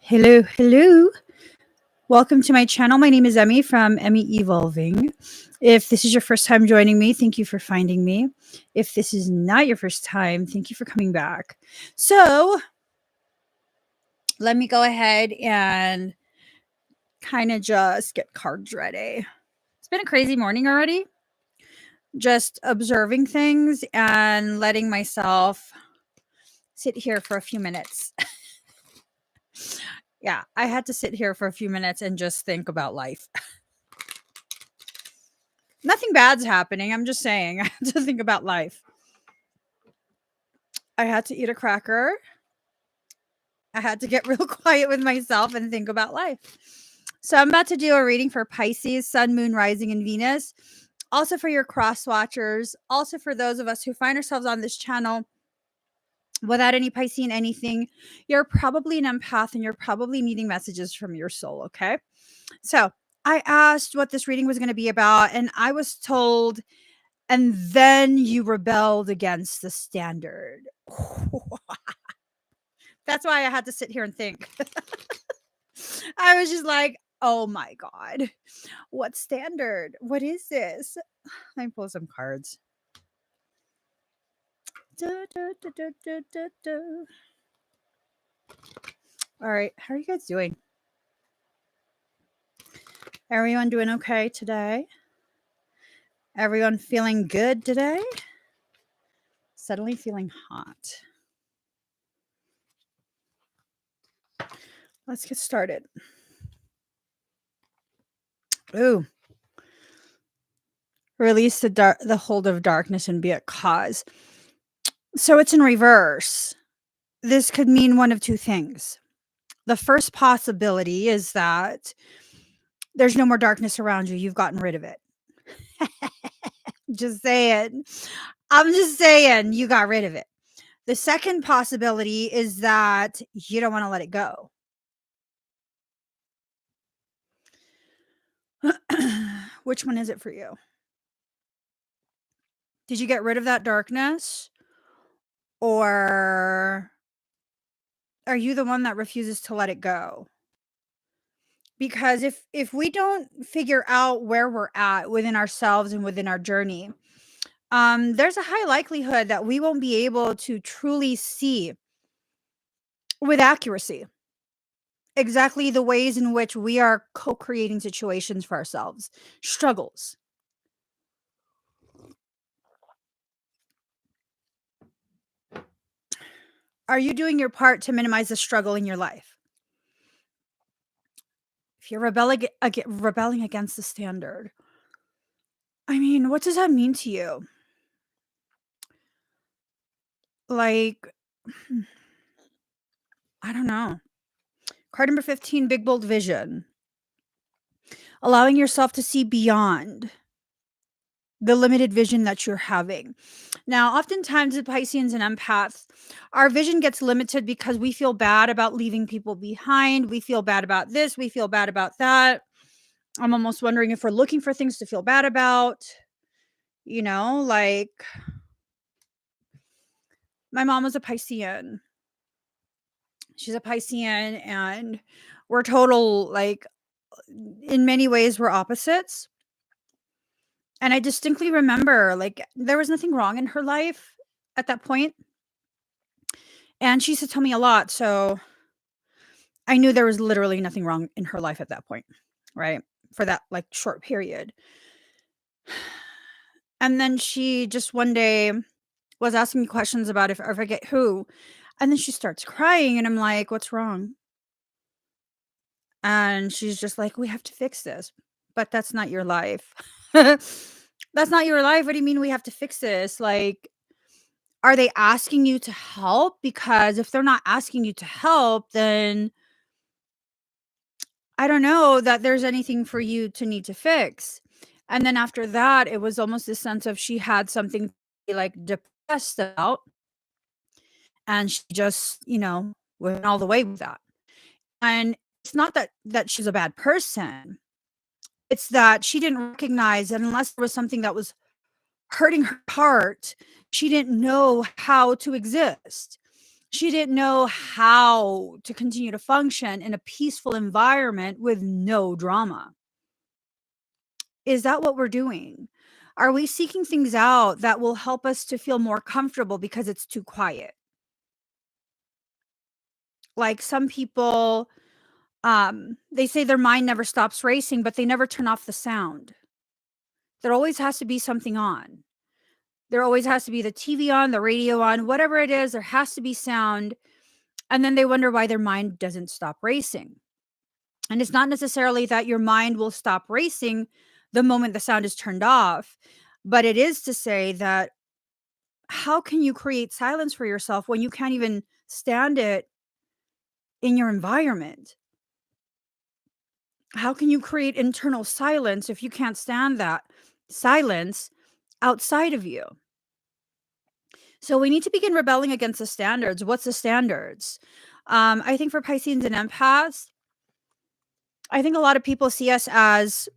Hello, hello. Welcome to my channel. My name is Emmie from Emmie Evolving. If this is your first time joining me, thank you for finding me. If this is not your first time, thank you for coming back. So, let me go ahead and kind of just get cards ready. It's been a crazy morning already. Just observing things and letting myself sit here for a few minutes. Yeah, I had to sit here for a few minutes and just think about life. Nothing bad's happening. I'm just saying, I had to think about life. I had to eat a cracker. I had to get real quiet with myself and think about life. So I'm about to do a reading for Pisces, Sun, Moon, Rising, and Venus. Also for your cross watchers. Also for those of us who find ourselves on this channel without any Piscean anything. You're probably an empath and you're probably needing messages from your soul, okay? So I asked what this reading was going to be about, and I was told, and then you rebelled against the standard. That's why I had to sit here and think. I was just like, oh my God, what standard? What is this? Let me pull some cards. All right, how are you guys doing? Everyone doing okay today? Everyone feeling good today? Suddenly feeling hot. Let's get started. Ooh. Release the hold of darkness and be at cause. So it's in reverse. This could mean one of two things. The first possibility is that there's no more darkness around you. You've gotten rid of it. Just saying. I'm just saying you got rid of it. The second possibility is that you don't want to let it go. Which one is it for you? Did you get rid of that darkness? Or are you the one that refuses to let it go? Because if we don't figure out where we're at within ourselves and within our journey, there's a high likelihood that we won't be able to truly see with accuracy exactly the ways in which we are co-creating situations for ourselves, struggles. Are you doing your part to minimize the struggle in your life? If you're rebelling against the standard, I mean, what does that mean to you? Like, I don't know. Card number 15, big bold vision. Allowing yourself to see beyond the limited vision that you're having. Now, oftentimes the Pisceans and empaths, our vision gets limited because we feel bad about leaving people behind. We feel bad about this. We feel bad about that. I'm almost wondering if we're looking for things to feel bad about. You know, like my mom was a Piscean. She's a Piscean, and we're total, like, in many ways, we're opposites. And I distinctly remember, like, there was nothing wrong in her life at that point. And she used to tell me a lot. So I knew there was literally nothing wrong in her life at that point, right? For that, like, short period. And then she just one day was asking me questions about if I forget who. And then she starts crying, and I'm like, what's wrong? And she's just like, we have to fix this. But that's not your life. That's not your life. What do you mean we have to fix this? Like, are they asking you to help? Because if they're not asking you to help, then I don't know that there's anything for you to need to fix. And then after that, it was almost this sense of she had something to be, like, depressed about. And she just, went all the way with that. And it's not that she's a bad person. It's that she didn't recognize that unless there was something that was hurting her heart, she didn't know how to exist. She didn't know how to continue to function in a peaceful environment with no drama. Is that what we're doing? Are we seeking things out that will help us to feel more comfortable because it's too quiet? Like some people, they say their mind never stops racing, but they never turn off the sound. There always has to be something on. There always has to be the TV on, the radio on, whatever it is, there has to be sound. And then they wonder why their mind doesn't stop racing. And it's not necessarily that your mind will stop racing the moment the sound is turned off, but it is to say that how can you create silence for yourself when you can't even stand it in your environment? How can you create internal silence if you can't stand that silence outside of you? So we need to begin rebelling against the standards. What's the standards? I think for Pisceans and empaths, I think a lot of people see us as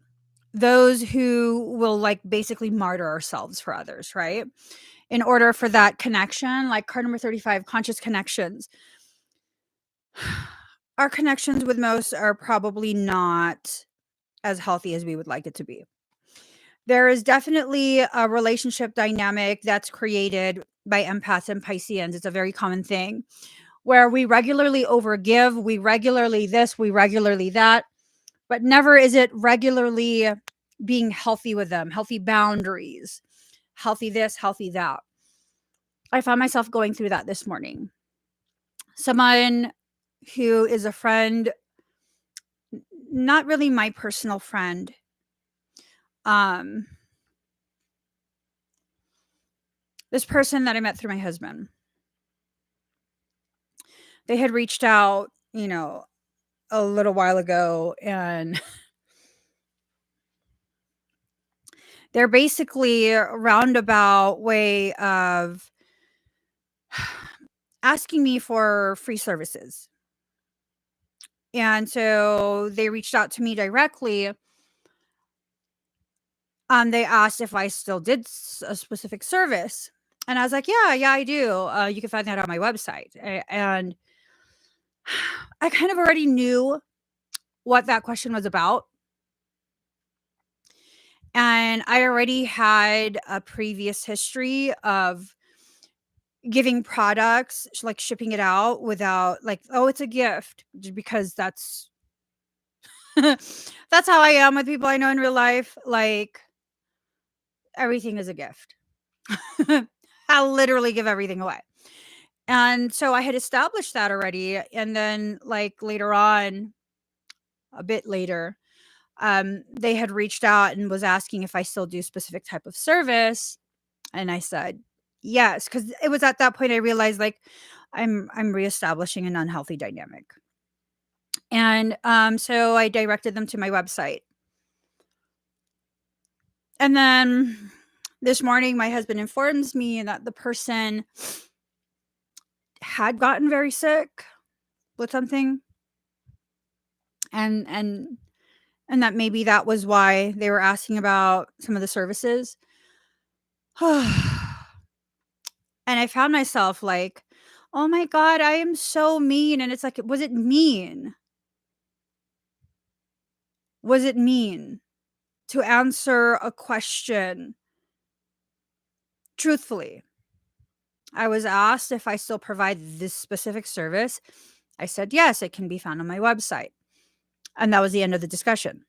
those who will like basically martyr ourselves for others, right? In order for that connection, like card number 35, conscious connections. Our connections with most are probably not as healthy as we would like it to be. There is definitely a relationship dynamic that's created by empaths and Pisceans. It's a very common thing where we regularly overgive, we regularly this, we regularly that, but never is it regularly being healthy with them, healthy boundaries, healthy this, healthy that. I found myself going through that this morning. Someone who is a friend, not really my personal friend, this person that I met through my husband, they had reached out, a little while ago, and they're basically a roundabout way of asking me for free services. And so they reached out to me directly. They asked if I still did a specific service. And I was like, yeah, I do. You can find that on my website. And I kind of already knew what that question was about. And I already had a previous history of giving products, like shipping it out without like, oh, it's a gift, because that's that's how I am with people I know in real life. Like everything is a gift. I'll literally give everything away. And so I had established that already. And then like later on, a bit later, they had reached out and was asking if I still do specific type of service. And I said, yes, because it was at that point I realized like I'm reestablishing an unhealthy dynamic. And so I directed them to my website. And then this morning, my husband informs me that the person had gotten very sick with something, and that maybe that was why they were asking about some of the services. And I found myself like, oh my God, I am so mean. And it's like, was it mean? Was it mean to answer a question truthfully? I was asked if I still provide this specific service. I said, yes, it can be found on my website. And that was the end of the discussion.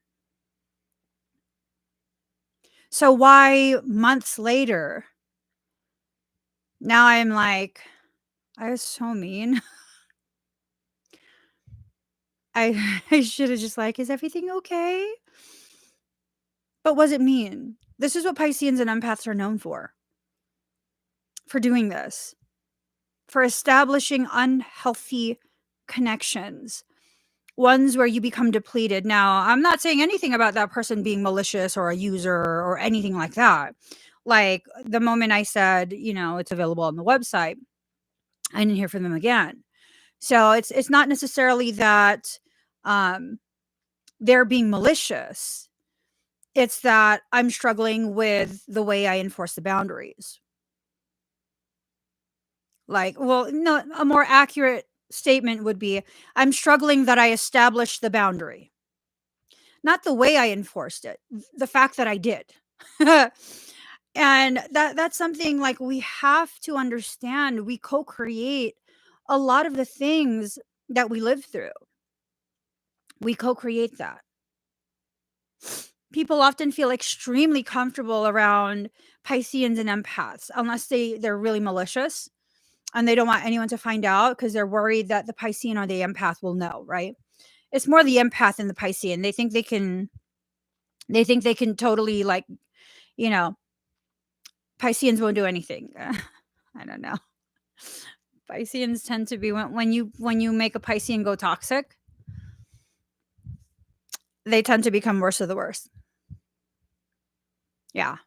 So why months later, now I'm like, I was so mean. I should have just like, is everything okay? But was it mean? This is what Pisceans and empaths are known for doing this, for establishing unhealthy connections, ones where you become depleted. Now, I'm not saying anything about that person being malicious or a user or anything like that. Like the moment I said, it's available on the website, I didn't hear from them again. So it's not necessarily that they're being malicious. It's that I'm struggling with the way I enforce the boundaries. Like, well, no, a more accurate statement would be, I'm struggling that I established the boundary, not the way I enforced it, the fact that I did. And that's something like we have to understand. We co-create a lot of the things that we live through. We co-create that. People often feel extremely comfortable around Pisceans and empaths unless they're really malicious and they don't want anyone to find out because they're worried that the Piscean or the empath will know, right? It's more the empath than the Piscean. They think they can totally, like, you know, Pisceans won't do anything. I don't know. Pisceans tend to be when you make a Piscean go toxic, they tend to become worse of the worst. Yeah.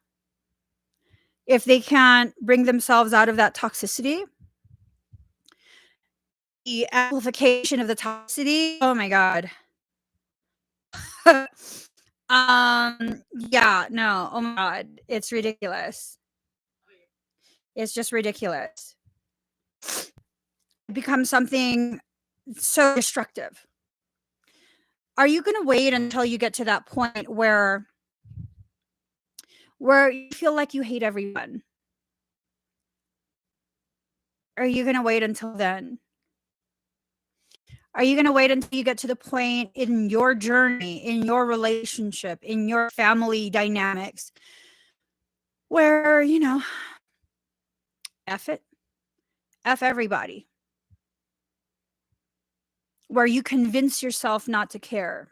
If they can't bring themselves out of that toxicity, the amplification of the toxicity, oh my god. Yeah, no, oh my god, it's ridiculous. It's just ridiculous. It becomes something so destructive. Are you gonna wait until you get to that point where you feel like you hate everyone? Are you gonna wait until then? Are you gonna wait until you get to the point in your journey, in your relationship, in your family dynamics where, F it, F everybody, where you convince yourself not to care?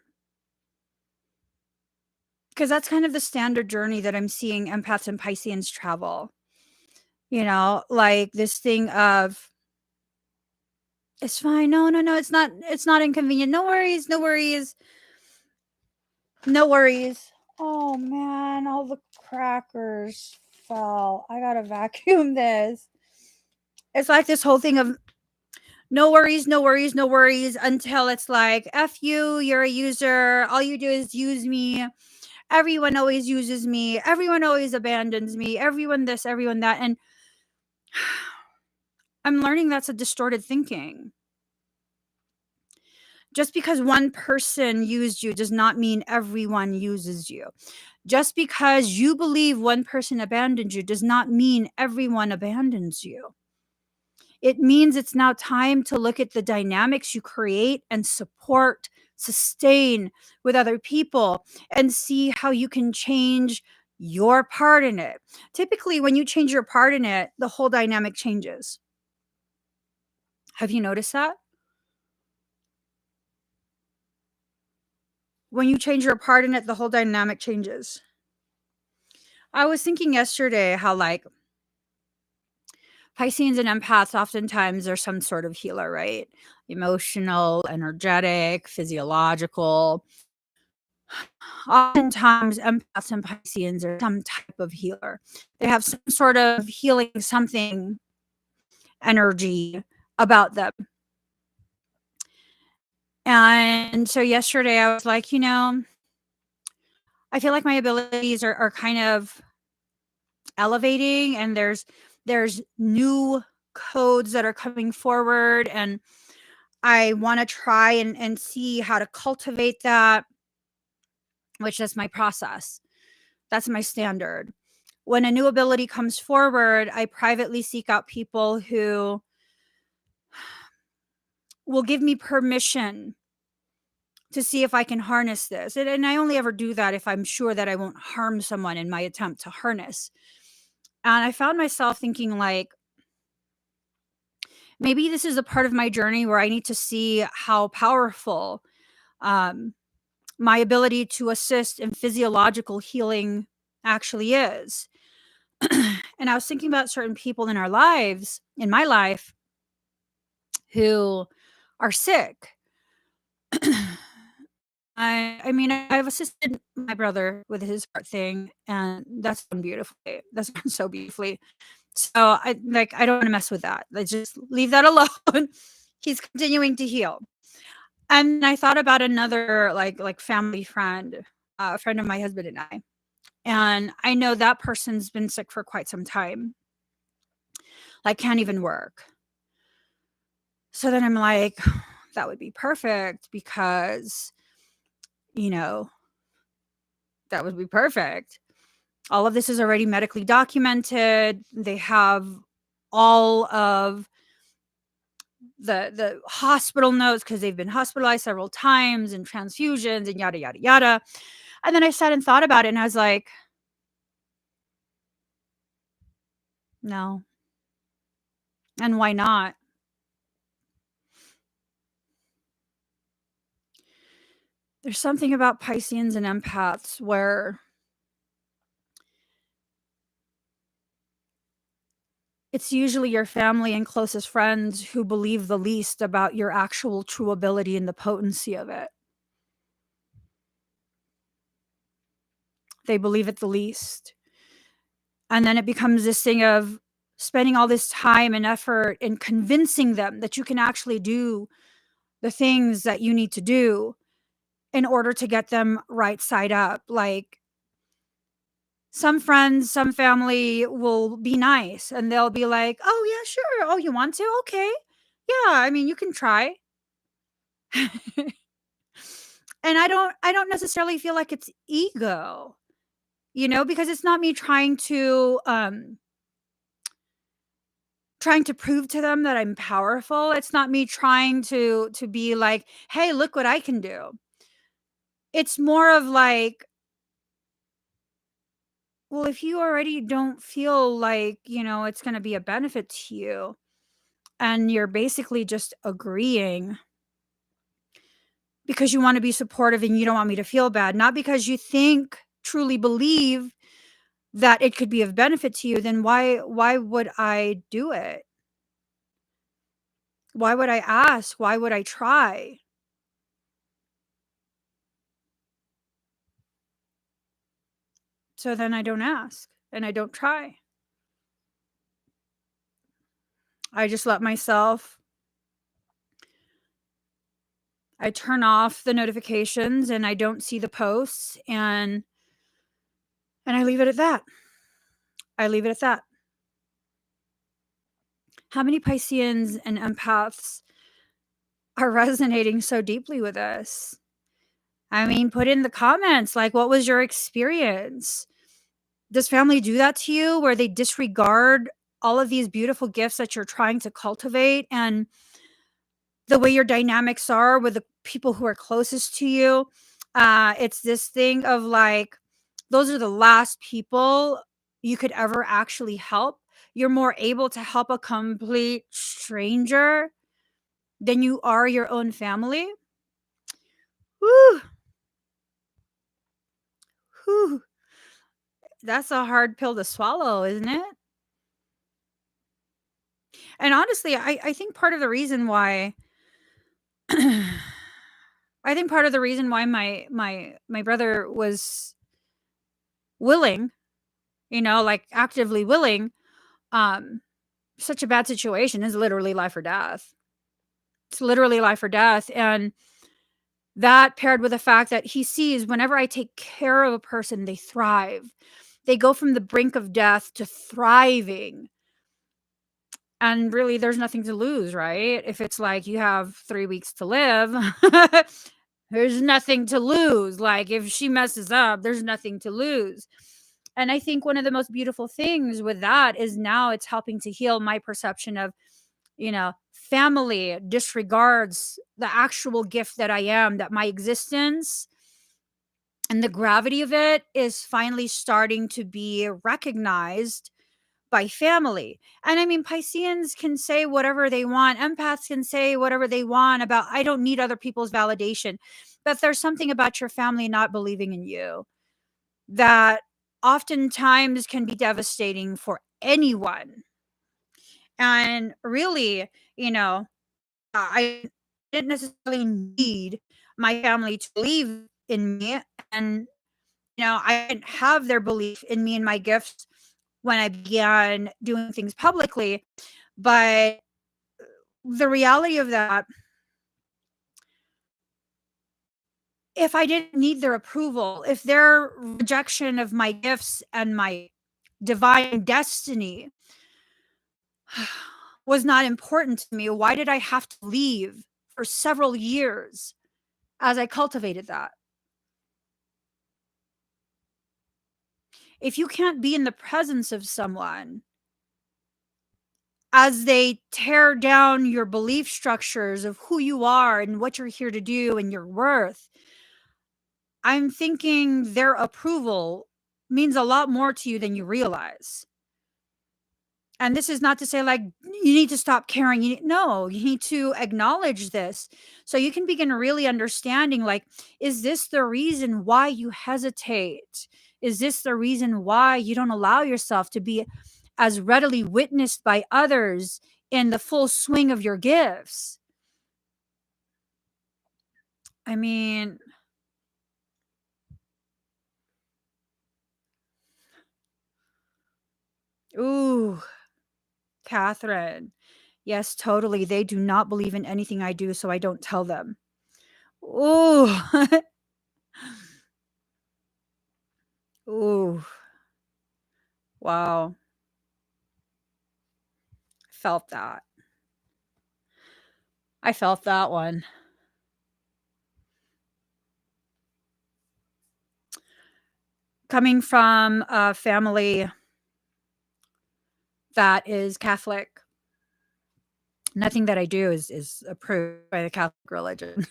Because that's kind of the standard journey that I'm seeing empaths and Pisceans travel. Like this thing of, it's fine. No, no, no, it's not inconvenient. No worries, no worries, no worries. Oh man, all the crackers fell. I gotta vacuum this. It's like this whole thing of no worries, no worries, no worries until it's like, F you, you're a user. All you do is use me. Everyone always uses me. Everyone always abandons me. Everyone this, everyone that. And I'm learning that's a distorted thinking. Just because one person used you does not mean everyone uses you. Just because you believe one person abandoned you does not mean everyone abandons you. It means it's now time to look at the dynamics you create and support, sustain with other people and see how you can change your part in it. Typically, when you change your part in it, the whole dynamic changes. Have you noticed that? When you change your part in it, the whole dynamic changes. I was thinking yesterday how, like, Pisceans and empaths oftentimes are some sort of healer, right? Emotional, energetic, physiological. Oftentimes, empaths and Pisceans are some type of healer. They have some sort of healing something energy about them. And so yesterday I was like, I feel like my abilities are kind of elevating, and there's new codes that are coming forward, and I want to try and see how to cultivate that, which is my process. That's my standard. When a new ability comes forward, I privately seek out people who will give me permission to see if I can harness this. And I only ever do that if I'm sure that I won't harm someone in my attempt to harness. And I found myself thinking, like, maybe this is a part of my journey where I need to see how powerful my ability to assist in physiological healing actually is. And I was thinking about certain people in our lives, in my life, who are sick. I mean, I've assisted my brother with his heart thing, and that's gone beautifully. That's gone so beautifully. So I don't want to mess with that. Let's just leave that alone. He's continuing to heal. And I thought about another like family friend, a friend of my husband and I. And I know that person's been sick for quite some time. Like, can't even work. So then I'm like, that would be perfect because, you know, that would be perfect. All of this is already medically documented. They have all of the hospital notes because they've been hospitalized several times and transfusions and yada yada yada. And then I sat and thought about it and I was like, no. And why not? There's something about Pisceans and empaths where it's usually your family and closest friends who believe the least about your actual true ability and the potency of it. They believe it the least. And then it becomes this thing of spending all this time and effort in convincing them that you can actually do the things that you need to do in order to get them right side up. Like some friends, some family will be nice and they'll be like, "Oh, yeah, sure. Oh, you want to? Okay. Yeah, I mean, you can try." And I don't necessarily feel like it's ego, because it's not me trying to prove to them that I'm powerful. It's not me trying to be like, "Hey, look what I can do." It's more of like, well, if you already don't feel like, it's going to be a benefit to you and you're basically just agreeing because you want to be supportive and you don't want me to feel bad, not because you truly believe that it could be of benefit to you, then why would I do it? Why would I ask? Why would I try? So then I don't ask and I don't try. I just let myself I turn off the notifications and I don't see the posts and I leave it at that. I leave it at that. How many Pisceans and empaths are resonating so deeply with us? I mean, put in the comments, like, what was your experience? Does family do that to you where they disregard all of these beautiful gifts that you're trying to cultivate and the way your dynamics are with the people who are closest to you? It's this thing of like, those are the last people you could ever actually help. You're more able to help a complete stranger than you are your own family. Whew, whew. That's a hard pill to swallow, isn't it? And honestly, I think part of the reason why I think part of the reason why my brother was willing, like actively willing, um, such a bad situation is literally life or death. It's literally life or death. And that paired with the fact that he sees whenever I take care of a person, they thrive. They go from the brink of death to thriving. And really, there's nothing to lose, right? If it's like you have 3 weeks to live, there's nothing to lose. Like if she messes up, there's nothing to lose. And I think one of the most beautiful things with that is now it's helping to heal my perception of, family disregards the actual gift that I am, that my existence and the gravity of it is finally starting to be recognized by family. And I mean, Pisceans can say whatever they want, empaths can say whatever they want about, I don't need other people's validation. But there's something about your family not believing in you that oftentimes can be devastating for anyone. And really, I didn't necessarily need my family to believe in me. And, I didn't have their belief in me and my gifts when I began doing things publicly. But the reality of that, if I didn't need their approval, if their rejection of my gifts and my divine destiny was not important to me. Why did I have to leave for several years as I cultivated that? If you can't be in the presence of someone as they tear down your belief structures of who you are and what you're here to do and your worth, I'm thinking their approval means a lot more to you than you realize. And this is not to say like you need to stop caring. No, you need to acknowledge this so you can begin really understanding like, is this the reason why you hesitate? Is this the reason why you don't allow yourself to be as readily witnessed by others in the full swing of your gifts? I mean, ooh, Catherine. Yes, totally. They do not believe in anything I do, so I don't tell them. Ooh. Ooh. Wow. Felt that. I felt that one. Coming from a family that is Catholic, nothing that I do is approved by the Catholic religion.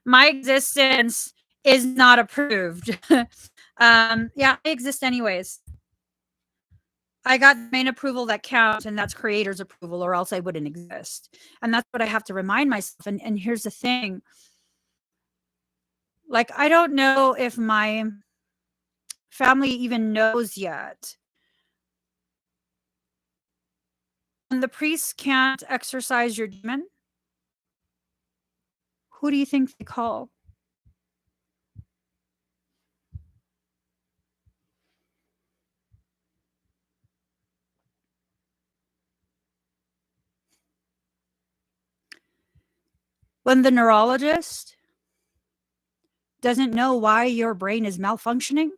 My existence is not approved. Yeah, I exist anyways. I got main approval that counts, and that's creator's approval, or else I wouldn't exist. And that's what I have to remind myself. And here's the thing. Like, I don't know if my family even knows yet. When the priests can't exorcise your demon, who do you think they call? When the neurologist doesn't know why your brain is malfunctioning,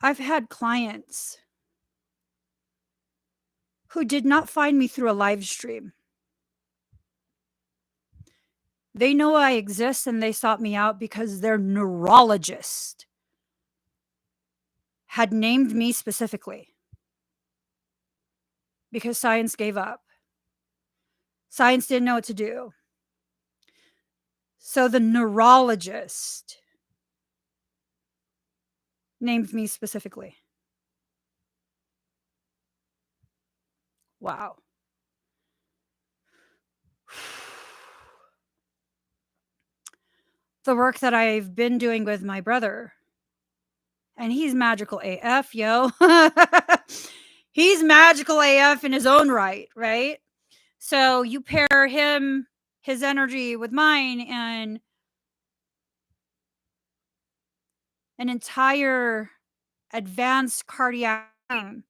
I've had clients who did not find me through a live stream. They know I exist and they sought me out because their neurologist had named me specifically because science gave up. Science didn't know what to do. So the neurologist named me specifically. Wow. The work that I've been doing with my brother, and he's magical AF, yo. He's magical AF in his own right, right? So you pair him, his energy with mine, and an entire advanced cardiac team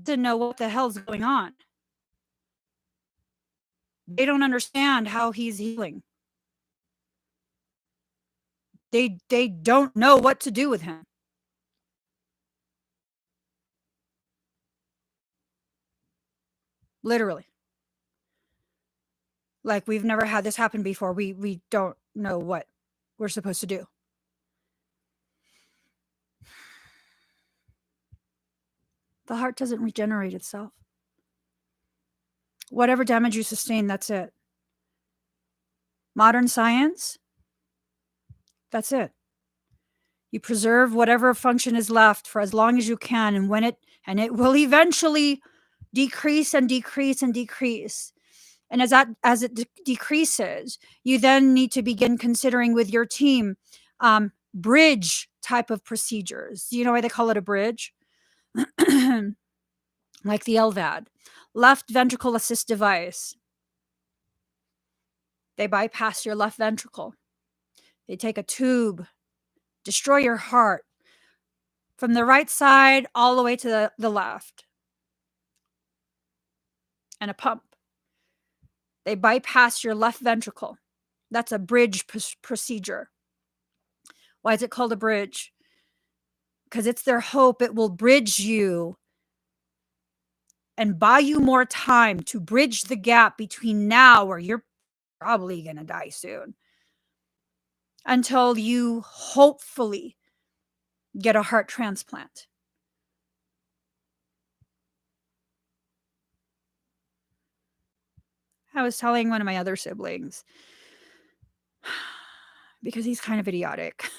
to know what the hell's going on. They don't understand how he's healing. They don't know what to do with him. Literally. Like, we've never had this happen before. We don't know what we're supposed to do. The heart doesn't regenerate itself. Whatever damage you sustain, that's it. Modern science, that's it. You preserve whatever function is left for as long as you can, and it will eventually decrease and decrease and decrease. And as it decreases, you then need to begin considering with your team bridge type of procedures. Do you know why they call it a bridge? Like the LVAD, left ventricle assist device. They bypass your left ventricle. They take a tube, destroy your heart from the right side all the way to the left, and a pump. They bypass your left ventricle. That's a bridge procedure. Why is it called a bridge? because it's their hope it will bridge you and buy you more time to bridge the gap between now, where you're probably going to die soon, until you hopefully get a heart transplant. I was telling one of my other siblings, because he's kind of idiotic.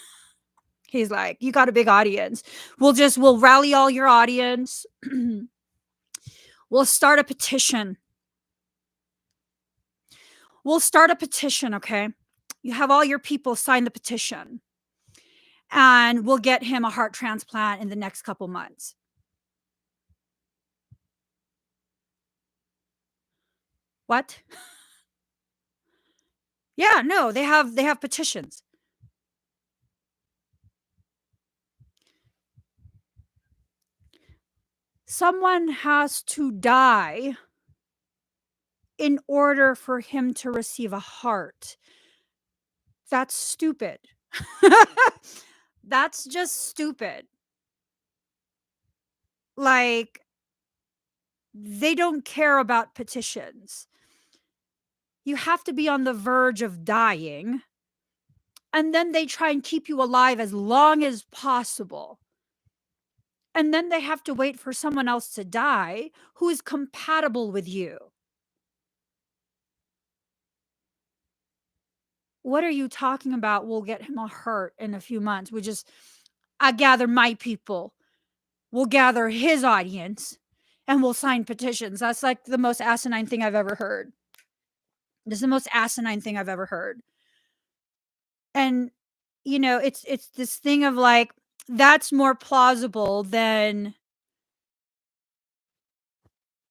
He's like, you got a big audience. We'll rally all your audience. We'll start a petition. Okay? You have all your people sign the petition. And we'll get him a heart transplant in the next couple months. What? Yeah, no, they have petitions. Someone has to die in order for him to receive a heart. That's stupid. That's just stupid. Like, they don't care about petitions. You have to be on the verge of dying, and then they try and keep you alive as long as possible. And then they have to wait for someone else to die who is compatible with you. What are you talking about? We'll get him a heart in a few months. I gather my people. We'll gather his audience and we'll sign petitions. That's like the most asinine thing I've ever heard. This is the most asinine thing I've ever heard. And, it's this thing of like, that's more plausible than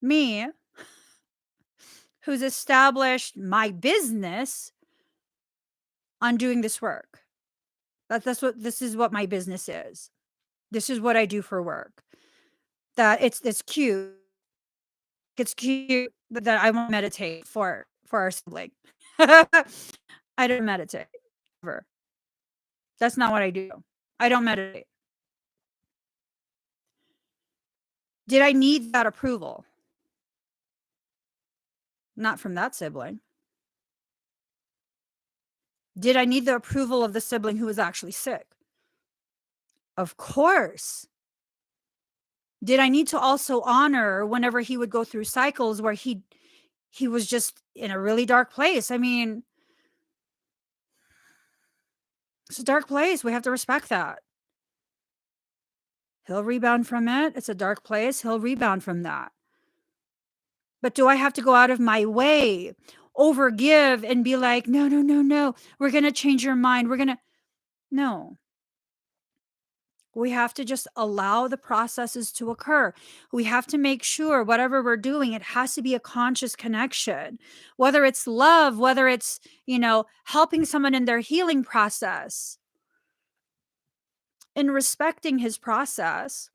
me, who's established my business on doing this work. This is what my business is. This is what I do for work. That it's cute. It's cute that I won't meditate for our sibling. I don't meditate ever. That's not what I do. I don't meditate. Did I need that approval? Not from that sibling. Did I need the approval of the sibling who was actually sick? Of course. Did I need to also honor whenever he would go through cycles where he was just in a really dark place? I mean, it's a dark place. We have to respect that. He'll rebound from it. It's a dark place. He'll rebound from that. But do I have to go out of my way, overgive, and be like, no, we're going to change your mind. No. We have to just allow the processes to occur. We have to make sure whatever we're doing, it has to be a conscious connection, whether it's love, whether it's, helping someone in their healing process. In respecting his process,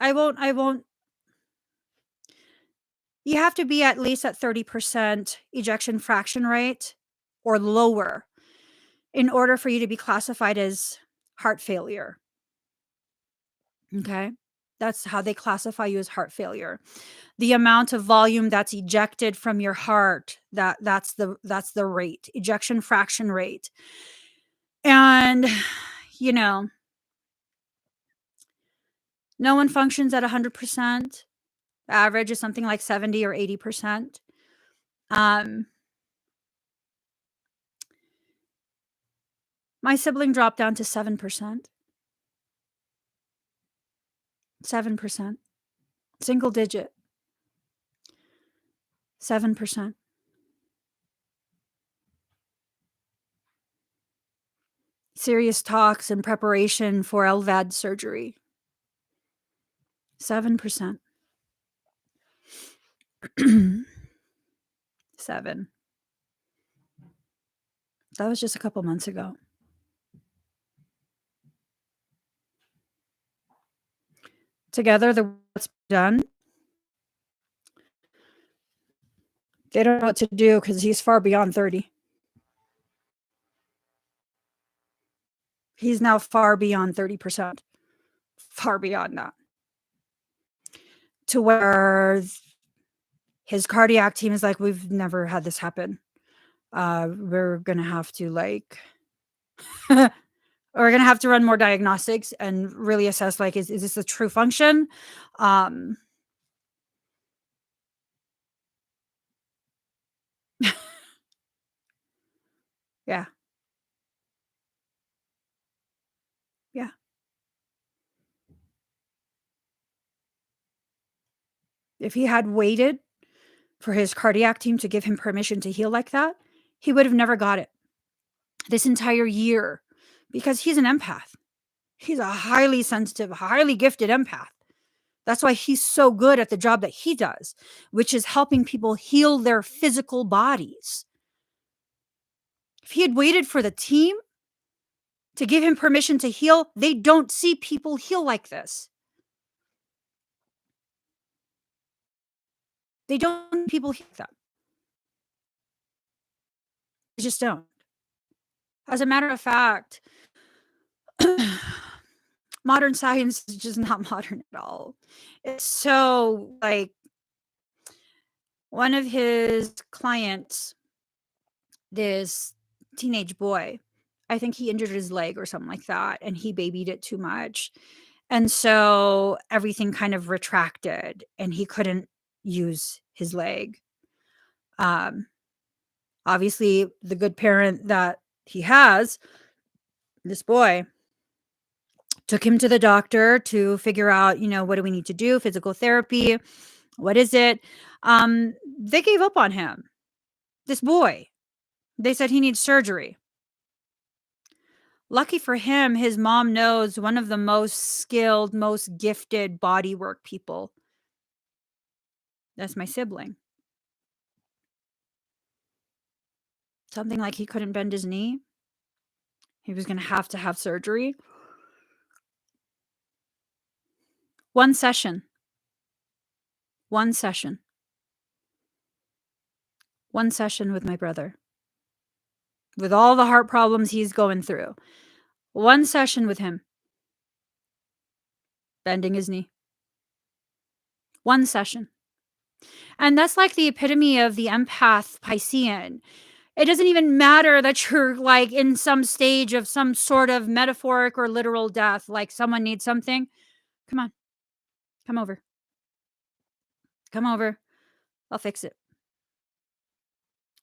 I won't. You have to be at least at 30% ejection fraction rate or lower in order for you to be classified as heart failure. Okay? That's how they classify you, as heart failure. The amount of volume that's ejected from your heart, that's the rate, ejection fraction rate. And no one functions at 100%. Average is something like 70 or 80%. My sibling dropped down to 7%. 7%. Single digit. 7%. Serious talks in preparation for LVAD surgery. 7%. 7. That was just a couple months ago. Together, the work's done. They don't know what to do because he's far beyond 30. He's now far beyond 30%, far beyond that, to where his cardiac team is like, "We've never had this happen. We're gonna have to, like we're gonna have to run more diagnostics and really assess, like, is this a true function?" Um, yeah, yeah. If he had waited for his cardiac team to give him permission to heal like that, he would have never got it this entire year because he's an empath. He's a highly sensitive, highly gifted empath. That's why he's so good at the job that he does, which is helping people heal their physical bodies. If he had waited for the team to give him permission to heal, they don't see people heal like this. They don't see people heal like that. They just don't. As a matter of fact, modern science is just not modern at all. It's so like one of his clients, this teenage boy, I think he injured his leg or something like that, and he babied it too much. And so everything kind of retracted and he couldn't use his leg. Um, Obviously, the good parent that he has, this boy, took him to the doctor to figure out, what do we need to do? Physical therapy. What is it? They gave up on him. This boy. They said he needs surgery. Lucky for him, his mom knows one of the most skilled, most gifted bodywork people. That's my sibling. Something like he couldn't bend his knee. He was going to have surgery. One session. One session. One session with my brother. With all the heart problems he's going through. One session with him. Bending his knee. One session. And that's like the epitome of the empath Piscean. It doesn't even matter that you're like in some stage of some sort of metaphoric or literal death, like someone needs something. Come on, come over. Come over. I'll fix it.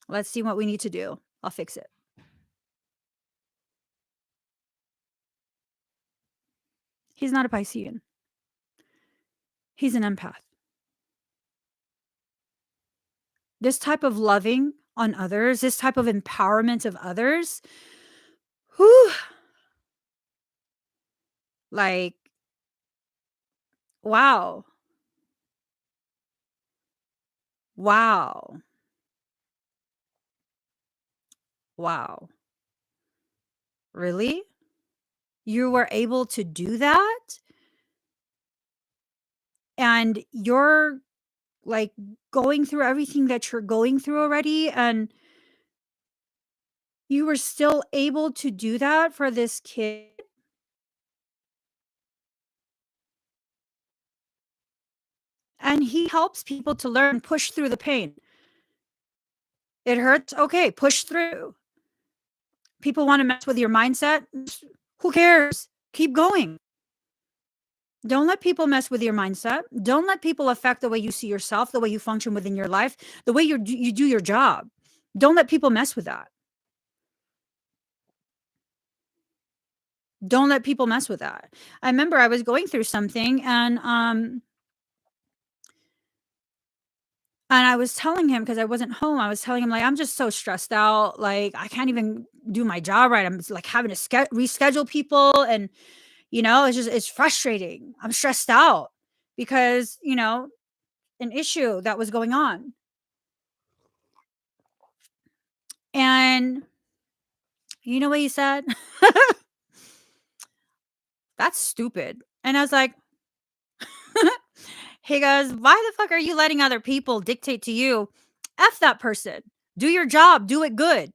Let's see what we need to do. I'll fix it. He's not a Piscean. He's an empath. This type of loving on others, this type of empowerment of others, whew, like, wow. Wow. Wow. Really? You were able to do that? And you're like going through everything that you're going through already, and you were still able to do that for this kid? And he helps people to learn, push through the pain. It hurts? Okay, push through. People wanna mess with your mindset? Who cares? Keep going. Don't let people mess with your mindset. Don't let people affect the way you see yourself, the way you function within your life, the way you do your job. Don't let people mess with that. Don't let people mess with that. I remember I was going through something and I was telling him because I wasn't home, I was telling him, like, "I'm just so stressed out, like, I can't even do my job right. I'm just, like, having to reschedule people, and, it's frustrating. I'm stressed out because, an issue that was going on." And you know what he said? "That's stupid." And I was like, he goes, "Why the fuck are you letting other people dictate to you? F that person. Do your job, do it good."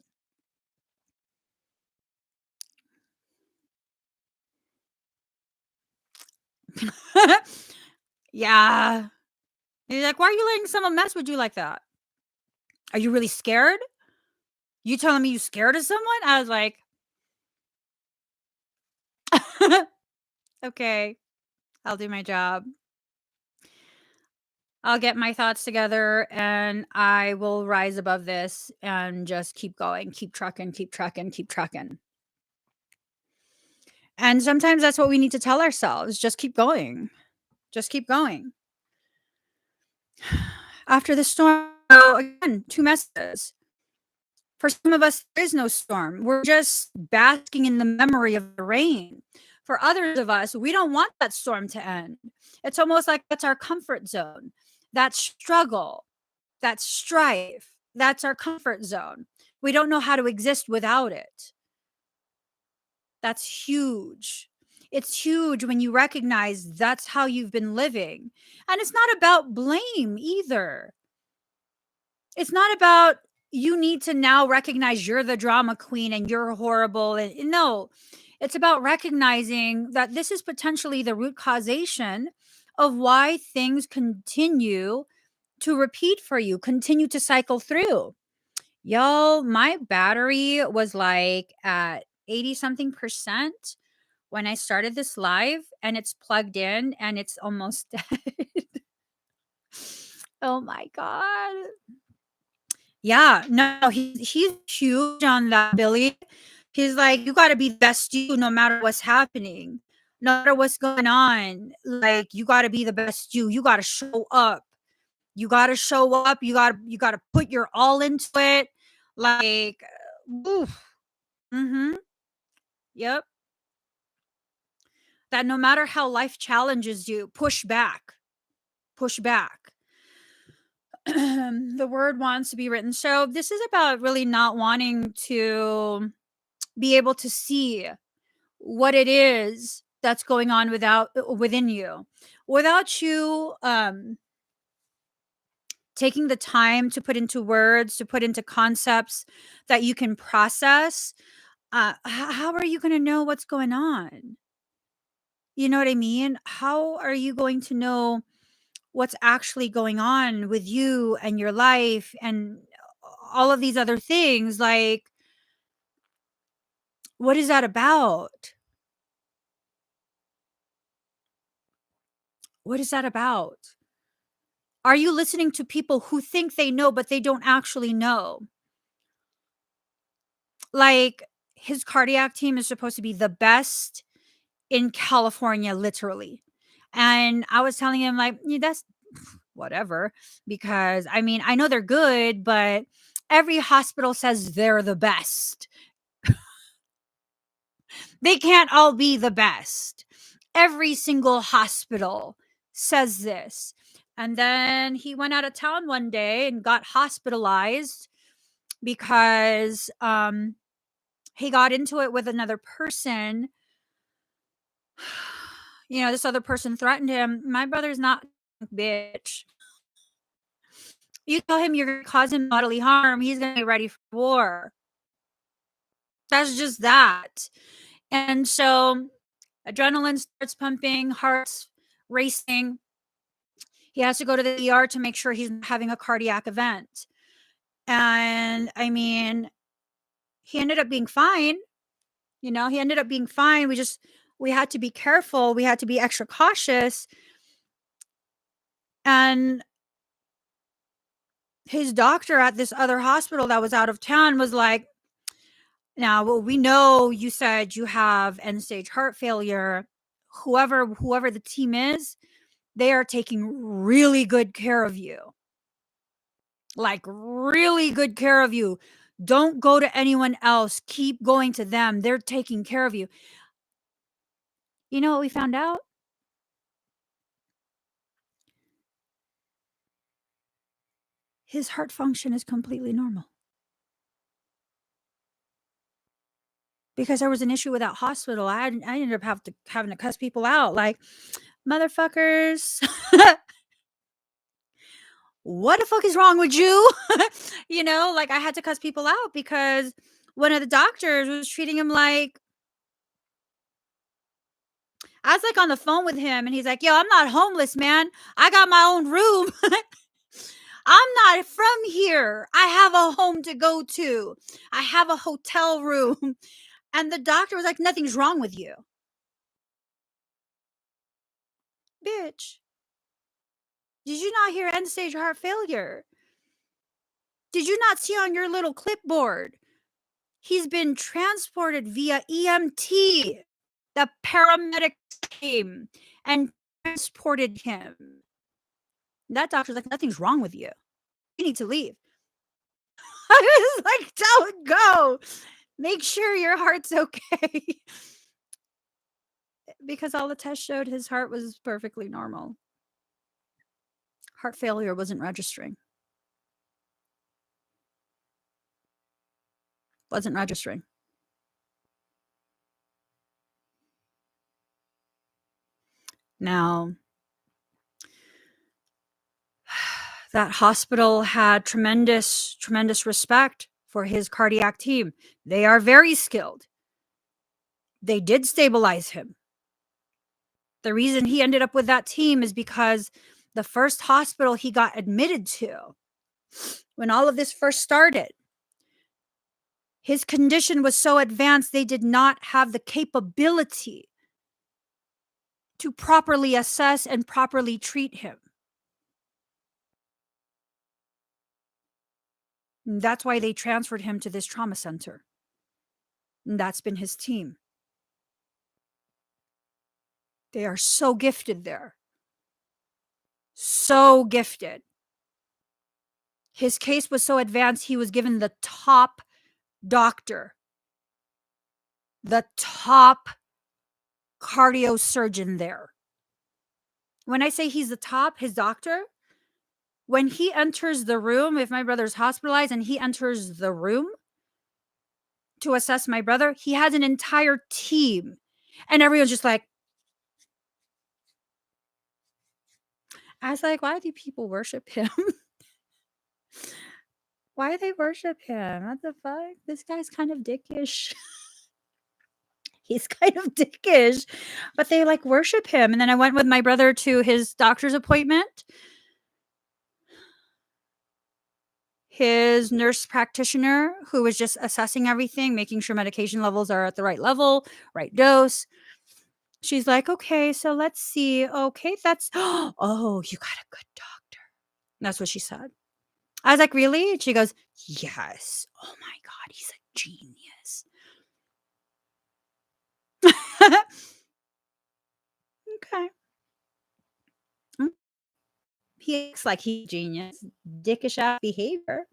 Yeah. He's like, why are you letting someone mess with you like that? Are you really scared? You telling me you scared of someone? I was like, okay, I'll do my job. I'll get my thoughts together and I will rise above this and just keep going, keep trucking, keep trucking, keep trucking. And sometimes that's what we need to tell ourselves. Just keep going. Just keep going. After the storm, so again, 2 messages. For some of us, there is no storm. We're just basking in the memory of the rain. For others of us, we don't want that storm to end. It's almost like that's our comfort zone. That struggle, that strife, that's our comfort zone. We don't know how to exist without it. That's huge. It's huge when you recognize that's how you've been living. And it's not about blame either. It's not about you need to now recognize you're the drama queen and you're horrible. And no, it's about recognizing that this is potentially the root causation of why things continue to repeat for you, continue to cycle through. Y'all, my battery was like at 80 something percent when I started this live, and it's plugged in and it's almost dead. Oh my God. Yeah, no, he's huge on that, Billy. He's like, you got to be the best you no matter what's happening, no matter what's going on. Like, you got to be the best you. You got to show up. You got to show up. You got to put your all into it. Like, oof. Mm-hmm. Yep. That no matter how life challenges you, push back. Push back. The word wants to be written. So this is about really not wanting to be able to see what it is that's going on within you without you taking the time to put into words, to put into concepts that you can process. How are you going to know what's going on? You know what I mean? How are you going to know what's actually going on with you and your life and all of these other things? Like, what is that about? What is that about? Are you listening to people who think they know, but they don't actually know? Like, his cardiac team is supposed to be the best in California, literally. And I was telling him, like, yeah, that's whatever, because I mean, I know they're good, but every hospital says they're the best. They can't all be the best. Every single hospital says this. And then he went out of town one day and got hospitalized because he got into it with another person. You know, this other person threatened him. My brother's not a bitch. You tell him you're going to cause him bodily harm, he's going to be ready for war. That's just that. And so adrenaline starts pumping, heart's racing. He has to go to the ER to make sure he's not having a cardiac event. And I mean, he ended up being fine. You know, he ended up being fine. We had to be careful. We had to be extra cautious. And his doctor at this other hospital that was out of town was like, now, well, we know you said you have end stage heart failure. Whoever the team is, they are taking really good care of you. Like, really good care of you. Don't go to anyone else. Keep going to them. They're taking care of you. You know what we found out? His heart function is completely normal. Because there was an issue with that hospital, I ended up having to cuss people out, like, motherfuckers. What the fuck is wrong with you? You know, like, I had to cuss people out because one of the doctors was treating him like, I was like on the phone with him and he's like, yo, I'm not homeless, man. I got my own room. I'm not from here. I have a home to go to. I have a hotel room. And the doctor was like, nothing's wrong with you. Bitch, did you not hear end stage heart failure? Did you not see on your little clipboard? He's been transported via EMT. The paramedics came and transported him. That doctor's like, nothing's wrong with you. You need to leave. I was like, don't go. Make sure your heart's okay. Because all the tests showed his heart was perfectly normal. Heart failure wasn't registering. Wasn't registering. Now, that hospital had tremendous respect for his cardiac team. They are very skilled. They did stabilize him. The reason he ended up with that team is because the first hospital he got admitted to, when all of this first started, his condition was so advanced, they did not have the capability to properly assess and properly treat him. And that's why they transferred him to this trauma center. And that's been his team. They are so gifted there. So gifted. His case was so advanced, he was given the top doctor, the top cardio surgeon there. When I say he's the top, his doctor, when he enters the room, if my brother's hospitalized and he enters the room to assess my brother, he has an entire team. And everyone's just like, I was like, why do people worship him? Why do they worship him? What the fuck? This guy's kind of dickish. He's kind of dickish, but they like worship him. And then I went with my brother to his doctor's appointment. His nurse practitioner, who was just assessing everything, making sure medication levels are at the right level, right dose. She's like, okay, so let's see. Okay, that's, oh, you got a good doctor. That's what she said. I was like, really? And she goes, yes. Oh my God, he's a genius. Okay. He looks like he's a genius. Dickish ass behavior.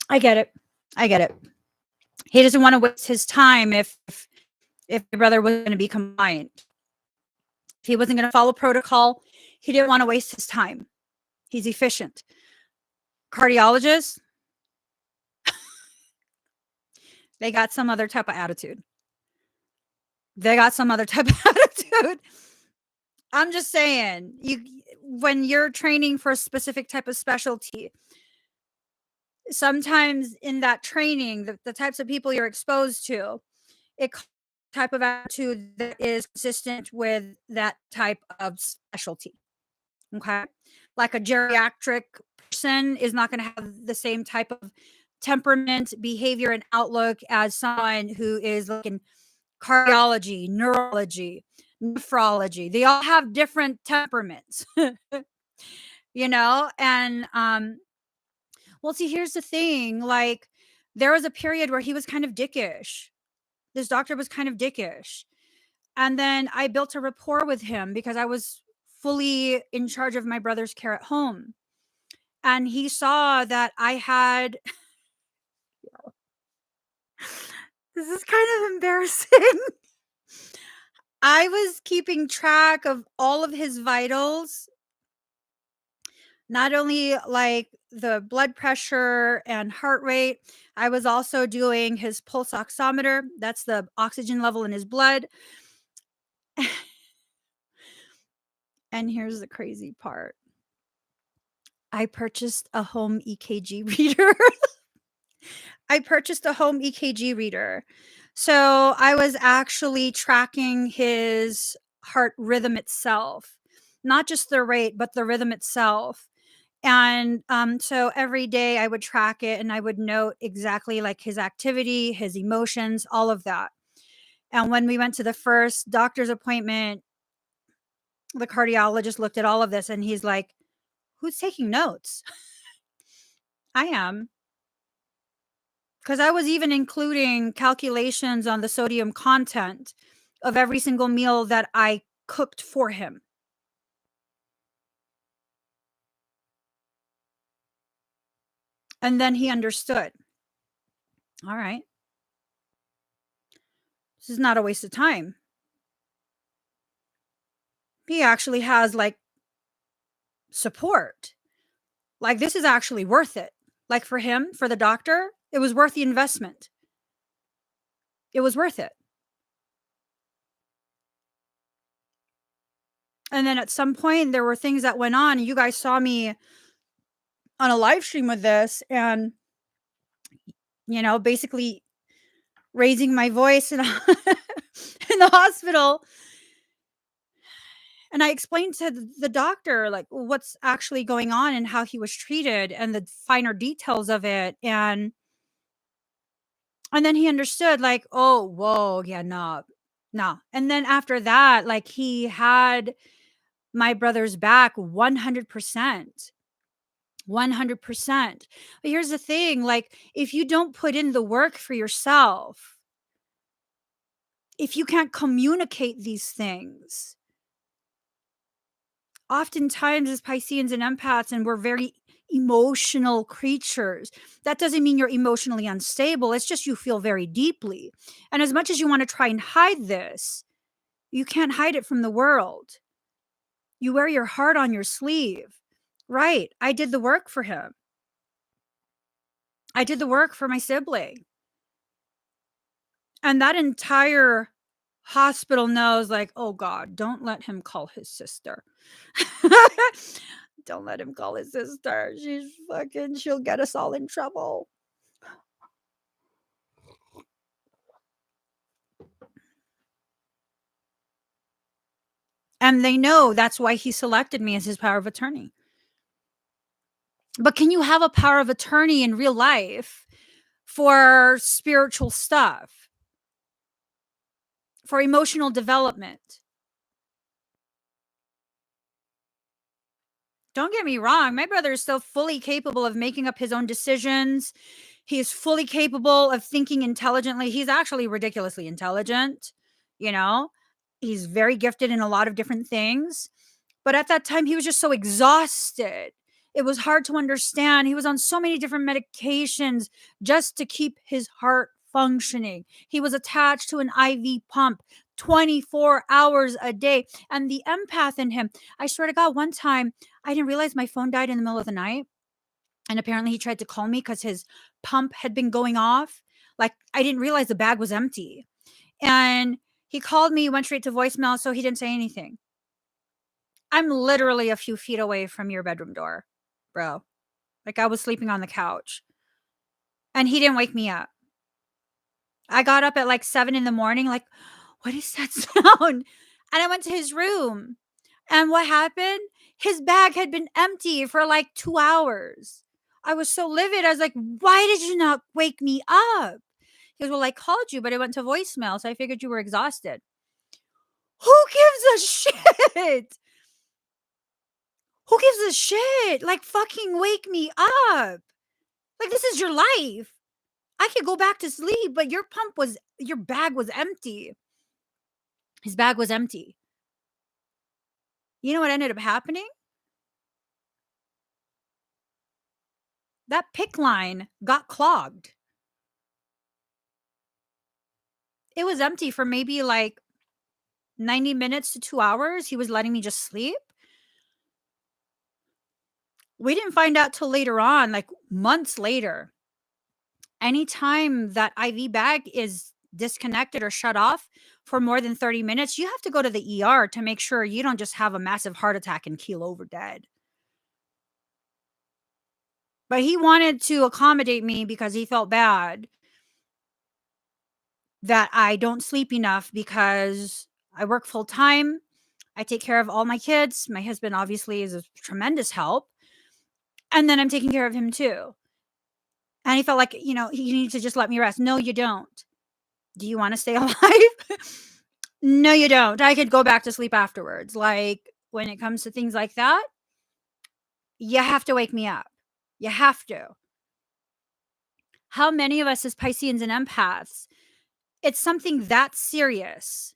I get it. I get it. He doesn't want to waste his time if your brother was going to be compliant. If he wasn't going to follow protocol, he didn't want to waste his time. He's efficient. Cardiologists, they got some other type of attitude. They got some other type of attitude. I'm just saying, when you're training for a specific type of specialty, sometimes in that training, the types of people you're exposed to, it type of attitude that is consistent with that type of specialty. Okay. Like a geriatric person is not going to have the same type of temperament, behavior, and outlook as someone who is like in cardiology, neurology, nephrology. They all have different temperaments, you know? And, well, see, here's the thing. Like, there was a period where he was kind of dickish. This doctor was kind of dickish. And then I built a rapport with him because I was fully in charge of my brother's care at home. And he saw that I had, this is kind of embarrassing. I was keeping track of all of his vitals, not only like the blood pressure and heart rate. I was also doing his pulse oximeter. That's the oxygen level in his blood. And here's the crazy part. I purchased a home EKG reader. I purchased a home EKG reader. So I was actually tracking his heart rhythm itself, not just the rate, but the rhythm itself. And so every day I would track it and I would note exactly like his activity, his emotions, all of that. And when we went to the first doctor's appointment, the cardiologist looked at all of this and he's like, "Who's taking notes?" I am. Because I was even including calculations on the sodium content of every single meal that I cooked for him. And then he understood. All right, this is not a waste of time. He actually has like support. Like, this is actually worth it. Like, for him, for the doctor, it was worth the investment. It was worth it. And then at some point, there were things that went on. You guys saw me on a live stream with this and, basically raising my voice in, in the hospital. And I explained to the doctor, like, what's actually going on and how he was treated and the finer details of it. And then he understood, like, oh, whoa, yeah, no, no. And then after that, like, he had my brother's back 100%. 100%. But here's the thing, like, if you don't put in the work for yourself, if you can't communicate these things, oftentimes as Pisceans and empaths, and we're very emotional creatures, that doesn't mean you're emotionally unstable. It's just you feel very deeply. And as much as you want to try and hide this, you can't hide it from the world. You wear your heart on your sleeve. Right. I did the work for him. I did the work for my sibling. And that entire hospital knows, like, oh God, don't let him call his sister. Don't let him call his sister. She'll get us all in trouble. And they know that's why he selected me as his power of attorney. But can you have a power of attorney in real life for spiritual stuff, for emotional development? Don't get me wrong, my brother is still fully capable of making up his own decisions. He is fully capable of thinking intelligently. He's actually ridiculously intelligent, you know? He's very gifted in a lot of different things. But at that time, he was just so exhausted. It was hard to understand. He was on so many different medications just to keep his heart functioning. He was attached to an IV pump 24 hours a day. And the empath in him, I swear to God, one time I didn't realize my phone died in the middle of the night. And apparently he tried to call me because his pump had been going off. Like, I didn't realize the bag was empty. And he called me, went straight to voicemail, so he didn't say anything. I'm literally a few feet away from your bedroom door, bro. Like, I was sleeping on the couch and he didn't wake me up. I got up at like 7 in the morning, like, what is that sound? And I went to his room. And what happened? His bag had been empty for like 2 hours. I was so livid. I was like, why did you not wake me up? He goes, well, I called you, but it went to voicemail. So I figured you were exhausted. Who gives a shit? Who gives a shit? Like, fucking wake me up. Like, this is your life. I could go back to sleep, but your bag was empty. His bag was empty. You know what ended up happening? That pick line got clogged. It was empty for maybe like 90 minutes to 2 hours. He was letting me just sleep. We didn't find out till later on, like months later. Anytime that IV bag is disconnected or shut off for more than 30 minutes, you have to go to the ER to make sure you don't just have a massive heart attack and keel over dead. But he wanted to accommodate me because he felt bad. that I don't sleep enough because I work full time. I take care of all my kids. My husband obviously is a tremendous help. And then I'm taking care of him too. And he felt like, he needs to just let me rest. No, you don't. Do you want to stay alive? No, you don't. I could go back to sleep afterwards. Like when it comes to things like that, you have to wake me up. You have to. How many of us as Pisceans and empaths, it's something that serious,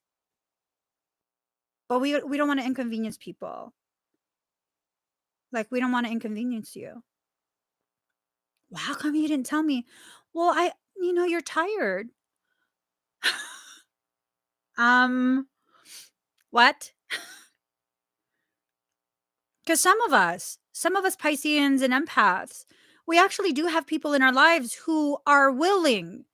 but we don't want to inconvenience people. Like we don't want to inconvenience you. Well, how come you didn't tell me? Well, you're tired. What? Because some of us Pisceans and empaths, we actually do have people in our lives who are willing,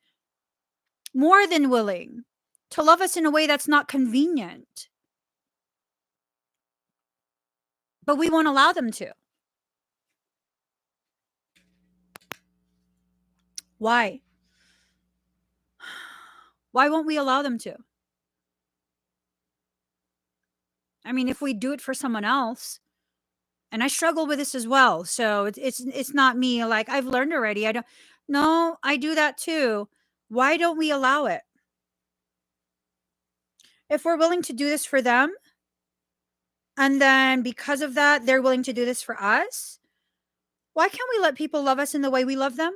more than willing, to love us in a way that's not convenient. But we won't allow them to. Why? Why won't we allow them to? I mean, if we do it for someone else, and I struggle with this as well, so it's not me. Like I've learned already. I do that too. Why don't we allow it? If we're willing to do this for them, and then because of that, they're willing to do this for us, why can't we let people love us in the way we love them?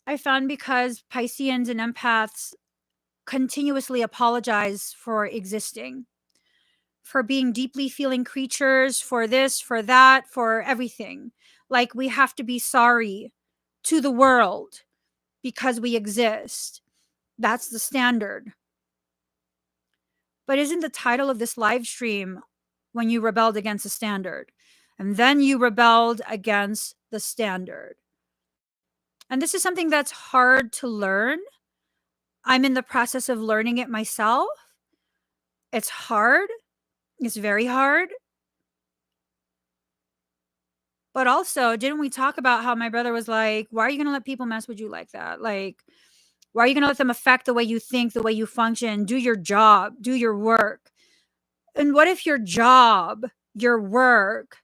I found because Pisceans and empaths continuously apologize for existing, for being deeply feeling creatures, for this, for that, for everything. Like we have to be sorry to the world because we exist. That's the standard. But isn't the title of this live stream when you rebelled against the standard? And then you rebelled against the standard. And this is something that's hard to learn. I'm in the process of learning it myself. It's hard. It's very hard. But also, didn't we talk about how my brother was like, why are you going to let people mess with you like that? Like, why are you going to let them affect the way you think, the way you function? Do your job, do your work. And what if your job, your work,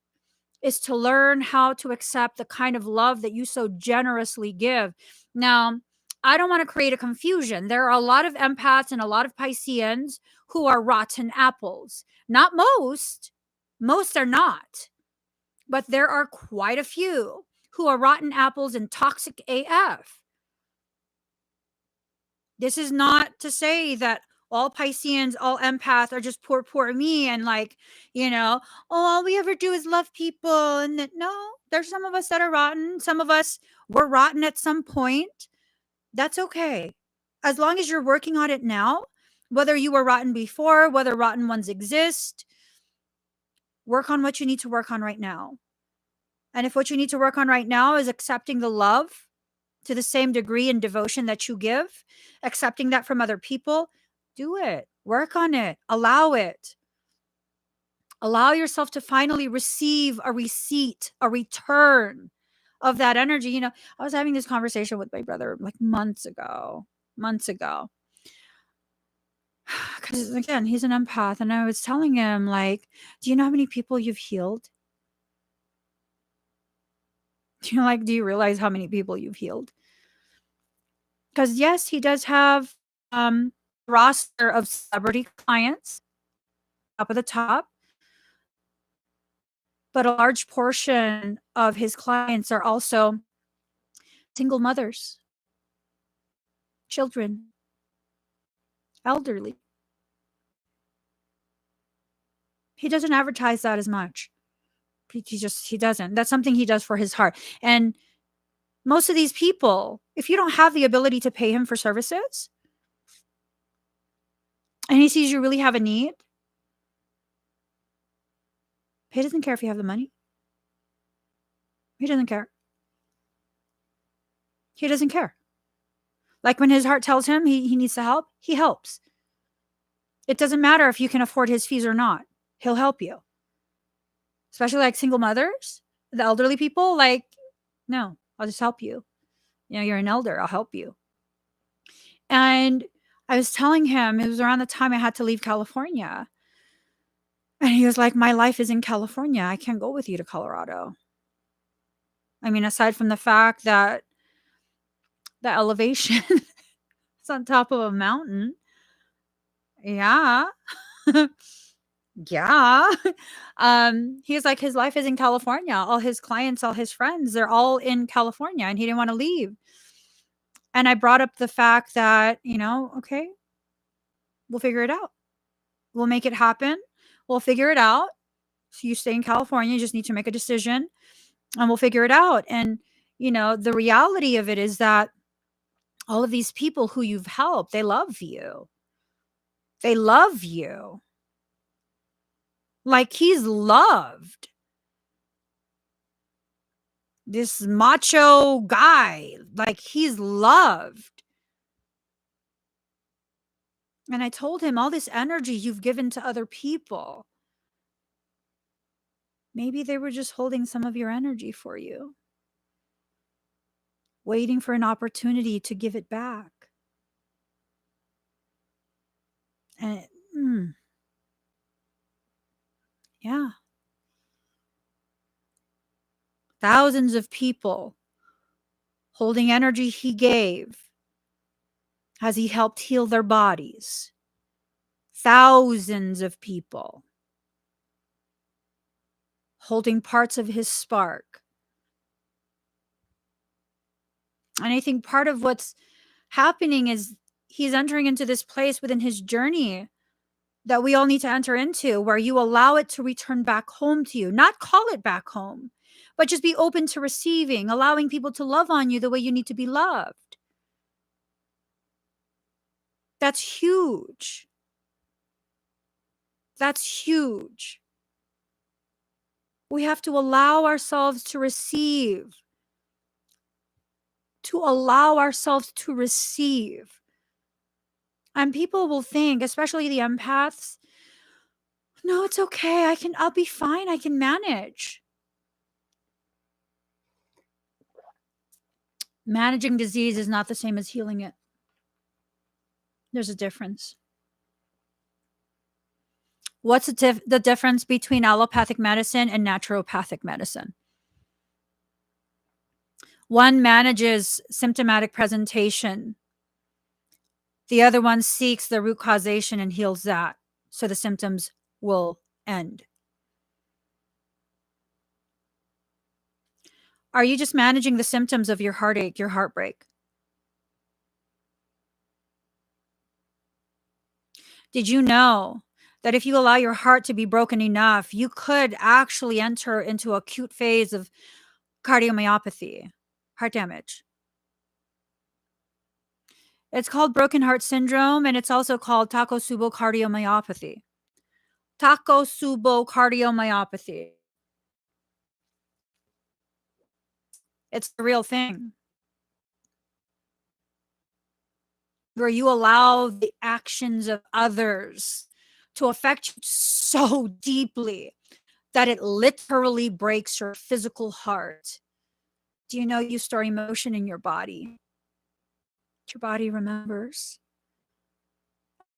is to learn how to accept the kind of love that you so generously give? Now, I don't want to create a confusion. There are a lot of empaths and a lot of Pisceans who are rotten apples. Not most. Most are not. But there are quite a few who are rotten apples and toxic AF. This is not to say that all Pisceans, all empaths are just poor me and like, all we ever do is love people. And no, there's some of us that are rotten. Some of us were rotten at some point. That's okay. As long as you're working on it now, whether you were rotten before, whether rotten ones exist, work on what you need to work on right now. And if what you need to work on right now is accepting the love to the same degree and devotion that you give, accepting that from other people, do it. Work on it. Allow it. Allow yourself to finally receive a receipt, a return of that energy. I was having this conversation with my brother like months ago. Because again, he's an empath. And I was telling him, like, do you know how many people you've healed? Do you realize how many people you've healed? Because yes, he does have a roster of celebrity clients up at the top, but a large portion of his clients are also single mothers, children, elderly. He doesn't advertise that as much. He doesn't. That's something he does for his heart. And most of these people, if you don't have the ability to pay him for services and he sees you really have a need, he doesn't care if you have the money. He doesn't care. He doesn't care. Like when his heart tells him he needs to help, he helps. It doesn't matter if you can afford his fees or not. He'll help you. especially like single mothers, the elderly people, like, no, I'll just help you. You're an elder, I'll help you. And I was telling him, it was around the time I had to leave California. And he was like, my life is in California. I can't go with you to Colorado. I mean, aside from the fact that the elevation is on top of a mountain. Yeah. Yeah. He was like, his life is in California. All his clients, all his friends, they're all in California and he didn't want to leave. And I brought up the fact that, okay, we'll figure it out. We'll make it happen. We'll figure it out. So you stay in California, you just need to make a decision and we'll figure it out. And, the reality of it is that all of these people who you've helped, they love you. They love you. Like he's loved. This macho guy, like he's loved. And I told him all this energy you've given to other people. Maybe they were just holding some of your energy for you, waiting for an opportunity to give it back. And yeah. Thousands of people holding energy he gave as he helped heal their bodies. Thousands of people holding parts of his spark. And I think part of what's happening is he's entering into this place within his journey that we all need to enter into, where you allow it to return back home to you, not call it back home, but just be open to receiving, allowing people to love on you the way you need to be loved. That's huge. That's huge. We have to allow ourselves to receive, to allow ourselves to receive. And people will think, especially the empaths, no, it's okay. I'll be fine. I can manage. Managing disease is not the same as healing it. There's a difference. What's the difference between allopathic medicine and naturopathic medicine? One manages symptomatic presentation. The other one seeks the root causation and heals that, so the symptoms will end. Are you just managing the symptoms of your heartache, your heartbreak? Did you know that if you allow your heart to be broken enough, you could actually enter into an acute phase of cardiomyopathy, heart damage? It's called broken heart syndrome, and it's also called Takotsubo cardiomyopathy. Takotsubo cardiomyopathy. It's the real thing. Where you allow the actions of others to affect you so deeply that it literally breaks your physical heart. Do you know you store emotion in your body? Your body remembers.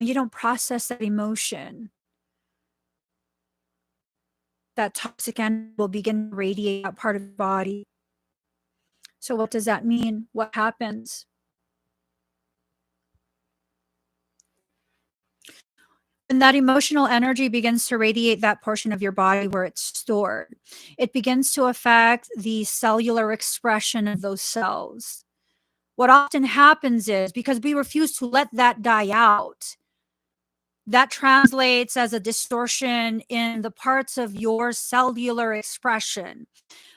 You don't process that emotion. That toxic energy will begin to radiate out part of the body. So what does that mean? What happens? When that emotional energy begins to radiate that portion of your body where it's stored, it begins to affect the cellular expression of those cells. What often happens is, because we refuse to let that die out, that translates as a distortion in the parts of your cellular expression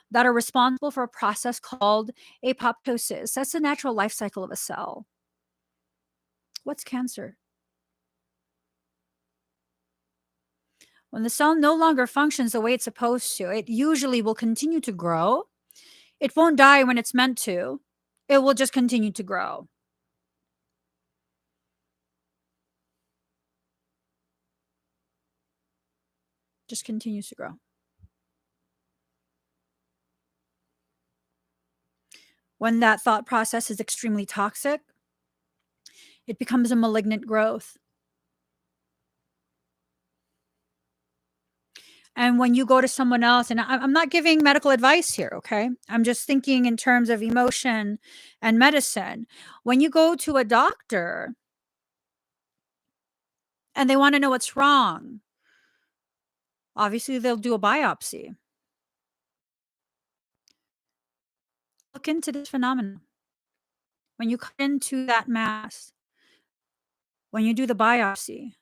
that are responsible for a process called apoptosis. That's the natural life cycle of a cell. What's cancer? When the cell no longer functions the way it's supposed to, it usually will continue to grow. It won't die when it's meant to. It will just continue to grow. Just continues to grow. When that thought process is extremely toxic, it becomes a malignant growth. And when you go to someone else, and I'm not giving medical advice here, okay? I'm just thinking in terms of emotion and medicine. When you go to a doctor and they want to know what's wrong, obviously they'll do a biopsy. Look into this phenomenon. When you cut into that mass, when you do the biopsy,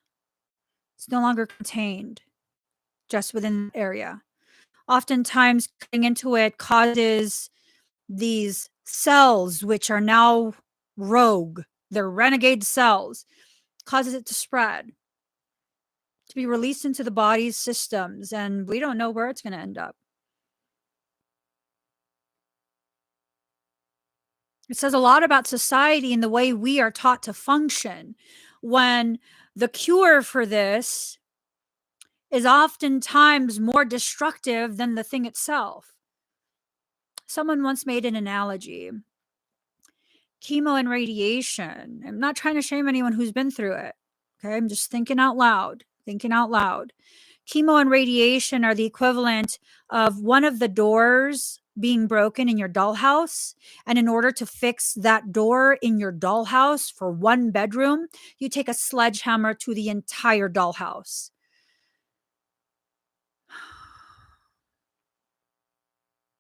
it's no longer contained just within the area. Oftentimes, cutting into it causes these cells, which are now rogue, they're renegade cells, causes it to spread, to be released into the body's systems, and we don't know where it's going to end up. It says a lot about society and the way we are taught to function, when the cure for this is oftentimes more destructive than the thing itself. Someone once made an analogy. Chemo and radiation. I'm not trying to shame anyone who's been through it. Okay. I'm just thinking out loud. Chemo and radiation are the equivalent of one of the doors being broken in your dollhouse. And in order to fix that door in your dollhouse for one bedroom, you take a sledgehammer to the entire dollhouse.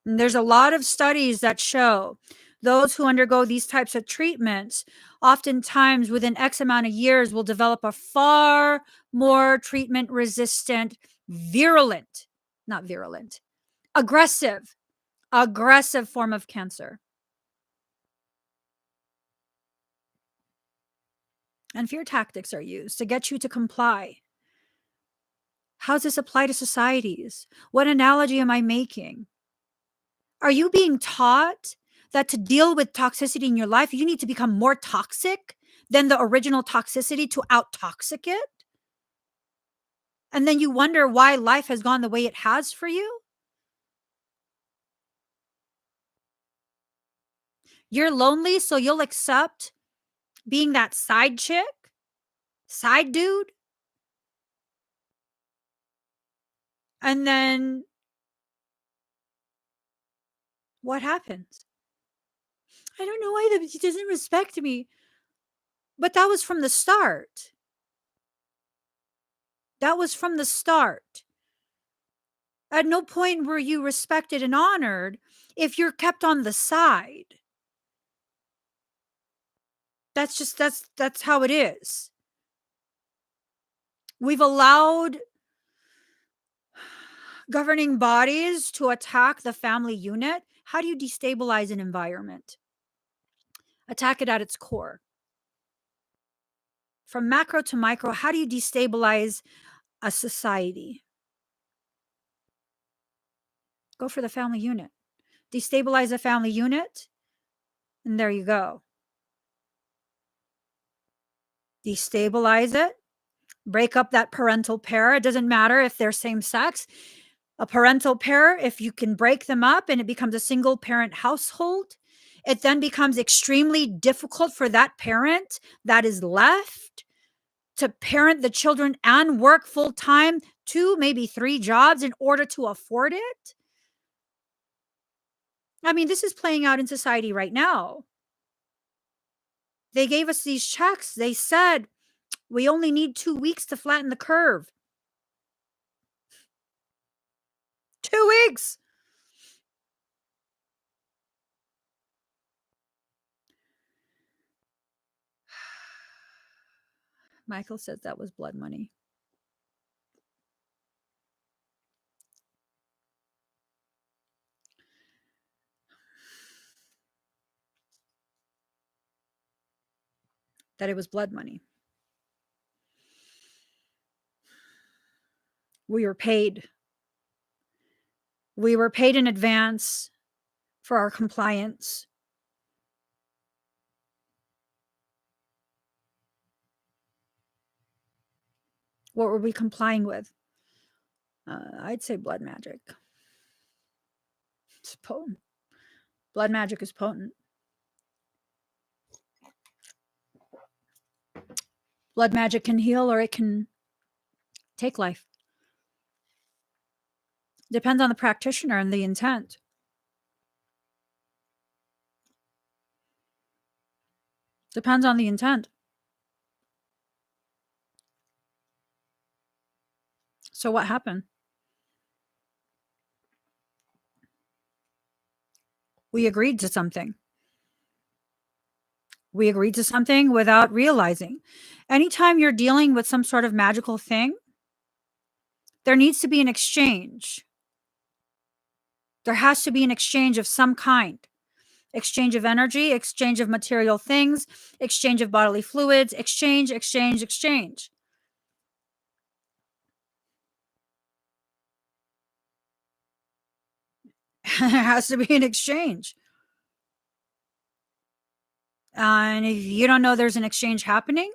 And there's a lot of studies that show those who undergo these types of treatments, oftentimes within X amount of years, will develop a far more treatment resistant, aggressive form of cancer. And fear tactics are used to get you to comply. How does this apply to societies? What analogy am I making? Are you being taught that to deal with toxicity in your life, you need to become more toxic than the original toxicity to out-toxic it? And then you wonder why life has gone the way it has for you? You're lonely, so you'll accept being that side chick, side dude? And then what happens? I don't know why he doesn't respect me. But that was from the start. That was from the start. At no point were you respected and honored if you're kept on the side. That's how it is. We've allowed governing bodies to attack the family unit. How do you destabilize an environment? Attack it at its core. From macro to micro, how do you destabilize a society? Go for the family unit. Destabilize a family unit, and there you go. Destabilize it. Break up that parental pair. It doesn't matter if they're same sex. A parental pair, if you can break them up and it becomes a single parent household, it then becomes extremely difficult for that parent that is left to parent the children and work full time, 2, maybe 3 jobs in order to afford it. I mean, this is playing out in society right now. They gave us these checks. They said, we only need 2 weeks to flatten the curve. 2 weeks. Michael says that was blood money. That it was blood money. We were paid. We were paid in advance for our compliance. What were we complying with? I'd say blood magic. It's potent. Blood magic is potent. Blood magic can heal or it can take life. Depends on the practitioner and the intent. Depends on the intent. So what happened? We agreed to something. We agreed to something without realizing. Anytime you're dealing with some sort of magical thing, there needs to be an exchange. There has to be an exchange of some kind. Exchange of energy, exchange of material things, exchange of bodily fluids, exchange. There has to be an exchange. And if you don't know there's an exchange happening,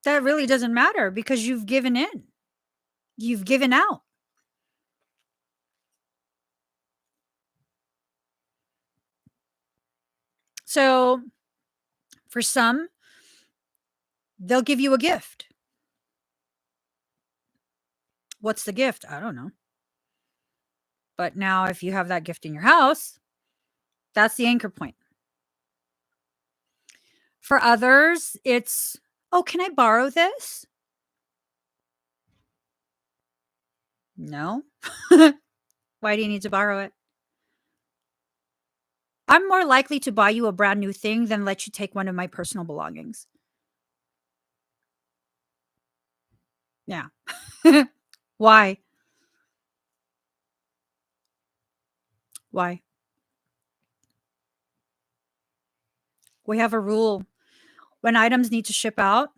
that really doesn't matter because you've given in. You've given out. So for some, they'll give you a gift. What's the gift? I don't know. But now if you have that gift in your house, that's the anchor point. For others, it's, oh, can I borrow this? No. Why do you need to borrow it? I'm more likely to buy you a brand new thing than let you take one of my personal belongings. Yeah. Why? Why? We have a rule. When items need to ship out,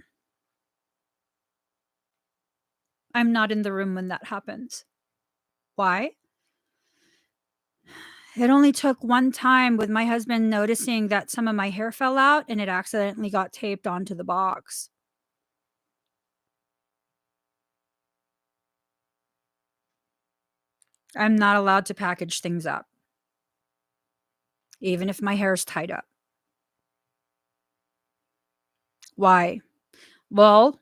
I'm not in the room when that happens. Why? It only took one time with my husband noticing that some of my hair fell out and it accidentally got taped onto the box. I'm not allowed to package things up, even if my hair is tied up. Why? Well,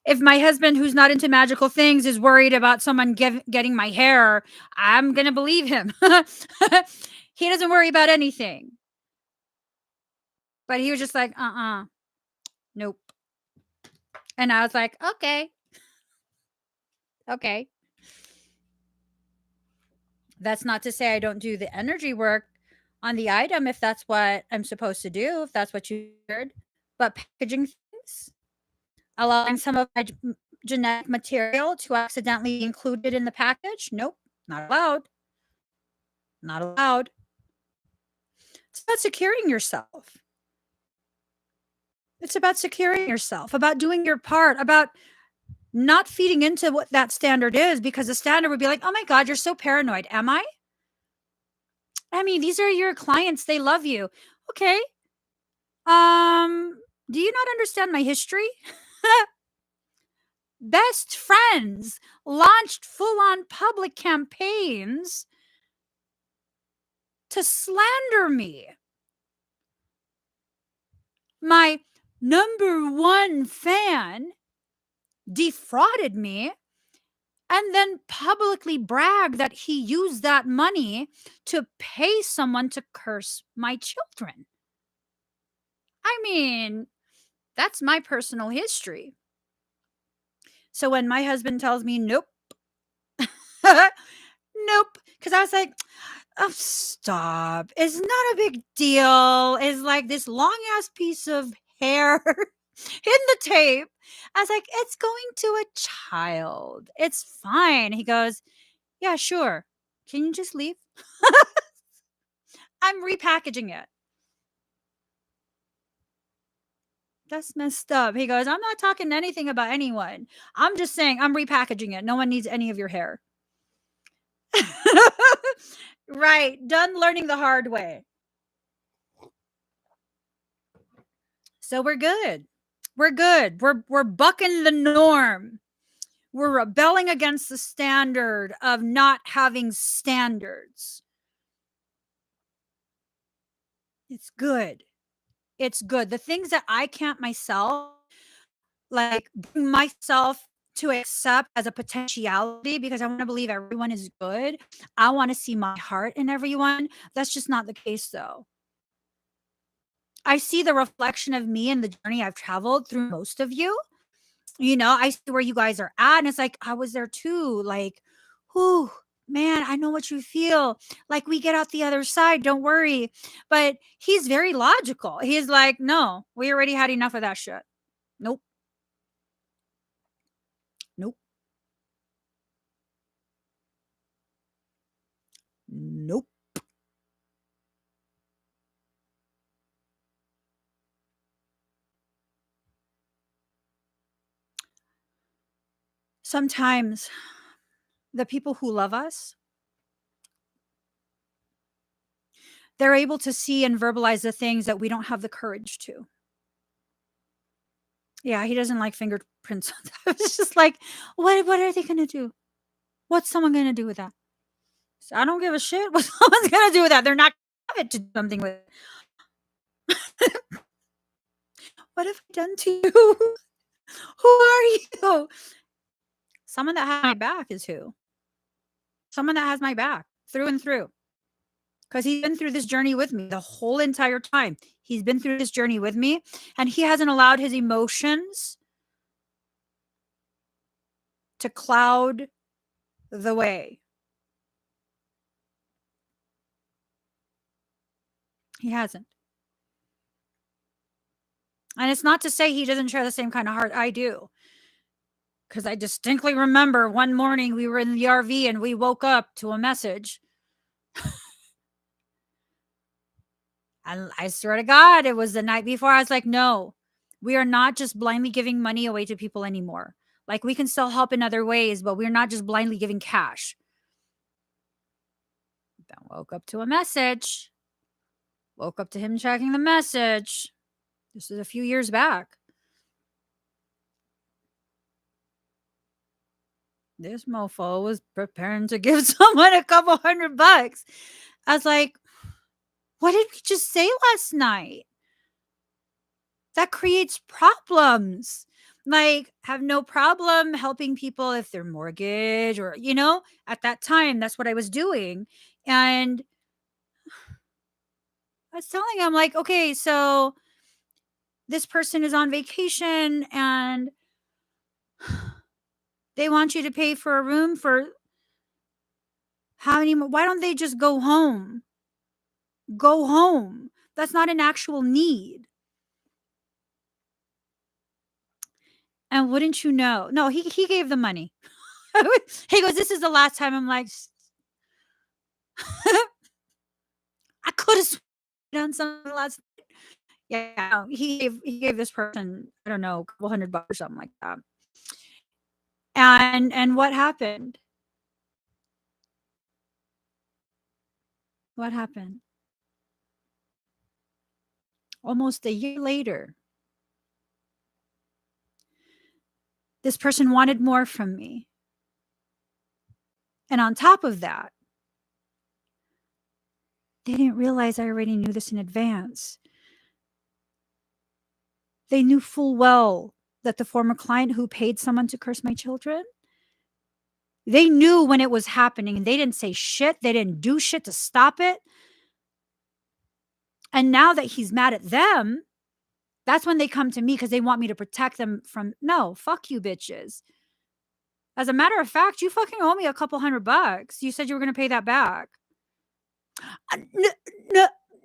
if my husband, who's not into magical things, is worried about someone getting my hair, I'm going to believe him. He doesn't worry about anything. But he was just like, nope. And I was like, okay. That's not to say I don't do the energy work on the item if that's what I'm supposed to do, if that's what you heard. But packaging things, allowing some of my genetic material to accidentally be included in the package, nope, not allowed. Not allowed. It's about securing yourself. It's about securing yourself, about doing your part, about not feeding into what that standard is, because the standard would be like, oh my God, you're so paranoid. Am I? I mean, these are your clients. They love you. Okay. Do you not understand my history? Best friends launched full-on public campaigns to slander me. My number one fan defrauded me and then publicly bragged that he used that money to pay someone to curse my children. I mean, that's my personal history. So when my husband tells me, nope, nope, because I was like, oh, stop. It's not a big deal. It's like this long ass piece of hair in the tape. I was like, it's going to a child. It's fine. He goes, yeah, sure. Can you just leave? I'm repackaging it. That's messed up. He goes, I'm not talking anything about anyone. I'm just saying I'm repackaging it. No one needs any of your hair. Right. Done learning the hard way. So we're good. We're good. We're bucking the norm. We're rebelling against the standard of not having standards. It's good. It's good. The things that I can't myself, like bring myself to accept as a potentiality because I want to believe everyone is good. I want to see my heart in everyone. That's just not the case though. I see the reflection of me and the journey I've traveled through most of you. I see where you guys are at, and it's like I was there too. Like, whew, man, I know what you feel. Like, we get out the other side, don't worry. But he's very logical. He's like, no, we already had enough of that shit. Nope, nope, nope. Sometimes the people who love us, they're able to see and verbalize the things that we don't have the courage to. Yeah, he doesn't like fingerprints. I was just like, what are they gonna do? What's someone gonna do with that? So I don't give a shit what someone's gonna do with that. They're not gonna have it to do something with it. What have I done to you? Who are you? Someone that has my back is who? Someone that has my back through and through. Because he's been through this journey with me the whole entire time. He's been through this journey with me, and he hasn't allowed his emotions to cloud the way. He hasn't. And it's not to say he doesn't share the same kind of heart I do. Because I distinctly remember one morning we were in the RV and we woke up to a message. And I swear to God, it was the night before. I was like, no, we are not just blindly giving money away to people anymore. Like, we can still help in other ways, but we're not just blindly giving cash. Then woke up to a message. Woke up to him checking the message. This is a few years back. This mofo was preparing to give someone a couple $100. I was like, what did we just say last night? That creates problems. Like, have no problem helping people if they're mortgage or, at that time, that's what I was doing. And I was telling him, like, okay, so this person is on vacation and they want you to pay for a room for how many, why don't they just go home? Go home. That's not an actual need. And wouldn't you know? No, he gave the money. He goes, this is the last time. I'm like, I could have done something last. Yeah, no, he gave this person, I don't know, a couple $100 or something like that. And what happened? What happened? Almost a year later, this person wanted more from me. And on top of that, they didn't realize I already knew this in advance. They knew full well that the former client who paid someone to curse my children, they knew when it was happening and they didn't say shit. They didn't do shit to stop it. And now that he's mad at them, that's when they come to me because they want me to protect them from, no, fuck you bitches. As a matter of fact, you fucking owe me a couple $100. You said you were going to pay that back.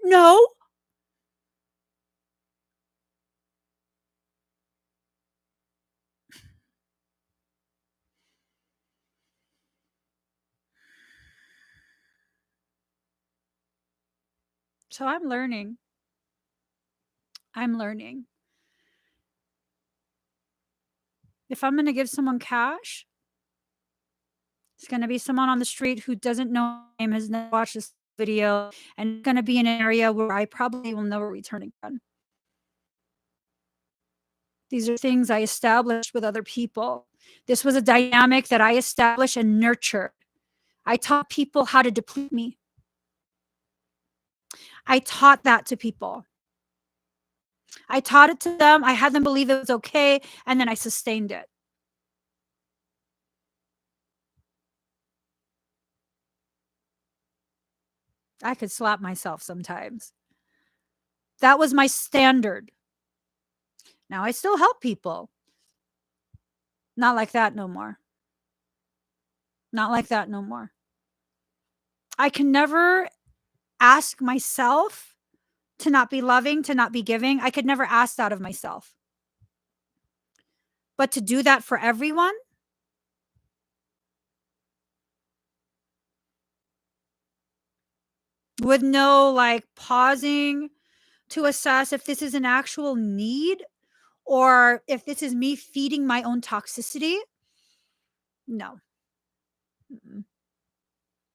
No. So I'm learning. If I'm going to give someone cash, it's going to be someone on the street who doesn't know my name, has never watched this video, and it's going to be an area where I probably will never return again. These are things I established with other people. This was a dynamic that I established and nurtured. I taught people how to deplete me. I taught that to people. I taught it to them. I had them believe it was okay. And then I sustained it. I could slap myself sometimes. That was my standard. Now I still help people. Not like that no more. Not like that no more. I can never ask myself to not be loving, to not be giving. I could never ask that of myself. But to do that for everyone, with no like pausing to assess if this is an actual need or if this is me feeding my own toxicity, no. Mm-mm.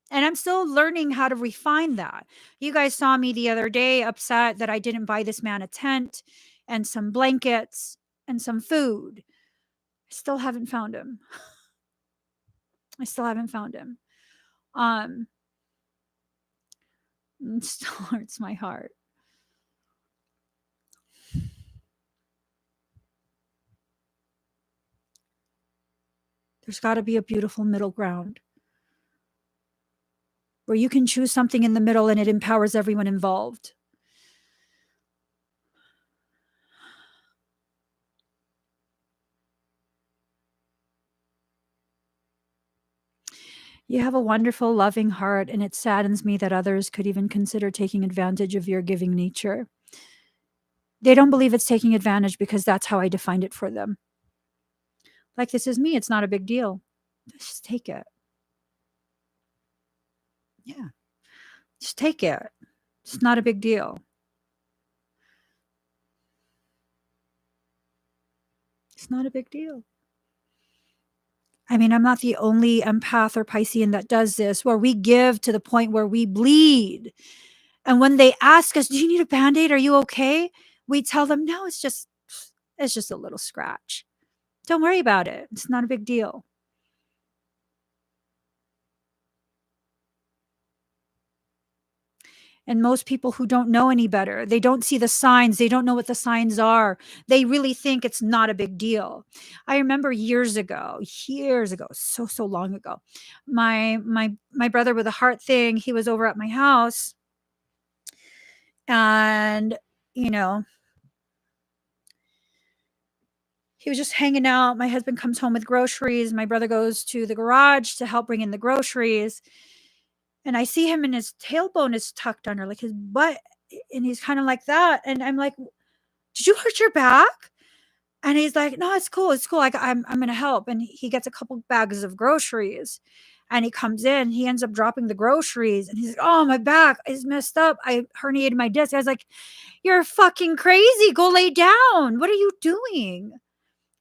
And I'm still learning how to refine that. You guys saw me the other day upset that I didn't buy this man a tent and some blankets and some food. I still haven't found him. I still haven't found him. It still hurts my heart. There's got to be a beautiful middle ground where you can choose something in the middle and it empowers everyone involved. You have a wonderful, loving heart, and it saddens me that others could even consider taking advantage of your giving nature. They don't believe it's taking advantage because that's how I defined it for them. Like, this is me. It's not a big deal. Just take it. Yeah. Just take it. It's not a big deal. It's not a big deal. I mean, I'm not the only empath or Piscean that does this, where we give to the point where we bleed. And when they ask us, do you need a Band-Aid? Are you okay? We tell them, no, it's just a little scratch. Don't worry about it. It's not a big deal. And most people who don't know any better, they don't see the signs, they don't know what the signs are. They really think it's not a big deal. I remember years ago, so long ago, my brother with a heart thing, he was over at my house, and you know, he was just hanging out. My husband comes home with groceries. My brother goes to the garage to help bring in the groceries. And I see him and his tailbone is tucked under, like his butt, and he's kind of like that. And I'm like, did you hurt your back? And he's like, no, it's cool. It's cool. I'm going to help. And he gets a couple bags of groceries and he comes in, he ends up dropping the groceries and he's like, oh, my back is messed up. I herniated my disc. I was like, you're fucking crazy. Go lay down. What are you doing?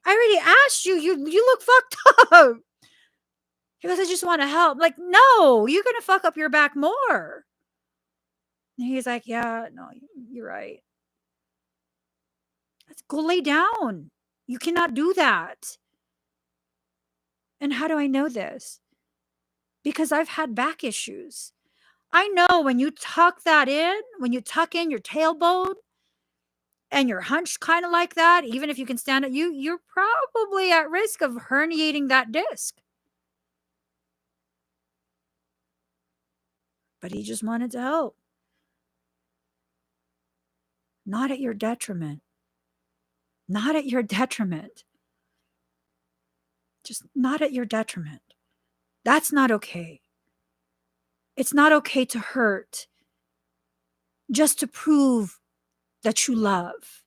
I already asked you. You look fucked up. He goes, I just want to help. I'm like, no, you're going to fuck up your back more. And he's like, yeah, no, you're right. Let's go lay down. You cannot do that. And how do I know this? Because I've had back issues. I know when you tuck that in, when you tuck in your tailbone and you're hunched kind of like that, even if you can stand it, you're probably at risk of herniating that disc. But he just wanted to help. Not at your detriment. Not at your detriment. Just not at your detriment. That's not okay. It's not okay to hurt just to prove that you love.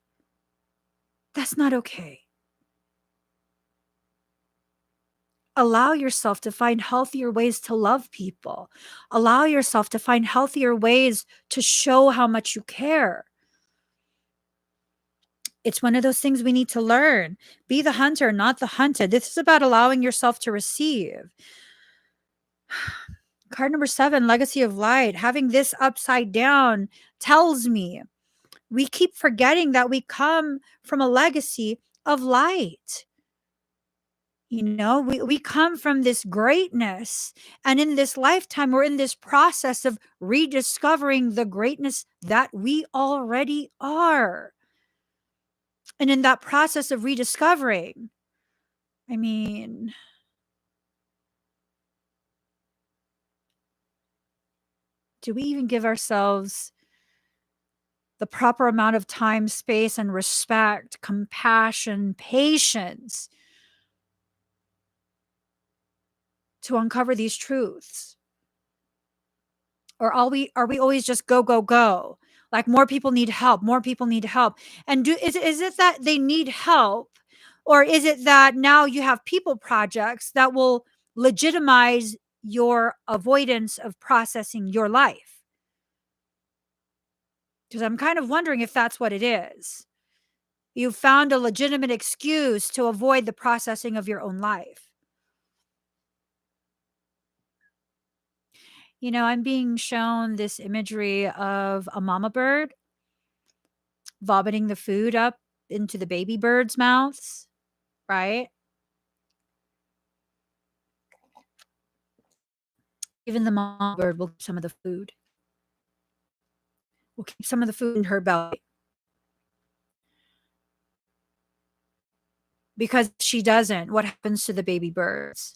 That's not okay. Allow yourself to find healthier ways to love people. Allow yourself to find healthier ways to show how much you care. It's one of those things we need to learn. Be the hunter, not the hunted. This is about allowing yourself to receive. Card number 7, Legacy of Light. Having this upside down tells me we keep forgetting that we come from a legacy of light. We come from this greatness, and in this lifetime, we're in this process of rediscovering the greatness that we already are. And in that process of rediscovering, I mean, do we even give ourselves the proper amount of time, space, and respect, compassion, patience to uncover these truths? Or are we always just go, go, go? Like more people need help, more people need help. And is it that they need help? Or is it that now you have people projects that will legitimize your avoidance of processing your life? Because I'm kind of wondering if that's what it is. You found a legitimate excuse to avoid the processing of your own life. I'm being shown this imagery of a mama bird vomiting the food up into the baby birds' mouths, right? Even the mama bird will keep some of the food. Will keep some of the food in her belly. Because she doesn't, what happens to the baby birds?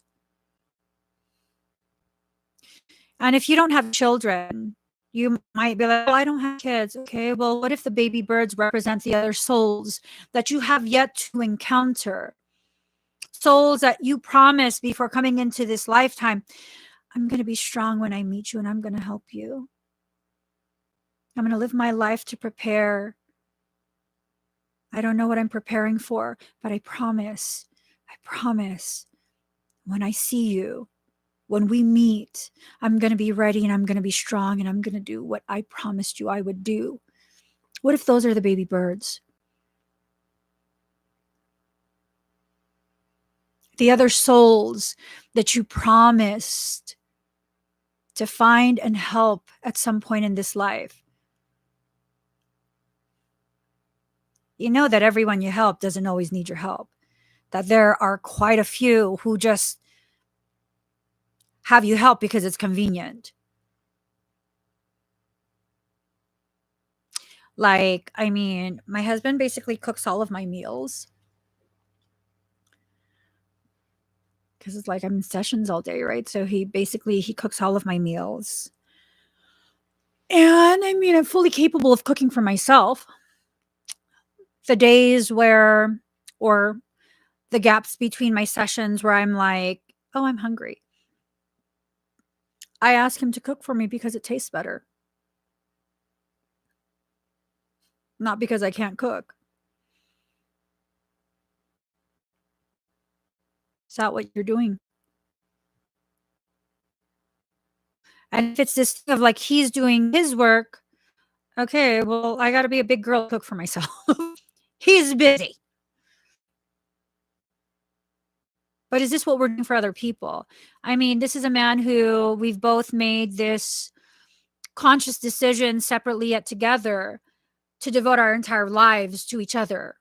And if you don't have children, you might be like, well, I don't have kids. Okay, well, what if the baby birds represent the other souls that you have yet to encounter? Souls that you promised before coming into this lifetime, I'm going to be strong when I meet you and I'm going to help you. I'm going to live my life to prepare. I don't know what I'm preparing for, but I promise, when I see you, when we meet, I'm going to be ready and I'm going to be strong and I'm going to do what I promised you I would do. What if those are the baby birds? The other souls that you promised to find and help at some point in this life. You know that everyone you help doesn't always need your help. That there are quite a few who just have you help because it's convenient. Like, I mean, my husband basically cooks all of my meals. Because it's like I'm in sessions all day, right? So he cooks all of my meals. And I mean, I'm fully capable of cooking for myself. The days where, or the gaps between my sessions where I'm like, oh, I'm hungry, I ask him to cook for me because it tastes better. Not because I can't cook. Is that what you're doing? And if it's this thing of like he's doing his work, okay, well, I got to be a big girl to cook for myself. He's busy. But is this what we're doing for other people? I mean, this is a man who we've both made this conscious decision separately yet together to devote our entire lives to each other.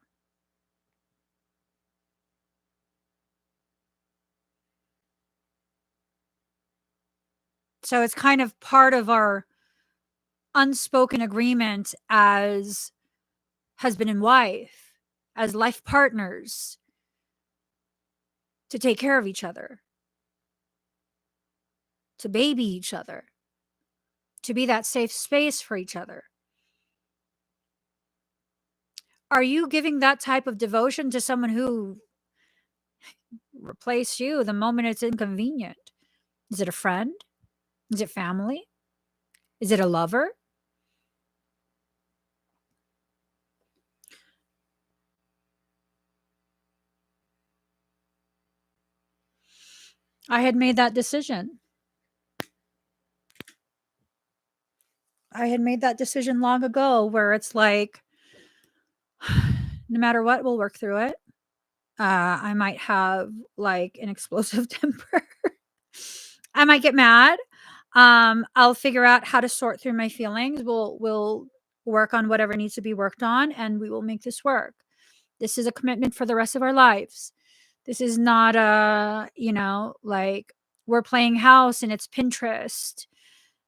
So it's kind of part of our unspoken agreement as husband and wife, as life partners, to take care of each other, to baby each other, to be that safe space for each other. Are you giving that type of devotion to someone who replaced you the moment it's inconvenient? Is it a friend? Is it family? Is it a lover? I had made that decision. I had made that decision long ago where it's like, no matter what, we'll work through it. I might have like an explosive temper. I might get mad. I'll figure out how to sort through my feelings. We'll work on whatever needs to be worked on, and we will make this work. This is a commitment for the rest of our lives. This is not like we're playing house and it's Pinterest.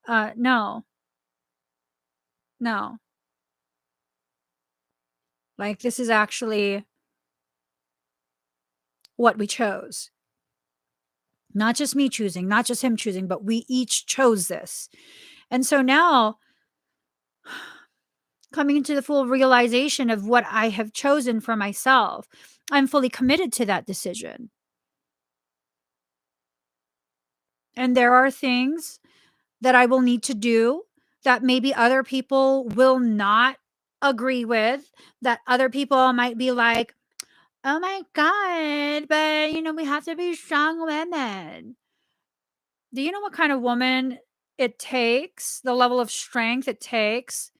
No, no. Like, this is actually what we chose. Not just me choosing, not just him choosing, but we each chose this. And so now, coming into the full realization of what I have chosen for myself, I'm fully committed to that decision. And there are things that I will need to do that maybe other people will not agree with, that other people might be like, oh my God, but we have to be strong women. Do you know what kind of woman it takes, the level of strength it takes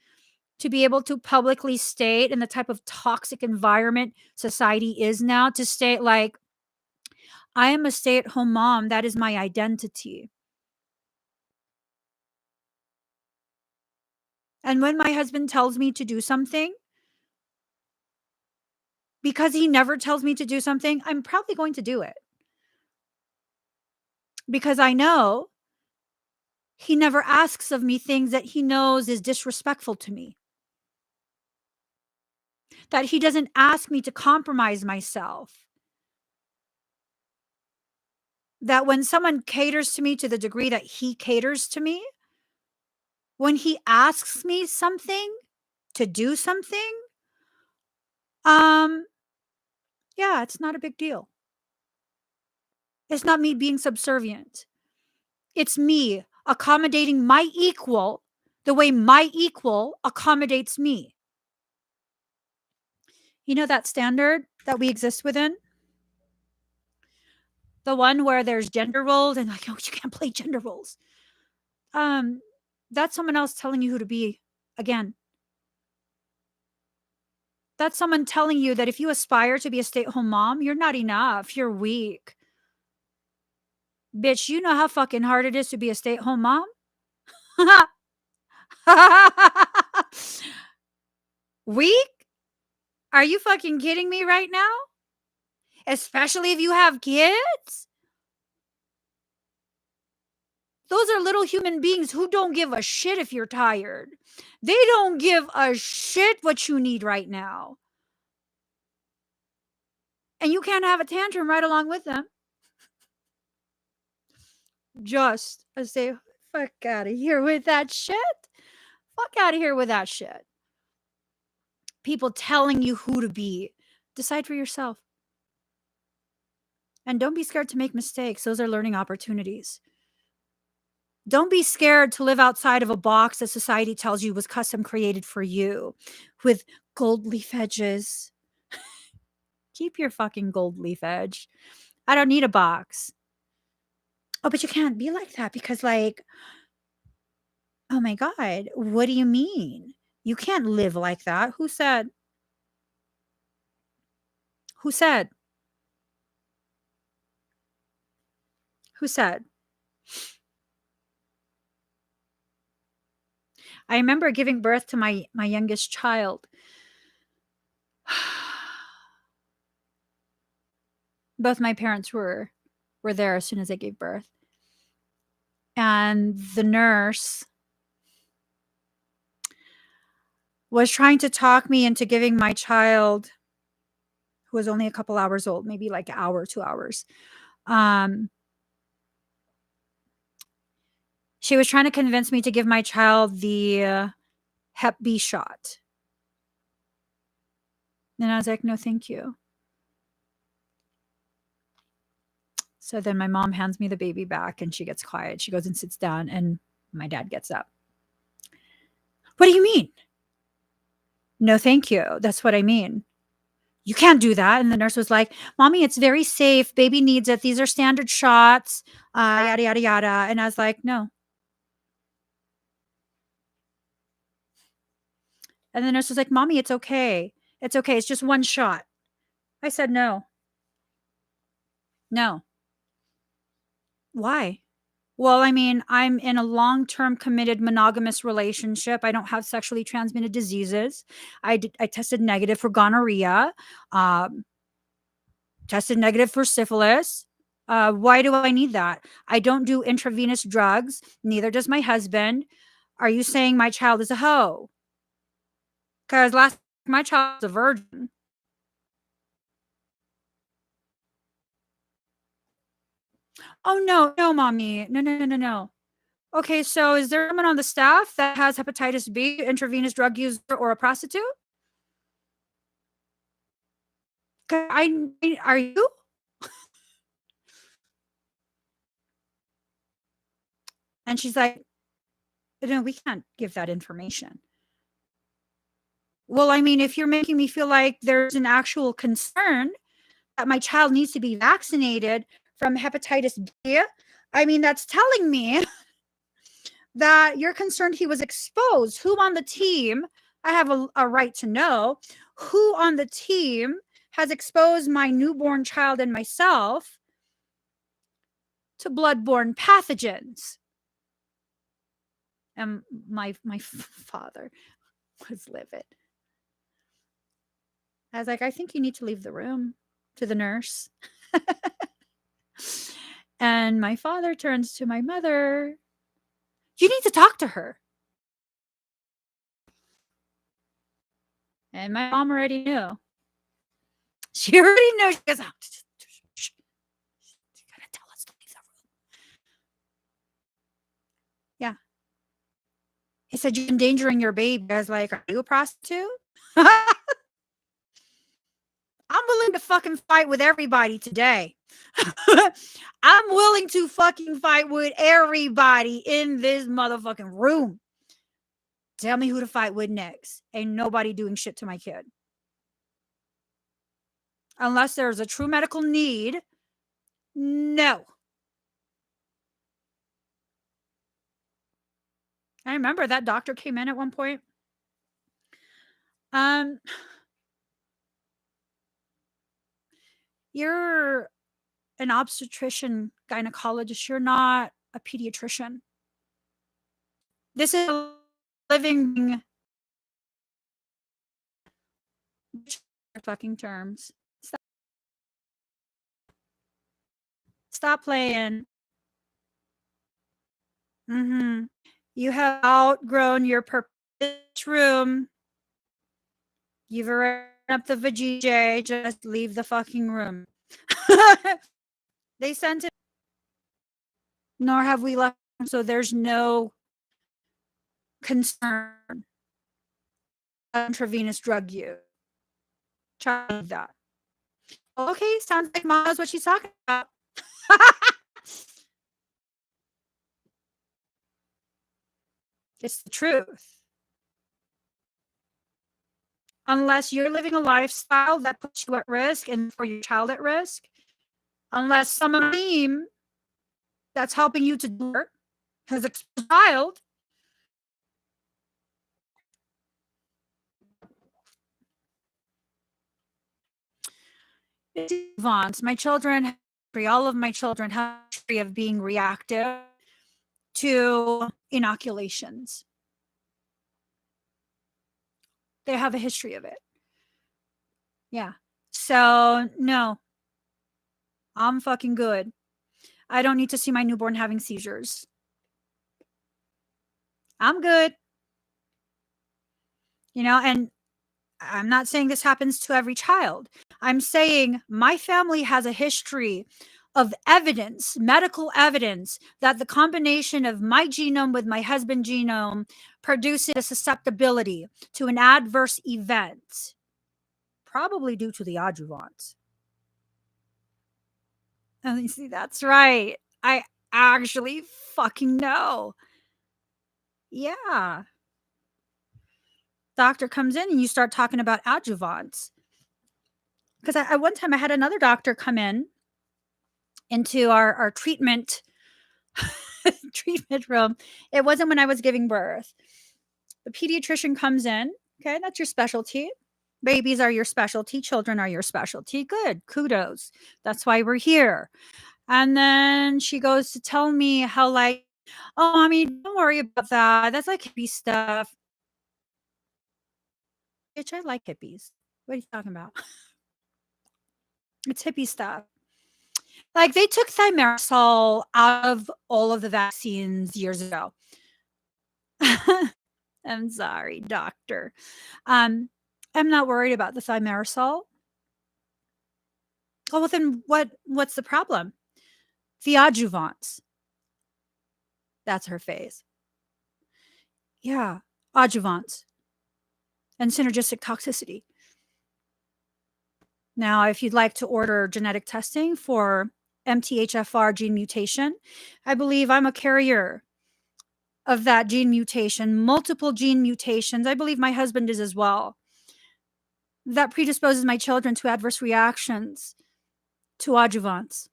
to be able to publicly state in the type of toxic environment society is now, to state like, I am a stay-at-home mom. That is my identity. And when my husband tells me to do something, because he never tells me to do something, I'm probably going to do it. Because I know he never asks of me things that he knows is disrespectful to me. That he doesn't ask me to compromise myself. That when someone caters to me to the degree that he caters to me, when he asks me something to do something, yeah, it's not a big deal. It's not me being subservient. It's me accommodating my equal the way my equal accommodates me. You know that standard that we exist within? The one where there's gender roles and like, oh, you can't play gender roles. That's someone else telling you who to be again. That's someone telling you that if you aspire to be a stay-at-home mom, you're not enough. You're weak. Bitch, you know how fucking hard it is to be a stay-at-home mom? Weak? Are you fucking kidding me right now? Especially if you have kids? Those are little human beings who don't give a shit if you're tired. They don't give a shit what you need right now. And you can't have a tantrum right along with them. Just I say, fuck out of here with that shit. Fuck out of here with that shit. People telling you who to be. Decide for yourself. And don't be scared to make mistakes. Those are learning opportunities. Don't be scared to live outside of a box that society tells you was custom created for you with gold leaf edges. Keep your fucking gold leaf edge. I don't need a box. Oh, but you can't be like that because, like, oh my God, what do you mean? You can't live like that. Who said? Who said? Who said? I remember giving birth to my youngest child. Both my parents were there as soon as I gave birth. And the nurse was trying to talk me into giving my child, who was only a couple hours old, maybe like an hour, 2 hours. She was trying to convince me to give my child the Hep B shot. And I was like, no, thank you. So then my mom hands me the baby back and she gets quiet. She goes and sits down and my dad gets up. What do you mean? No, thank you. That's what I mean. You can't do that. And the nurse was like, Mommy, it's very safe. Baby needs it. These are standard shots, yada, yada, yada. And I was like, no. And the nurse was like, Mommy, it's okay. It's okay. It's just one shot. I said, no. No. Why? Well, I mean, I'm in a long-term committed monogamous relationship. I don't have sexually transmitted diseases. I tested negative for gonorrhea. tested negative for syphilis. Why do I need that? I don't do intravenous drugs. Neither does my husband. Are you saying my child is a hoe? Because last my child was a virgin. Oh no, no, mommy. No, no, no, no, no. Okay, so is there someone on the staff that has hepatitis B, intravenous drug user, or a prostitute? Are you? And she's like, no, we can't give that information. Well, I mean, if you're making me feel like there's an actual concern that my child needs to be vaccinated from hepatitis B, I mean, that's telling me that you're concerned he was exposed. Who on the team, I have a right to know, who on the team has exposed my newborn child and myself to bloodborne pathogens? And my father was livid. I was like, I think you need to leave the room, to the nurse. And my father turns to my mother. You need to talk to her. And my mom already knew. She already knows. She goes, oh, you gotta tell us to leave the room. Yeah. He said, you're endangering your baby. I was like, are you a prostitute? I'm willing to fucking fight with everybody today. I'm willing to fucking fight with everybody in this motherfucking room. Tell me who to fight with next. Ain't nobody doing shit to my kid. Unless there's a true medical need. No. I remember that doctor came in at one point. You're an obstetrician, gynecologist. You're not a pediatrician. This is a living fucking terms. Stop playing. You have outgrown your purpose room. You've already up the vajayjay. Just leave the fucking room. They sent it. Nor have we left. So there's no concern. Intravenous drug use. Try that. Okay, sounds like mom knows what she's talking about. It's the truth. Unless you're living a lifestyle that puts you at risk and for your child at risk, unless some team that's helping you to do it has exposed a child, Vance, my children, all of my children have a history of being reactive to inoculations. They have a history of it. Yeah. So, no. I'm fucking good. I don't need to see my newborn having seizures. I'm good. And I'm not saying this happens to every child. I'm saying my family has a history of evidence, medical evidence, that the combination of my genome with my husband's genome produces a susceptibility to an adverse event, probably due to the adjuvant. And you see, that's right. I actually fucking know. Yeah. Doctor comes in and you start talking about adjuvants. Because I one time I had another doctor come into our treatment treatment room. It wasn't when I was giving birth. The pediatrician comes in. Okay, that's your specialty. Babies are your specialty. Children are your specialty. Good. Kudos. That's why we're here. And then she goes to tell me how, like, oh, mommy, don't worry about that. That's like hippie stuff. Bitch, I like hippies. What are you talking about? It's hippie stuff. Like they took thimerosal out of all of the vaccines years ago. I'm sorry, doctor. I'm not worried about the thimerosal. Oh, well, then what's the problem? The adjuvants. That's her phase. Yeah, adjuvants and synergistic toxicity. Now, if you'd like to order genetic testing for MTHFR gene mutation, I believe I'm a carrier of that gene mutation, multiple gene mutations. I believe my husband is as well. That predisposes my children to adverse reactions to adjuvants.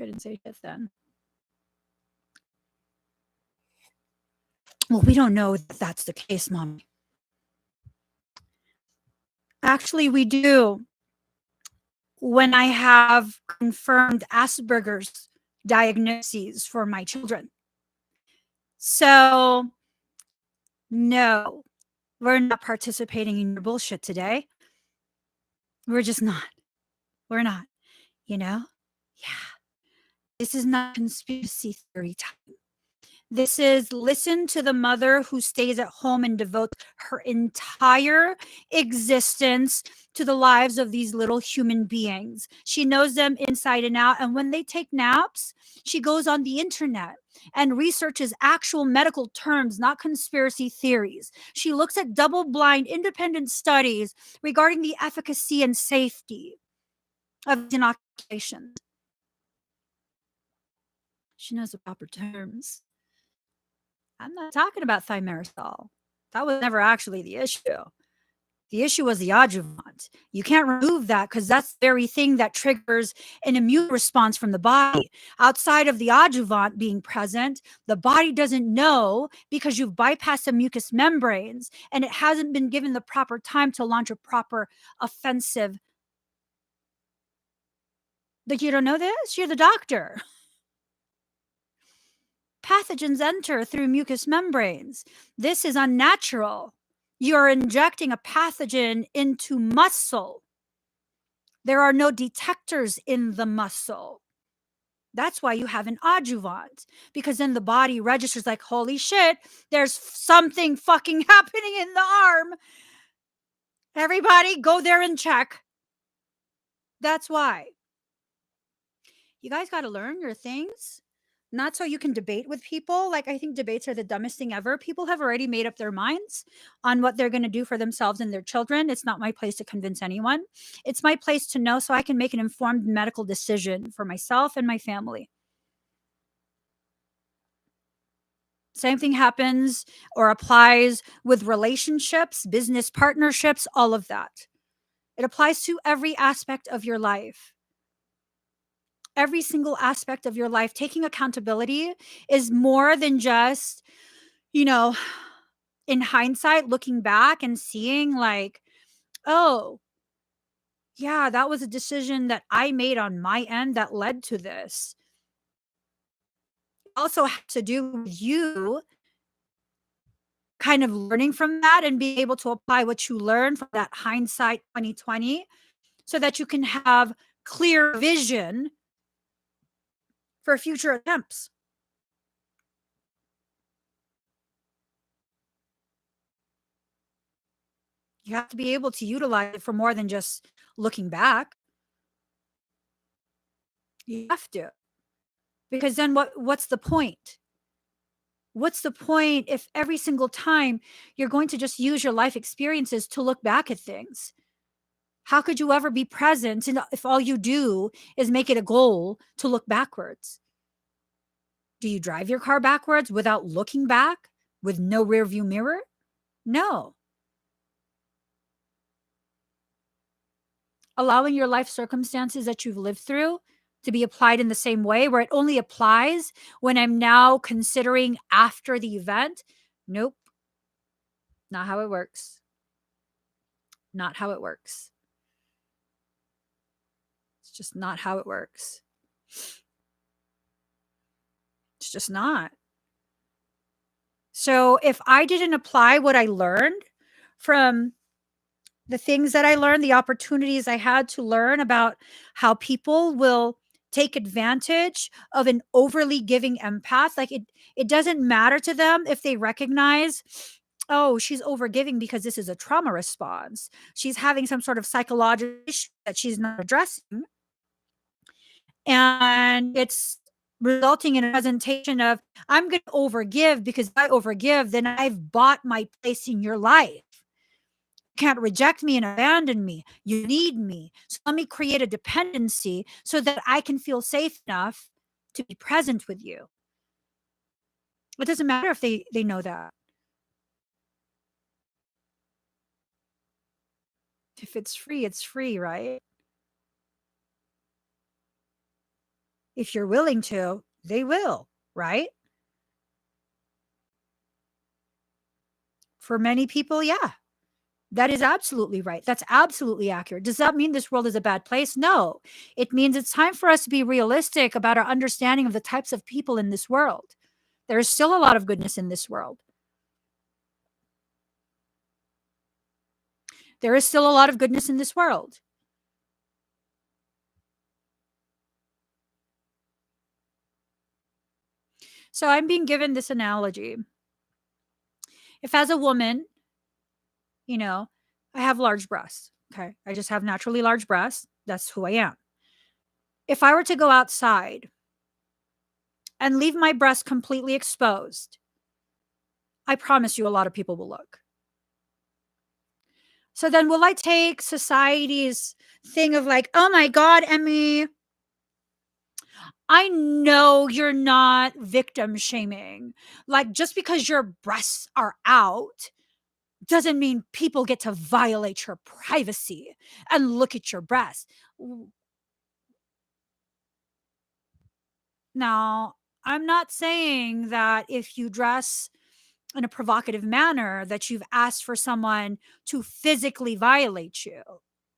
I didn't say it then. Well, we don't know that that's the case, Mommy. Actually, we do. When I have confirmed Asperger's diagnoses for my children. So, no, we're not participating in your bullshit today. We're just not. We're not, you know? Yeah. This is not conspiracy theory time. This is listen to the mother who stays at home and devotes her entire existence to the lives of these little human beings. She knows them inside and out. And when they take naps, she goes on the internet and researches actual medical terms, not conspiracy theories. She looks at double blind independent studies regarding the efficacy and safety of inoculation. She knows the proper terms. I'm not talking about thimerosal. That was never actually the issue. The issue was the adjuvant. You can't remove that because that's the very thing that triggers an immune response from the body. Outside of the adjuvant being present, the body doesn't know because you've bypassed the mucous membranes and it hasn't been given the proper time to launch a proper offensive. Like, you don't know this? You're the doctor. Pathogens enter through mucous membranes. This is unnatural. You're injecting a pathogen into muscle. There are no detectors in the muscle. That's why you have an adjuvant, because then the body registers like, holy shit, there's something fucking happening in the arm. Everybody go there and check. That's why. You guys got to learn your things. Not so you can debate with people. Like, I think debates are the dumbest thing ever. People have already made up their minds on what they're going to do for themselves and their children. It's not my place to convince anyone. It's my place to know so I can make an informed medical decision for myself and my family. Same thing happens or applies with relationships, business partnerships, all of that. It applies to every aspect of your life. Every single aspect of your life. Taking accountability is more than just, in hindsight, looking back and seeing like, oh, yeah, that was a decision that I made on my end that led to this. It also has to do with you kind of learning from that and being able to apply what you learned from that hindsight 2020 so that you can have clear vision for future attempts. You have to be able to utilize it for more than just looking back. You have to. Because then what's the point? What's the point if every single time you're going to just use your life experiences to look back at things? How could you ever be present if all you do is make it a goal to look backwards? Do you drive your car backwards without looking back with no rear view mirror? No. Allowing your life circumstances that you've lived through to be applied in the same way, where it only applies when I'm now considering after the event. Nope. Not how it works. Not how it works. It's just not how it works. It's just not. So if I didn't apply what I learned from the things that I learned, the opportunities I had to learn about how people will take advantage of an overly giving empath, like it doesn't matter to them if they recognize, oh, she's overgiving because this is a trauma response. She's having some sort of psychological issue that she's not addressing. And it's resulting in a presentation of, I'm going to overgive because if I overgive, then I've bought my place in your life. You can't reject me and abandon me. You need me. So let me create a dependency so that I can feel safe enough to be present with you. It doesn't matter if they know that. If it's free, right? If you're willing to, they will, right? For many people, yeah. That is absolutely right. That's absolutely accurate. Does that mean this world is a bad place? No. It means it's time for us to be realistic about our understanding of the types of people in this world. There is still a lot of goodness in this world. There is still a lot of goodness in this world. So I'm being given this analogy. If as a woman, you know, I have large breasts, okay? I just have naturally large breasts. That's who I am. If I were to go outside and leave my breasts completely exposed, I promise you a lot of people will look. So then will I take society's thing of like, oh my God, Emmie, I know you're not victim shaming. Like just because your breasts are out doesn't mean people get to violate your privacy and look at your breasts. Now, I'm not saying that if you dress in a provocative manner that you've asked for someone to physically violate you.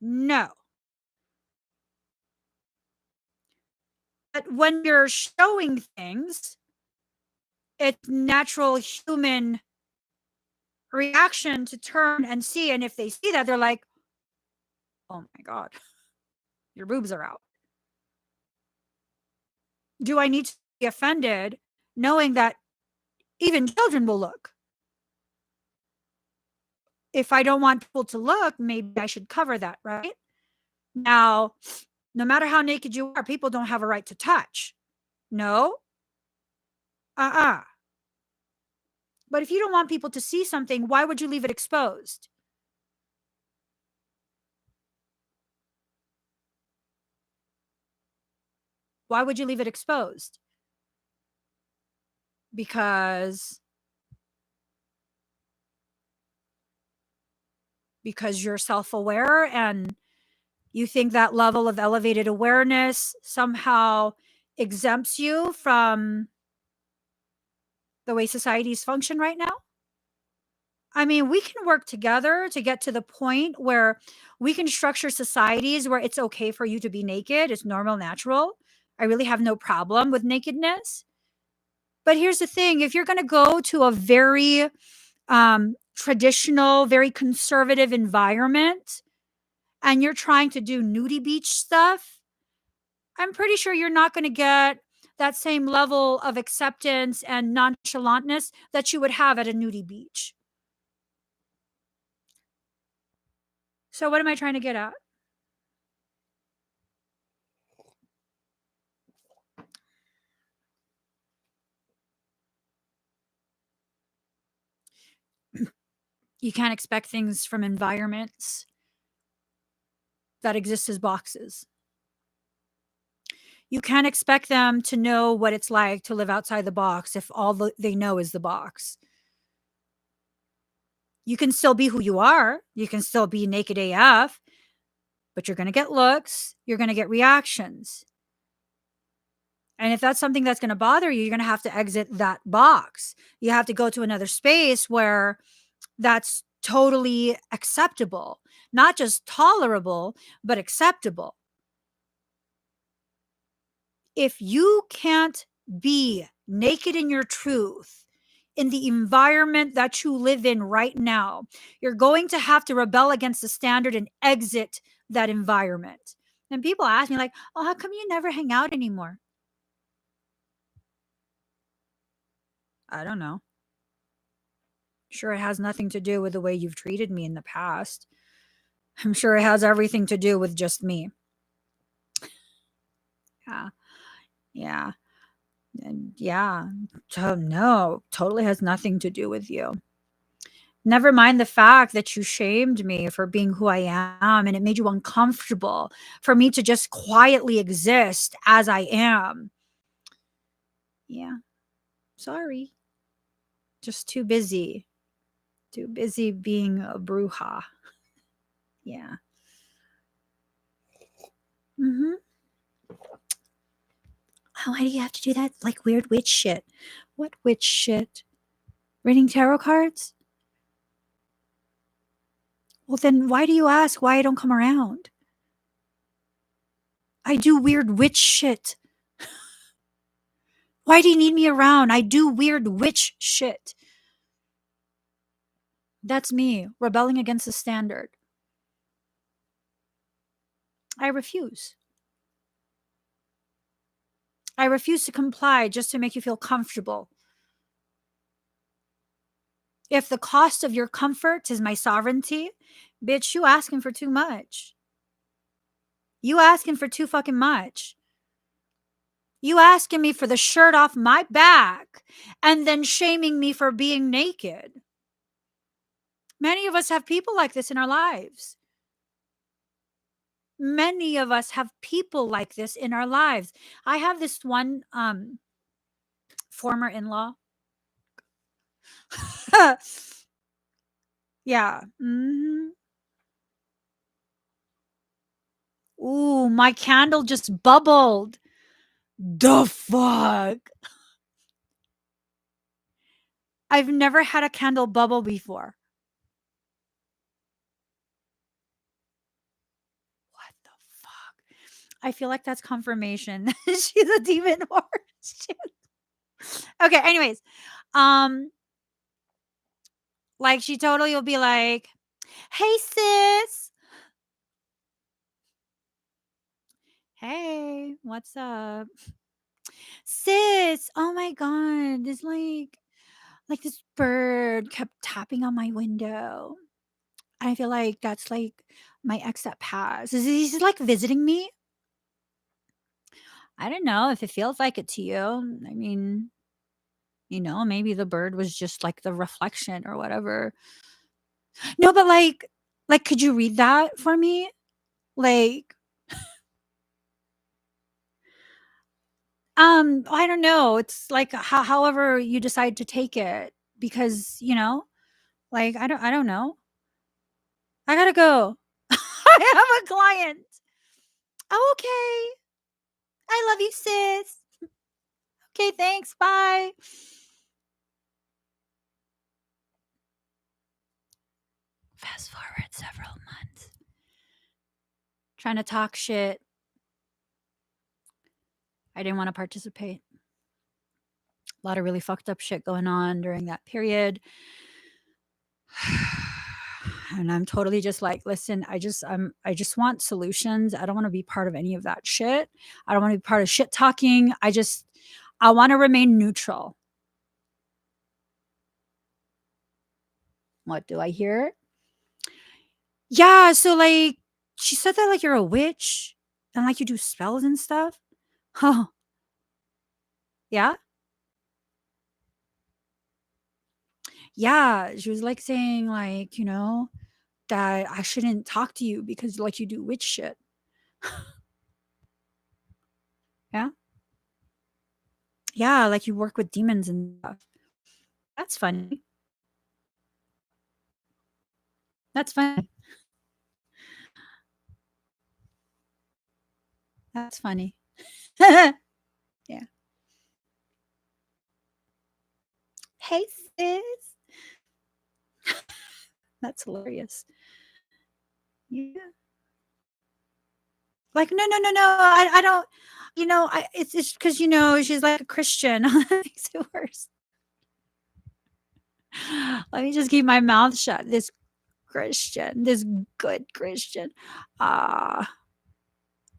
No. But when you're showing things, it's natural human reaction to turn and see. And if they see that, they're like, oh my God, your boobs are out. Do I need to be offended knowing that even children will look? If I don't want people to look, maybe I should cover that, right? Now, no matter how naked you are, people don't have a right to touch. No? Uh-uh. But if you don't want people to see something, why would you leave it exposed? Why would you leave it exposed? Because you're self-aware and you think that level of elevated awareness somehow exempts you from the way societies function right now? I mean, we can work together to get to the point where we can structure societies where it's okay for you to be naked. It's normal, natural. I really have no problem with nakedness. But here's the thing, if you're going to go to a very traditional, very conservative environment and you're trying to do nudie beach stuff, I'm pretty sure you're not going to get that same level of acceptance and nonchalantness that you would have at a nudie beach. So, what am I trying to get at? You can't expect things from environments that exist as boxes. You can't expect them to know what it's like to live outside the box if all they know is the box. You can still be who you are. You can still be naked AF, but you're going to get looks. You're going to get reactions. And if that's something that's going to bother you, you're going to have to exit that box. You have to go to another space where that's totally acceptable, not just tolerable, but acceptable. If you can't be naked in your truth in the environment that you live in right now. You're going to have to rebel against the standard and exit that environment. And people ask me, like, oh, how come you never hang out anymore? I don't know. Sure, it has nothing to do with the way you've treated me in the past. I'm sure it has everything to do with just me. Yeah. Yeah. And yeah. No, totally has nothing to do with you. Never mind the fact that you shamed me for being who I am and it made you uncomfortable for me to just quietly exist as I am. Yeah. Sorry. Just too busy. Too busy being a bruja. Yeah. Mhm. Oh, why do you have to do that, like, weird witch shit? What witch shit? Reading tarot cards? Well, then why do you ask why I don't come around? I do weird witch shit. Why do you need me around? I do weird witch shit. That's me, rebelling against the standard. I refuse. I refuse to comply just to make you feel comfortable. If the cost of your comfort is my sovereignty, bitch, you asking for too much. You asking for too fucking much. You asking me for the shirt off my back and then shaming me for being naked. Many of us have people like this in our lives. Many of us have people like this in our lives. I have this one former in-law. Yeah. Ooh, my candle just bubbled. The fuck? I've never had a candle bubble before. What the fuck? I feel like that's confirmation. She's a demon horse. Okay, anyways. Um, like she totally will be like, "Hey sis. Hey, what's up? Sis, oh my god, this like this bird kept tapping on my window. I feel like that's like my ex that passed. Is he like visiting me? I don't know if it feels like it to you. I mean, maybe the bird was just like the reflection or whatever. No, but like could you read that for me? Like, I don't know. It's like however you decide to take it because, like I don't know. I gotta go. I have a client. Oh, okay. I love you, sis. Okay, thanks. Bye. Fast forward several months. Trying to talk shit. I didn't want to participate. A lot of really fucked up shit going on during that period. And I'm totally just like, listen, I just want solutions. I don't want to be part of any of that shit. I don't want to be part of shit talking. I want to remain neutral. What do I hear? Yeah, so like she said that like you're a witch and like you do spells and stuff. Oh, yeah? Yeah, she was like saying like, that I shouldn't talk to you because like you do witch shit. Yeah? Yeah, like you work with demons and stuff. That's funny. That's funny. That's funny. Yeah. Hey sis. That's hilarious. Yeah. Like, no, no, no, no. I don't, it's just because, she's like a Christian. That makes it worse. Let me just keep my mouth shut. This Christian, this good Christian. And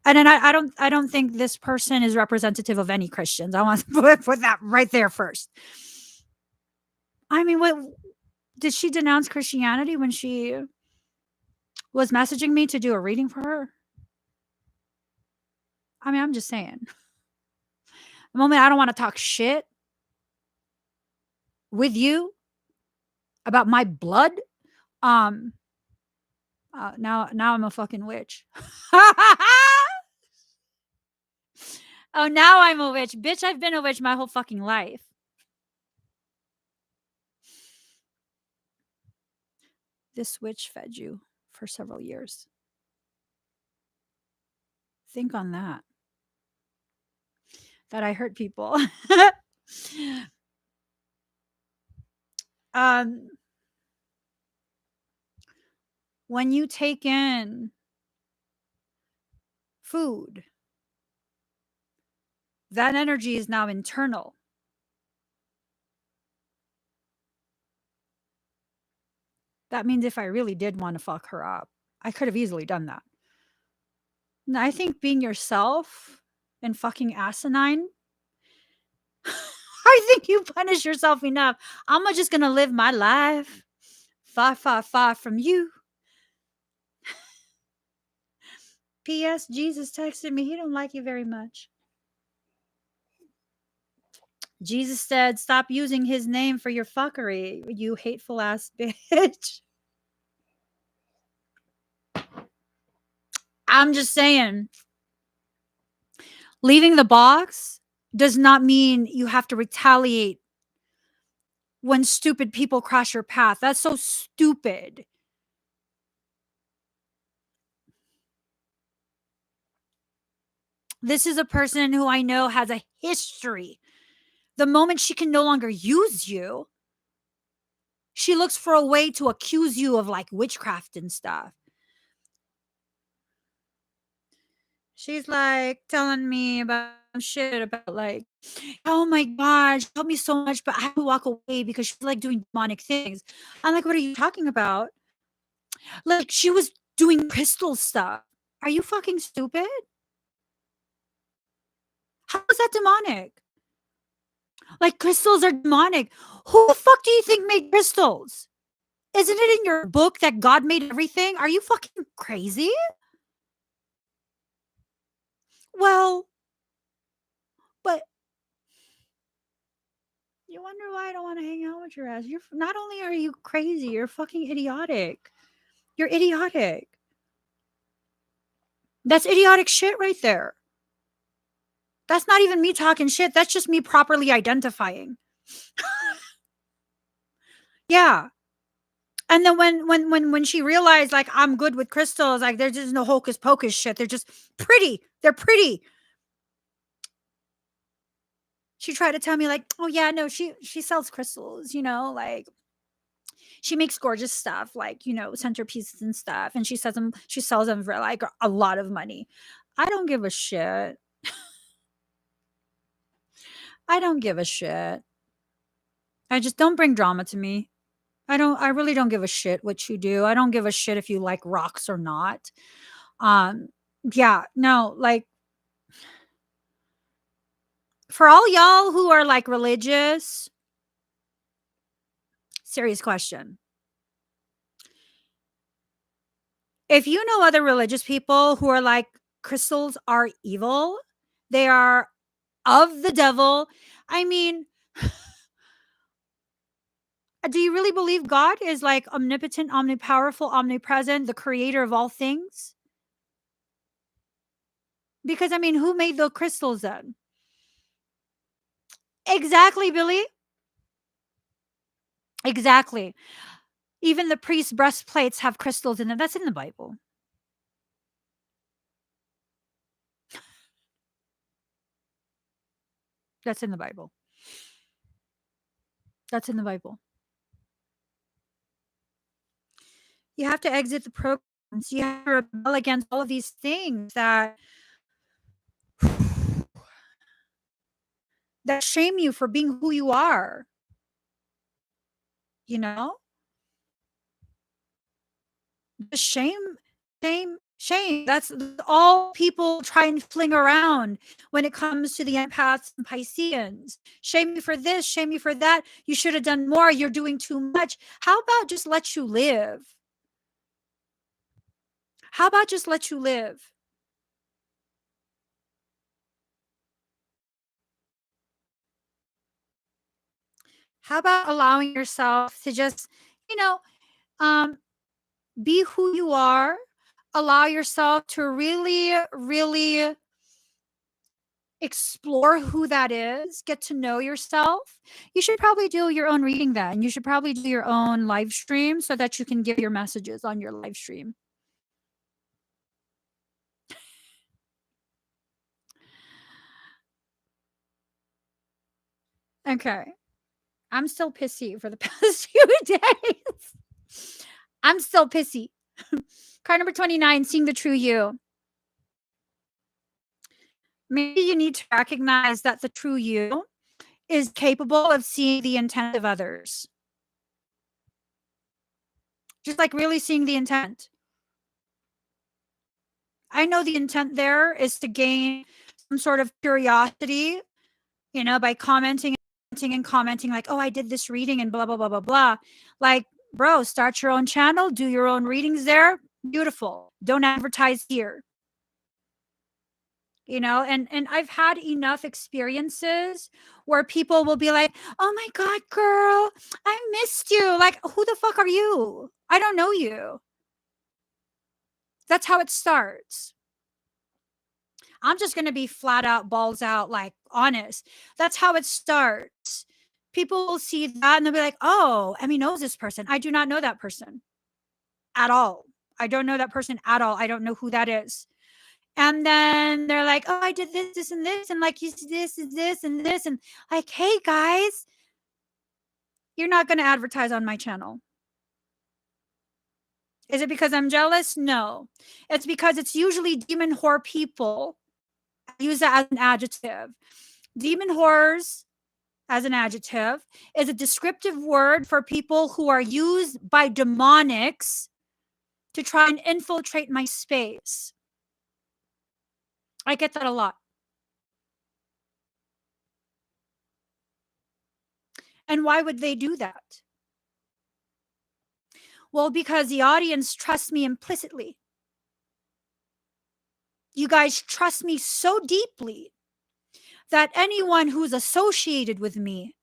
then I don't think this person is representative of any Christians. I want to put that right there first. I mean, what did she denounce Christianity when she was messaging me to do a reading for her? I mean, I'm just saying. The moment I don't want to talk shit with you about my blood, now I'm a fucking witch. Oh, now I'm a witch. Bitch, I've been a witch my whole fucking life. This witch fed you for several years. Think on that. That I hurt people. When you take in food, that energy is now internal. That means if I really did want to fuck her up, I could have easily done that. And I think being yourself and fucking asinine, I think you punish yourself enough. I'm just gonna live my life far, far, far from you. P.S. Jesus texted me. He don't like you very much. Jesus said, stop using his name for your fuckery, you hateful ass bitch. I'm just saying, leaving the box does not mean you have to retaliate when stupid people cross your path. That's so stupid. This is a person who I know has a history. The moment she can no longer use you, she looks for a way to accuse you of like witchcraft and stuff. She's like telling me about shit about like, oh my God, she helped me so much, but I had to walk away because she's like doing demonic things. I'm like, what are you talking about? Like, she was doing crystal stuff. Are you fucking stupid? How is that demonic? Like, crystals are demonic. Who the fuck do you think made crystals? Isn't it in your book that God made everything? Are you fucking crazy? Well, but you wonder why I don't want to hang out with your ass. You're not only are you crazy, you're fucking idiotic. You're idiotic. That's idiotic shit right there. That's not even me talking shit. That's just me properly identifying. Yeah. And then when she realized like I'm good with crystals, like there's just no hocus pocus shit. They're just pretty. They're pretty. She tried to tell me like, oh yeah, no, she sells crystals, you know, like she makes gorgeous stuff, like, you know, centerpieces and stuff. And she sells them for like a lot of money. I don't give a shit. I don't give a shit. I just don't bring drama to me. I really don't give a shit what you do. I don't give a shit if you like rocks or not. Yeah, no, like for all y'all who are like religious, serious question. If you know other religious people who are like crystals are evil, they are of the devil. I mean, do you really believe God is like omnipotent, omnipowerful, omnipresent, the creator of all things? Because I mean, who made the crystals then? Exactly, Billy. Exactly. Even the priest's breastplates have crystals in them. That's in the Bible. That's in the Bible. That's in the Bible. You have to exit the programs. You have to rebel against all of these things that shame you for being who you are. you know? Just shame. That's all people try and fling around when it comes to the empaths and Pisceans. Shame you for this, shame you for that. You should have done more. You're doing too much. How about just let you live? How about just let you live? How about allowing yourself to just, you know, um, be who you are? Allow yourself to really, really explore who that is, get to know yourself. You should probably do your own reading then. You should probably do your own live stream so that you can give your messages on your live stream. Okay. I'm still pissy for the past few days. I'm still pissy. Card number 29, seeing the true you. Maybe you need to recognize that the true you is capable of seeing the intent of others. Just like really seeing the intent. I know the intent there is to gain some sort of curiosity, by commenting and commenting like, oh, I did this reading and blah, blah, blah, blah, blah. Like, bro, start your own channel, do your own readings there. Beautiful. Don't advertise here. And I've had enough experiences where people will be like, oh my God, girl, I missed you. Like, who the fuck are you? I don't know you. That's how it starts. I'm just going to be flat out, balls out, like honest. That's how it starts. People will see that and they'll be like, oh, Emmie knows this person. I do not know that person at all. I don't know that person at all. I don't know who that is. And then they're like, oh, I did this, this, and this. And like, you see this, and this, and this. And like, hey, guys, you're not going to advertise on my channel. Is it because I'm jealous? No. It's because it's usually demon whore people. I use that as an adjective. Demon whores, as an adjective, is a descriptive word for people who are used by demonics to try and infiltrate my space. I get that a lot. And why would they do that? Well, because the audience trusts me implicitly. You guys trust me so deeply that anyone who's associated with me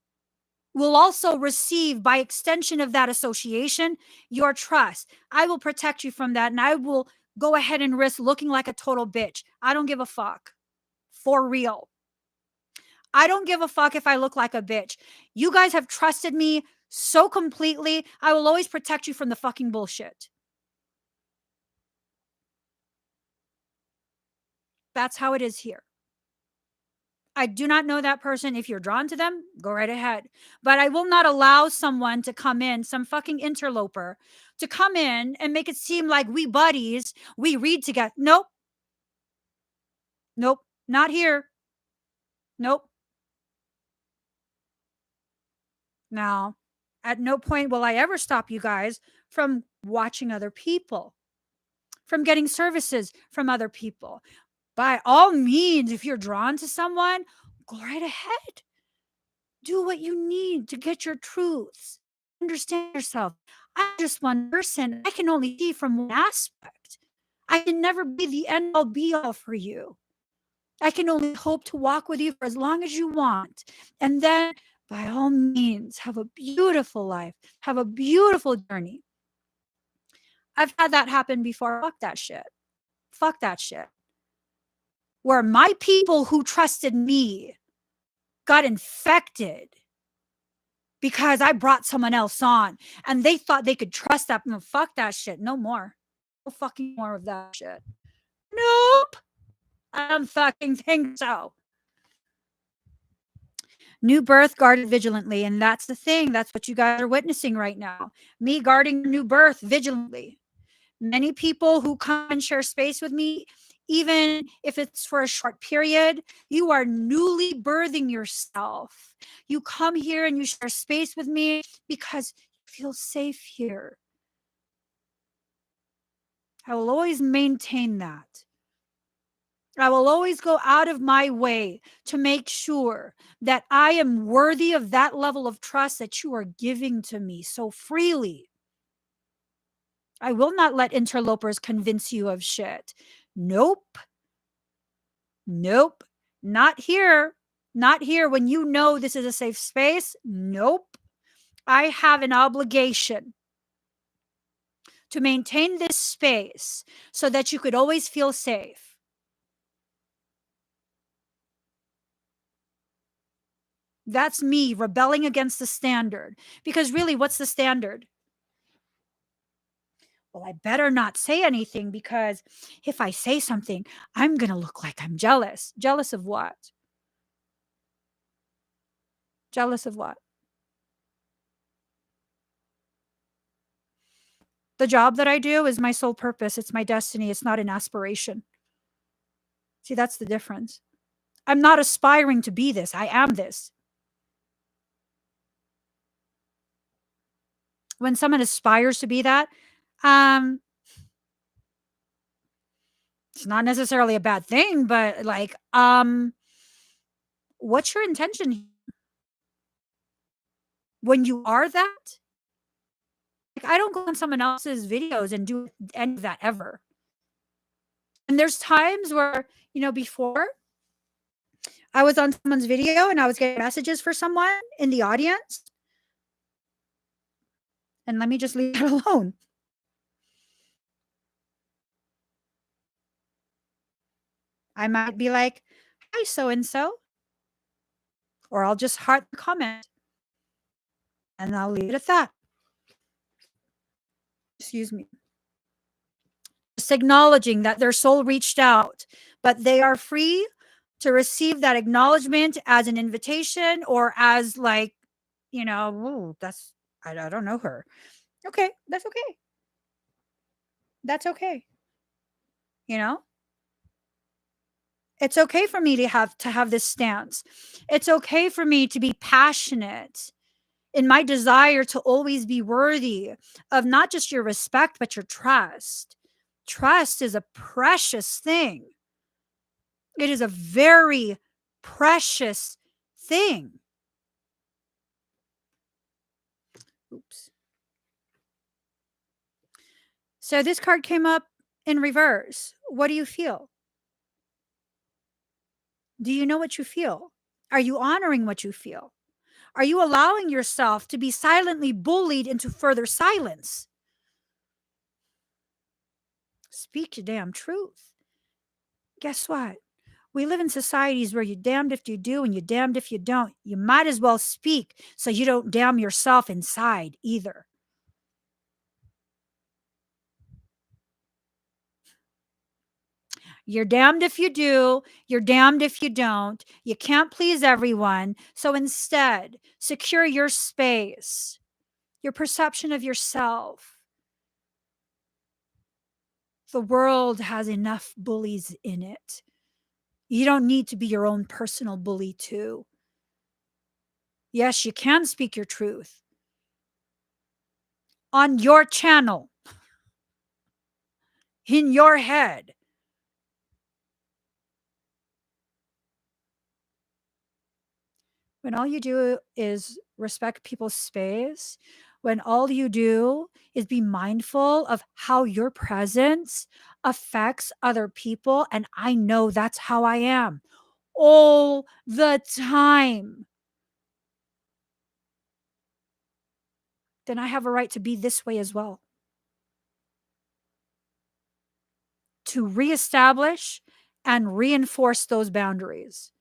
will also receive, by extension of that association, your trust. I will protect you from that, and I will go ahead and risk looking like a total bitch. I don't give a fuck. For real. I don't give a fuck if I look like a bitch. You guys have trusted me so completely. I will always protect you from the fucking bullshit. That's how it is here. I do not know that person. If you're drawn to them, go right ahead. But I will not allow someone to come in, some fucking interloper, to come in and make it seem like we buddies, we read together. Nope. Nope. Not here. Nope. Now, at no point will I ever stop you guys from watching other people, from getting services from other people. By all means, if you're drawn to someone, go right ahead. Do what you need to get your truths. Understand yourself. I'm just one person. I can only see from one aspect. I can never be the end all be all for you. I can only hope to walk with you for as long as you want. And then, by all means, have a beautiful life. Have a beautiful journey. I've had that happen before. Fuck that shit. Fuck that shit. Where my people who trusted me got infected because I brought someone else on and they thought they could trust that. No, fuck that shit. No more. No fucking more of that shit. Nope. I don't fucking think so. New birth guarded vigilantly. And that's the thing. That's what you guys are witnessing right now. Me guarding new birth vigilantly. Many people who come and share space with me, even if it's for a short period, you are newly birthing yourself. You come here and you share space with me because you feel safe here. I will always maintain that. I will always go out of my way to make sure that I am worthy of that level of trust that you are giving to me so freely. I will not let interlopers convince you of shit. Nope. Nope. Not here. Not here when you know this is a safe space. Nope. I have an obligation to maintain this space so that you could always feel safe. That's me rebelling against the standard. Because really, what's the standard? Well, I better not say anything because if I say something, I'm going to look like I'm jealous. Jealous of what? Jealous of what? The job that I do is my sole purpose. It's my destiny. It's not an aspiration. See, that's the difference. I'm not aspiring to be this. I am this. When someone aspires to be that, it's not necessarily a bad thing, but like, what's your intention when you are that? Like, I don't go on someone else's videos and do any of that ever. And there's times where, before I was on someone's video and I was getting messages for someone in the audience. And let me just leave it alone. I might be like, hi, so and so. Or I'll just heart the comment. And I'll leave it at that. Excuse me. Just acknowledging that their soul reached out, but they are free to receive that acknowledgement as an invitation or as like, that's, I don't know her. Okay, that's okay. That's okay. It's okay for me to have this stance. It's okay for me to be passionate in my desire to always be worthy of not just your respect, but your trust. Trust is a precious thing. It is a very precious thing. Oops. So this card came up in reverse. What do you feel? Do you know what you feel? Are you honoring what you feel? Are you allowing yourself to be silently bullied into further silence? Speak your damn truth. Guess what? We live in societies where you're damned if you do and you're damned if you don't. You might as well speak so you don't damn yourself inside either. You're damned if you do. You're damned if you don't. You can't please everyone. So instead, secure your space, your perception of yourself. The world has enough bullies in it. You don't need to be your own personal bully too. Yes, you can speak your truth on your channel, in your head. When all you do is respect people's space, when all you do is be mindful of how your presence affects other people, and I know that's how I am all the time, then I have a right to be this way as well. To reestablish and reinforce those boundaries.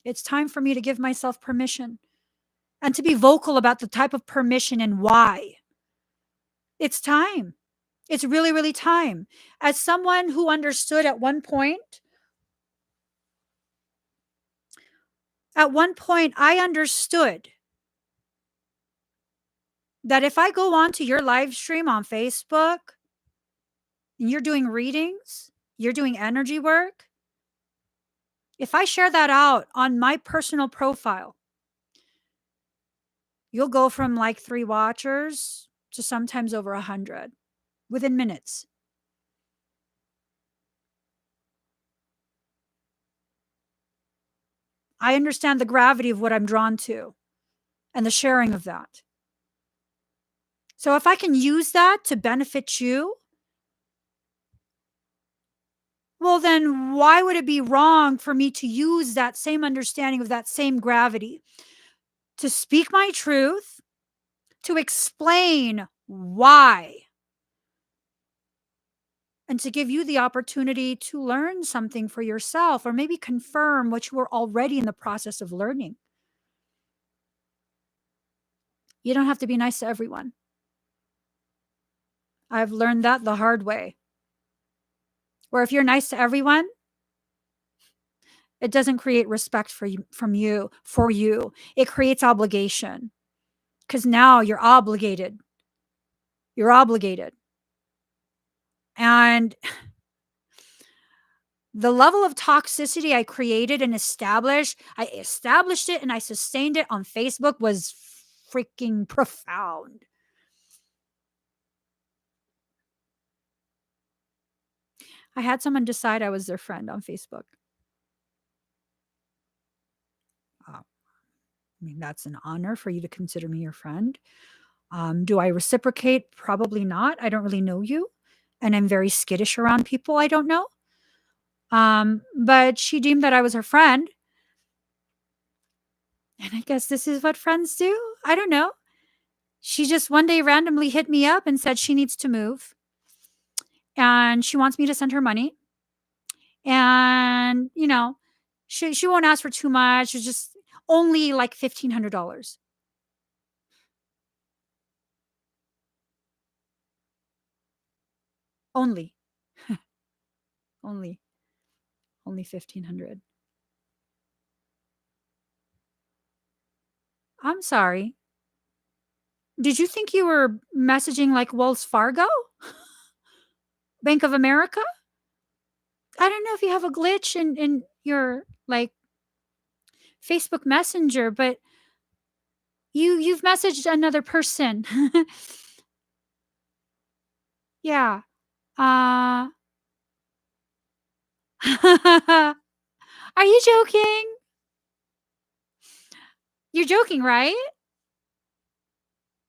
It's time for me to give myself permission and to be vocal about the type of permission and why. It's time. It's really, really time. As someone who understood at one point, I understood that if I go onto your live stream on Facebook and you're doing readings, you're doing energy work, If I share that out on my personal profile, you'll go from like 3 watchers to sometimes over 100 within minutes. I understand the gravity of what I'm drawn to and the sharing of that. So if I can use that to benefit you, well, then why would it be wrong for me to use that same understanding of that same gravity to speak my truth, to explain why, and to give you the opportunity to learn something for yourself or maybe confirm what you were already in the process of learning? You don't have to be nice to everyone. I've learned that the hard way. Where if you're nice to everyone, it doesn't create respect for you from you for you. It creates obligation. Because now you're obligated. You're obligated. And the level of toxicity I created and I established it and I sustained it on Facebook was freaking profound. I had someone decide I was their friend on Facebook. I mean, that's an honor for you to consider me your friend. Do I reciprocate? Probably not. I don't really know you. And I'm very skittish around people I don't know. But she deemed that I was her friend. And I guess this is what friends do. I don't know. She just one day randomly hit me up and said she needs to move and she wants me to send her money. And, she won't ask for too much. It's just only like $1,500. Only. only. Only 1,500. I'm sorry. Did you think you were messaging like Wells Fargo? Bank of America? I don't know if you have a glitch in your like Facebook Messenger, but you've messaged another person. Yeah. Uh Are you joking? You're joking, right?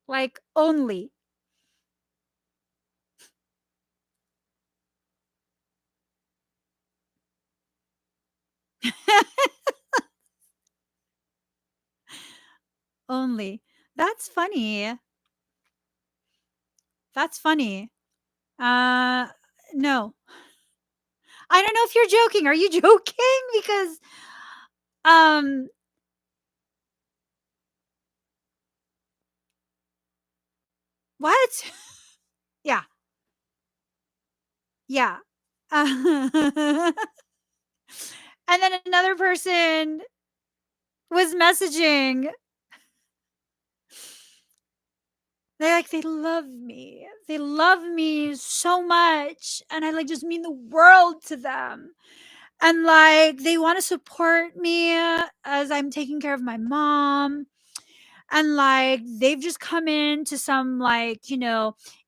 Like only. Only. That's funny. That's funny. Uh no. I don't know if you're joking. Are you joking? Because um what? Yeah. Yeah. And then another person was messaging. They're like, they love me. They love me so much. And I like just mean the world to them. And like they want to support me as I'm taking care of my mom. And like they've just come into some like,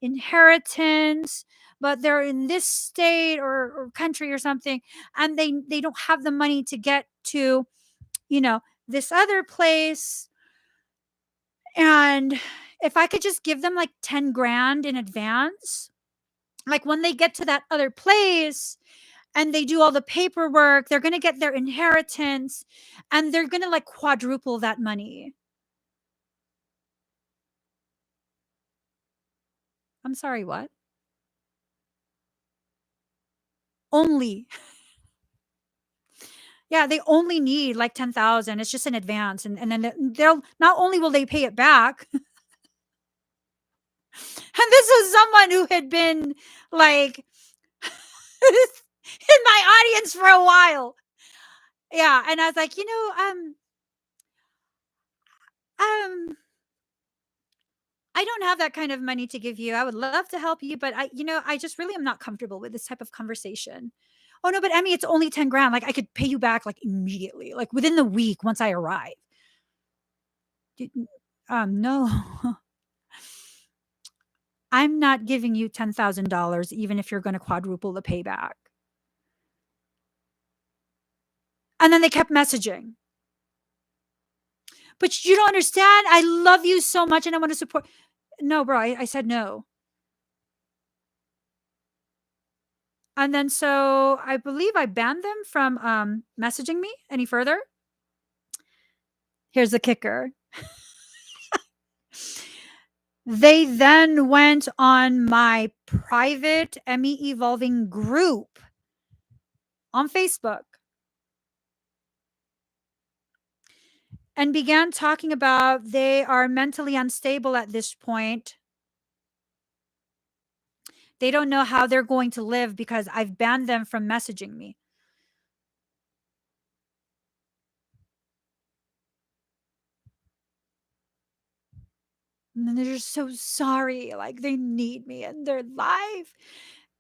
inheritance, but they're in this state or country or something, and they don't have the money to get to, you know, this other place. And if I could just give them like 10 grand in advance, like when they get to that other place and they do all the paperwork, they're going to get their inheritance and they're going to like quadruple that money. I'm sorry, what? Only. Yeah, they only need like 10,000. It's just in advance. And then they'll not only will they pay it back, and this is someone who had been like in my audience for a while. Yeah. And I was like, um, I don't have that kind of money to give you. I would love to help you, but I just really am not comfortable with this type of conversation. Oh, no, but Emmy, it's only 10 grand. Like, I could pay you back like immediately, like within the week once I arrive. No, I'm not giving you $10,000, even if you're going to quadruple the payback. And then they kept messaging. But you don't understand. I love you so much and I want to support. No, bro, I said no. And then so I believe I banned them from messaging me any further. Here's the kicker. They then went on my private Emmie Evolving group on Facebook and began talking about they are mentally unstable at this point. They don't know how they're going to live because I've banned them from messaging me. And then they're just so sorry. Like they need me in their life.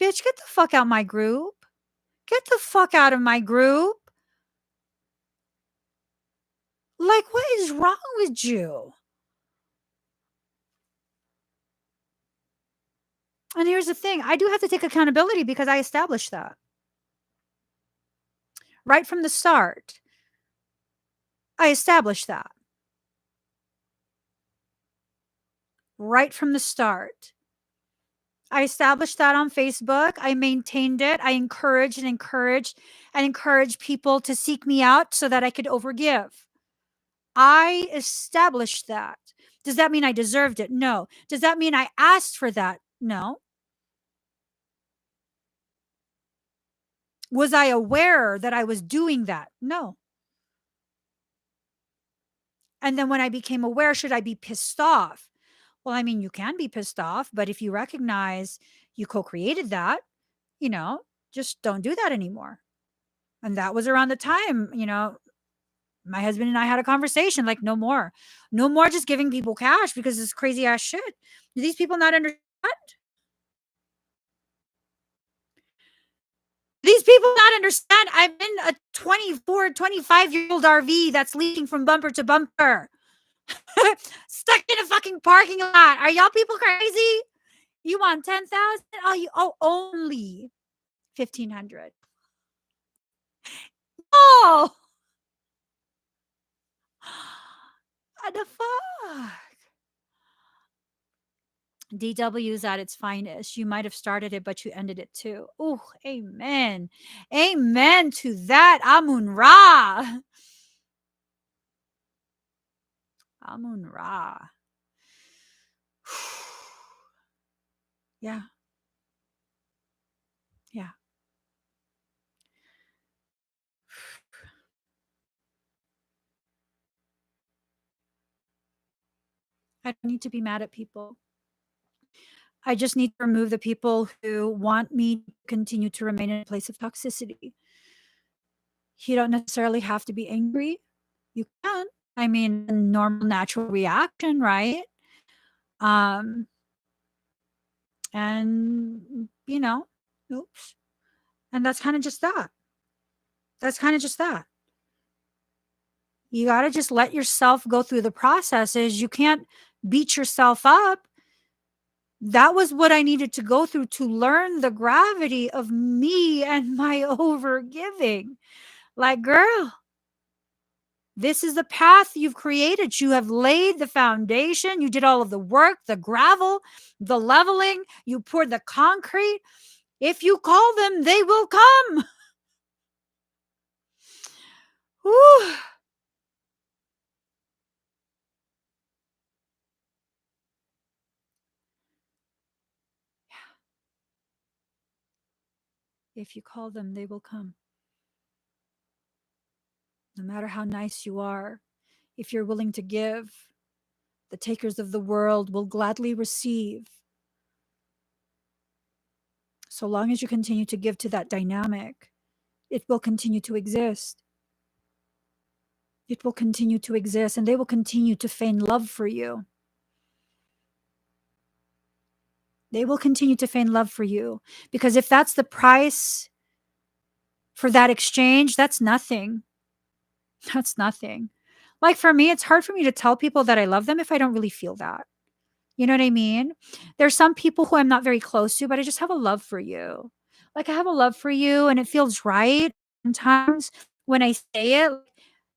Bitch, get the fuck out my group. Get the fuck out of my group. Like, what is wrong with you? And here's the thing. I do have to take accountability because I established that. Right from the start. I established that. Right from the start. I established that on Facebook. I maintained it. I encouraged people to seek me out so that I could overgive. I established that. Does that mean I deserved it? No. Does that mean I asked for that? No. Was I aware that I was doing that? No. And then when I became aware, should I be pissed off? Well, I mean, you can be pissed off, but if you recognize you co-created that, just don't do that anymore. And that was around the time, my husband and I had a conversation like, no more. No more just giving people cash because it's crazy ass shit. Do these people not understand? These people not understand. I'm in a 24, 25-year-old RV that's leaking from bumper to bumper. Stuck in a fucking parking lot. Are y'all people crazy? You want 10,000? Only 1,500. Oh, what the fuck? DW's at its finest. You might have started it, but you ended it too. Oh, amen. Amen to that. Amun Ra. Amun Ra. Yeah. Yeah. I don't need to be mad at people. I just need to remove the people who want me to continue to remain in a place of toxicity. You don't necessarily have to be angry. You can. I mean, a normal, natural reaction, right? And oops. And that's kind of just that. That's kind of just that. You got to just let yourself go through the processes. You can't beat yourself up. That was what I needed to go through to learn the gravity of me and my overgiving. Like, girl, this is the path you've created. You have laid the foundation. You did all of the work, the gravel, the leveling. You poured the concrete. If you call them, they will come. Whew. If you call them, they will come. No matter how nice you are, if you're willing to give, the takers of the world will gladly receive. So long as you continue to give to that dynamic, it will continue to exist. It will continue to exist, and they will continue to feign love for you. They will continue to feign love for you, because if that's the price for that exchange, that's nothing. That's nothing. Like for me, it's hard for me to tell people that I love them if I don't really feel that. You know what I mean? There's some people who I'm not very close to, but I just have a love for you. Like I have a love for you and it feels right. Sometimes when I say it,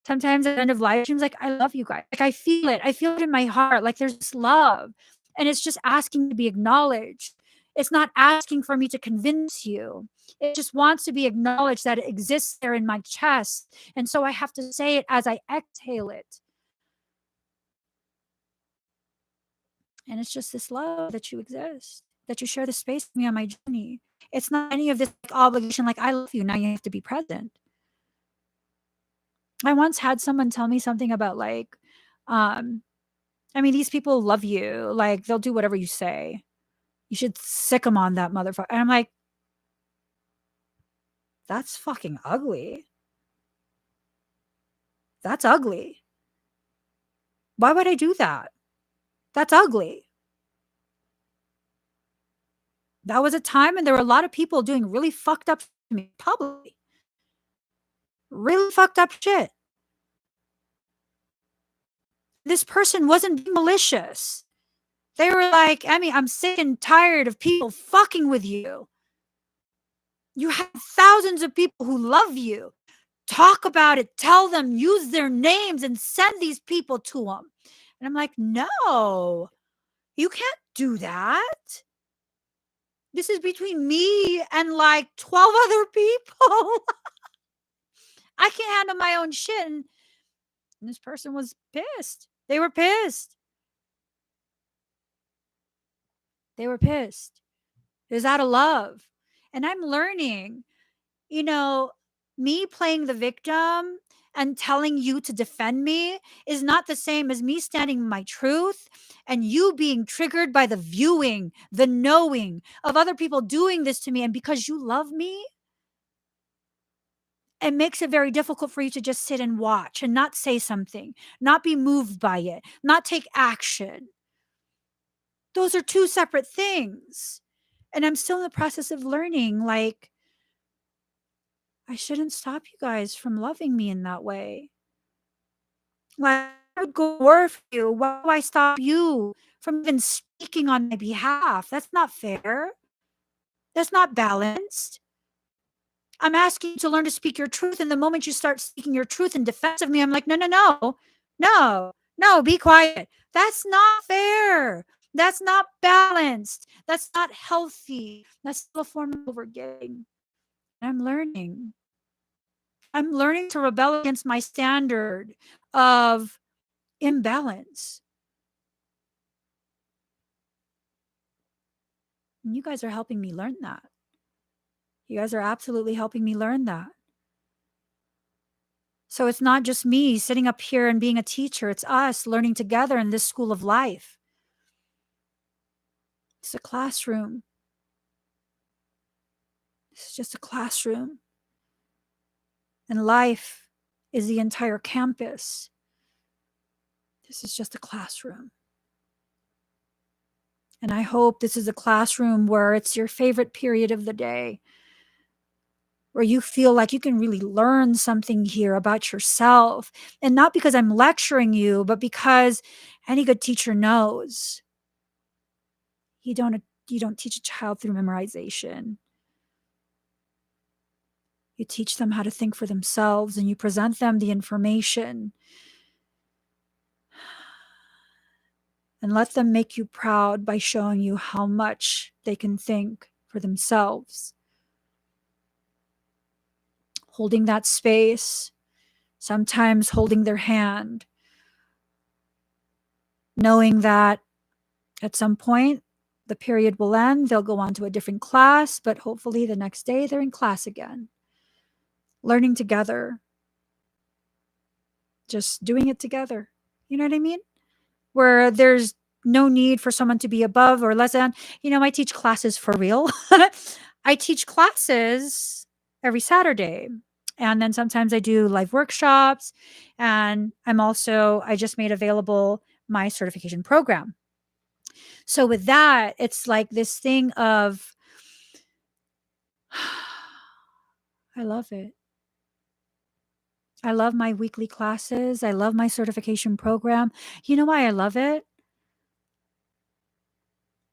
sometimes at the end of live streams, like I love you guys. Like I feel it. I feel it in my heart. Like there's this love. And it's just asking to be acknowledged. It's not asking for me to convince you. It just wants to be acknowledged that it exists there in my chest. And so I have to say it as I exhale it. And it's just this love that you exist, that you share the space with me on my journey. It's not any of this like, obligation, like, I love you. Now you have to be present. I once had someone tell me something about like, I mean, these people love you. Like, they'll do whatever you say. You should sick them on that motherfucker. And I'm like, that's fucking ugly. That's ugly. Why would I do that? That's ugly. That was a time and there were a lot of people doing really fucked up to me publicly. Really fucked up shit. This person wasn't being malicious. They were like, Emmie, I'm sick and tired of people fucking with you. You have thousands of people who love you. Talk about it. Tell them, use their names and send these people to them. And I'm like, no, you can't do that. This is between me and like 12 other people. I can't handle my own shit. And this person was pissed. They were pissed. They were pissed. It was out of love. And I'm learning, you know, me playing the victim and telling you to defend me is not the same as me standing in my truth and you being triggered by the viewing, the knowing of other people doing this to me. And because you love me, it makes it very difficult for you to just sit and watch and not say something, not be moved by it, not take action. Those are two separate things. And I'm still in the process of learning, like, I shouldn't stop you guys from loving me in that way. Like, I would go to war for you. Why do I stop you from even speaking on my behalf? That's not fair. That's not balanced. I'm asking you to learn to speak your truth. And the moment you start speaking your truth in defense of me, I'm like, no, no, no, no, no, be quiet. That's not fair. That's not balanced. That's not healthy. That's still a form of overgiving. I'm learning. I'm learning to rebel against my standard of imbalance. And you guys are helping me learn that. You guys are absolutely helping me learn that. So it's not just me sitting up here and being a teacher. It's us learning together in this school of life. It's a classroom. This is just a classroom. And life is the entire campus. This is just a classroom. And I hope this is a classroom where it's your favorite period of the day, where you feel like you can really learn something here about yourself. And not because I'm lecturing you, but because any good teacher knows you don't teach a child through memorization. You teach them how to think for themselves and you present them the information and let them make you proud by showing you how much they can think for themselves. Holding that space, sometimes holding their hand, knowing that at some point the period will end, they'll go on to a different class, but hopefully the next day they're in class again. Learning together, just doing it together. You know what I mean? Where there's no need for someone to be above or less than. You know, I teach classes for real. I teach classes every Saturday. And then sometimes I do live workshops. And I just made available my certification program. So with that, it's like this thing of, I love it. I love my weekly classes. I love my certification program. You know why I love it?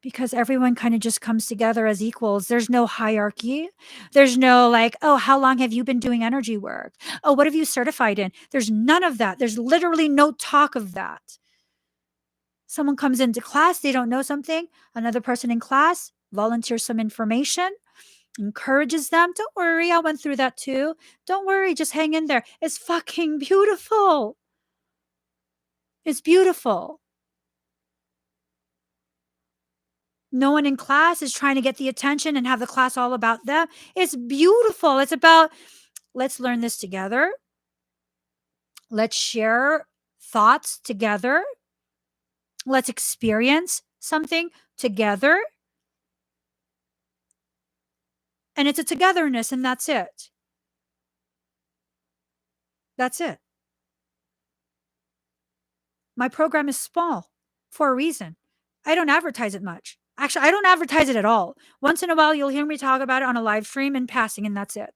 Because everyone kind of just comes together as equals. There's no hierarchy. There's no like, oh, how long have you been doing energy work? Oh, what have you certified in? There's none of that. There's literally no talk of that. Someone comes into class, they don't know something. Another person in class volunteers some information, encourages them. Don't worry, I went through that too. Don't worry, just hang in there. It's fucking beautiful. It's beautiful. No one in class is trying to get the attention and have the class all about them. It's beautiful. It's about, let's learn this together. Let's share thoughts together. Let's experience something together. And it's a togetherness, and that's it. That's it. My program is small for a reason. I don't advertise it much. Actually, I don't advertise it at all. Once in a while, you'll hear me talk about it on a live stream in passing, and that's it.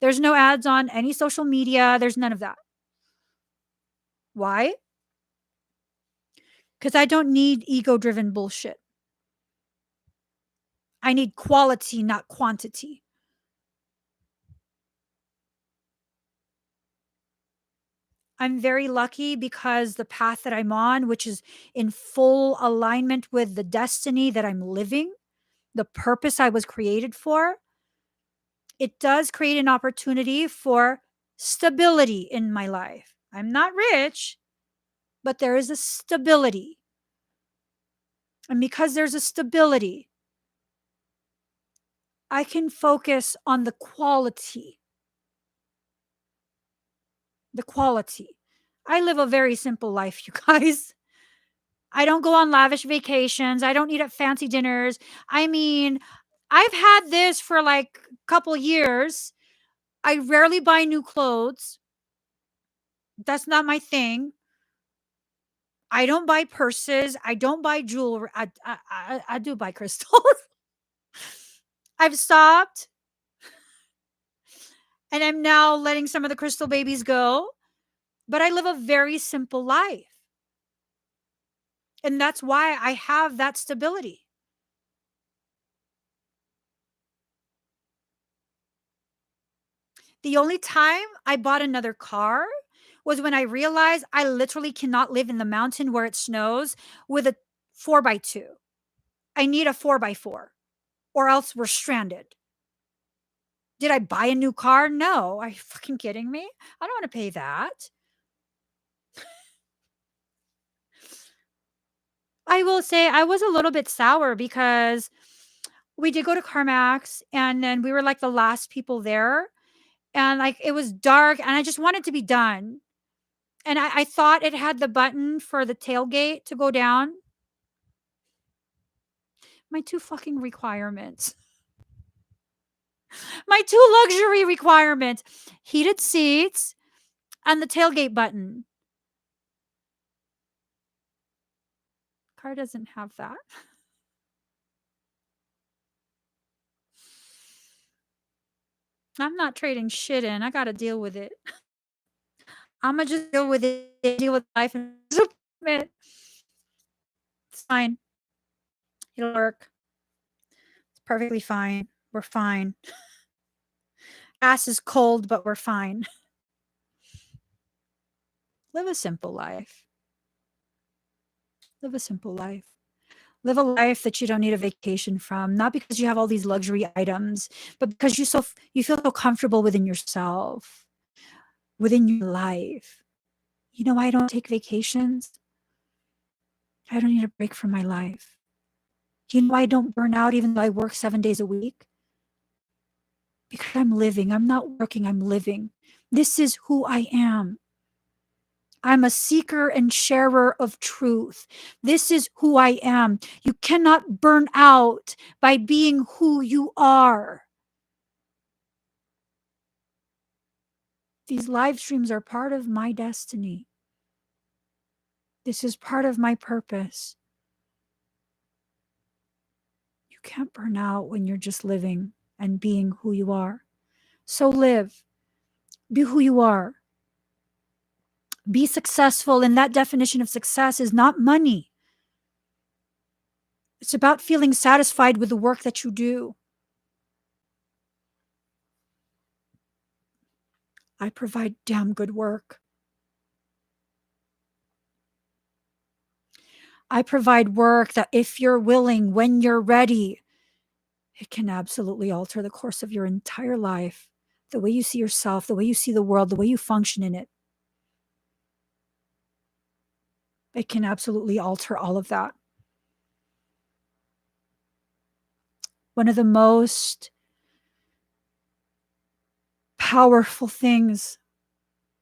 There's no ads on any social media. There's none of that. Why? Because I don't need ego-driven bullshit. I need quality, not quantity. I'm very lucky because the path that I'm on, which is in full alignment with the destiny that I'm living, the purpose I was created for, it does create an opportunity for stability in my life. I'm not rich, but there is a stability. And because there's a stability, I can focus on the quality. The quality. I live a very simple life, you guys. I don't go on lavish vacations. I don't eat at fancy dinners. I mean, I've had this for like a couple years. I rarely buy new clothes. That's not my thing. I don't buy purses. I don't buy jewelry. I do buy crystals. I've stopped, and I'm now letting some of the crystal babies go. But I live a very simple life. And that's why I have that stability. The only time I bought another car was when I realized I literally cannot live in the mountain where it snows with a 4x2. I need a 4x4 or else we're stranded. Did I buy a new car? No. Are you fucking kidding me? I don't want to pay that. I will say I was a little bit sour because we did go to CarMax and then we were like the last people there. And like it was dark and I just wanted to be done. And I thought it had the button for the tailgate to go down. My two fucking requirements. My two luxury requirements. Heated seats and the tailgate button. Car doesn't have that. I'm not trading shit in. I gotta deal with it. Imma just deal with it, deal with life and disappointment. It's fine. It'll work. It's perfectly fine. We're fine. Ass is cold, but we're fine. Live a simple life. Live a simple life. Live a life that you don't need a vacation from, not because you have all these luxury items, but because you feel so comfortable within yourself, within your life. You know why I don't take vacations? I don't need a break from my life. You know why I don't burn out even though I work 7 days a week? Because I'm living. I'm not working, I'm living. This is who I am. I'm a seeker and sharer of truth. This is who I am. You cannot burn out by being who you are. These live streams are part of my destiny. This is part of my purpose. You can't burn out when you're just living and being who you are. So live. Be who you are. Be successful. And that definition of success is not money. It's about feeling satisfied with the work that you do. I provide damn good work. I provide work that if you're willing, when you're ready, it can absolutely alter the course of your entire life. The way you see yourself, the way you see the world, the way you function in it. It can absolutely alter all of that. One of the most powerful things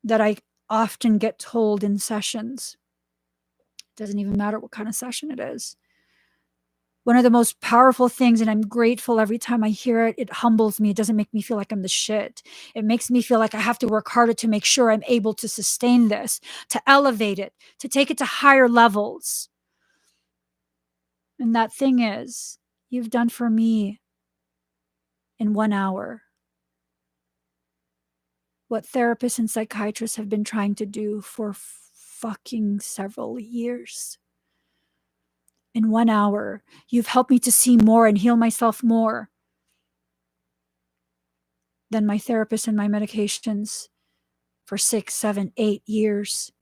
that I often get told in sessions, doesn't even matter what kind of session it is. One of the most powerful things, and I'm grateful every time I hear it, it humbles me. It doesn't make me feel like I'm the shit. It makes me feel like I have to work harder to make sure I'm able to sustain this, to elevate it, to take it to higher levels. And that thing is, you've done for me in 1 hour what therapists and psychiatrists have been trying to do for fucking several years. In 1 hour, you've helped me to see more and heal myself more than my therapist and my medications for 6, 7, 8 years.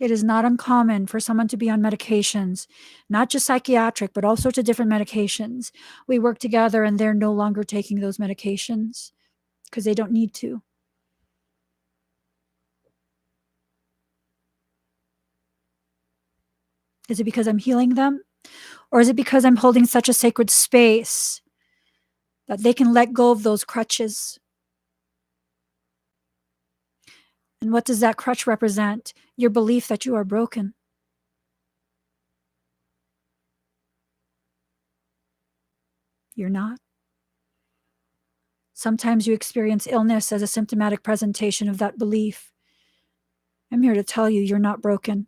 It is not uncommon for someone to be on medications, not just psychiatric, but all sorts of different medications. We work together and they're no longer taking those medications because they don't need to. Is it because I'm healing them? Or is it because I'm holding such a sacred space that they can let go of those crutches? And what does that crutch represent? Your belief that you are broken. You're not. Sometimes you experience illness as a symptomatic presentation of that belief. I'm here to tell you you're not broken.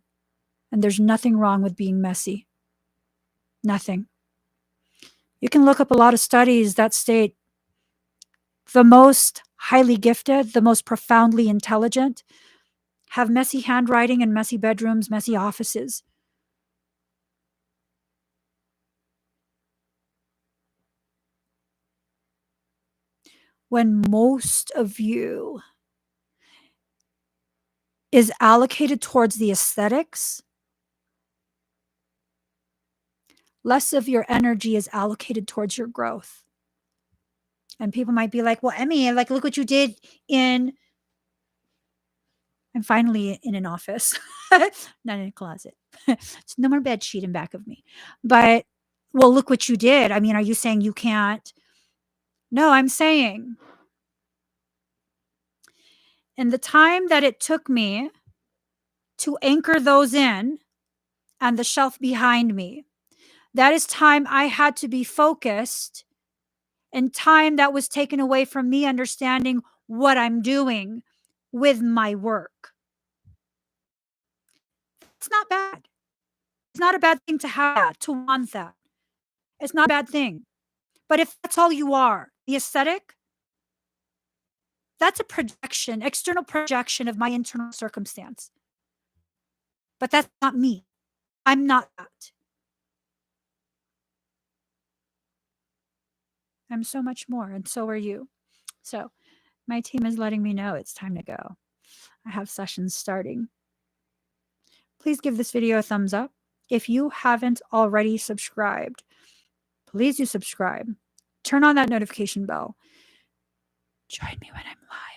And there's nothing wrong with being messy. Nothing. You can look up a lot of studies that state the most highly gifted, the most profoundly intelligent, have messy handwriting and messy bedrooms, messy offices. When most of you is allocated towards the aesthetics, less of your energy is allocated towards your growth. And people might be like, well, Emmie, like, look what you did in, I'm finally in an office, not in a closet. It's no more bed sheet in back of me. But, well, look what you did. I mean, are you saying you can't? No, I'm saying in the time that it took me to anchor those in and the shelf behind me, that is time I had to be focused and time that was taken away from me understanding what I'm doing with my work. It's not bad. It's not a bad thing to have that, to want that. It's not a bad thing. But if that's all you are, the aesthetic, that's a projection, external projection of my internal circumstance. But that's not me. I'm not that. I'm so much more, and so are you. So my team is letting me know it's time to go. I have sessions starting. Please give this video a thumbs up. If you haven't already subscribed, please do subscribe. Turn on that notification bell. Join me when I'm live.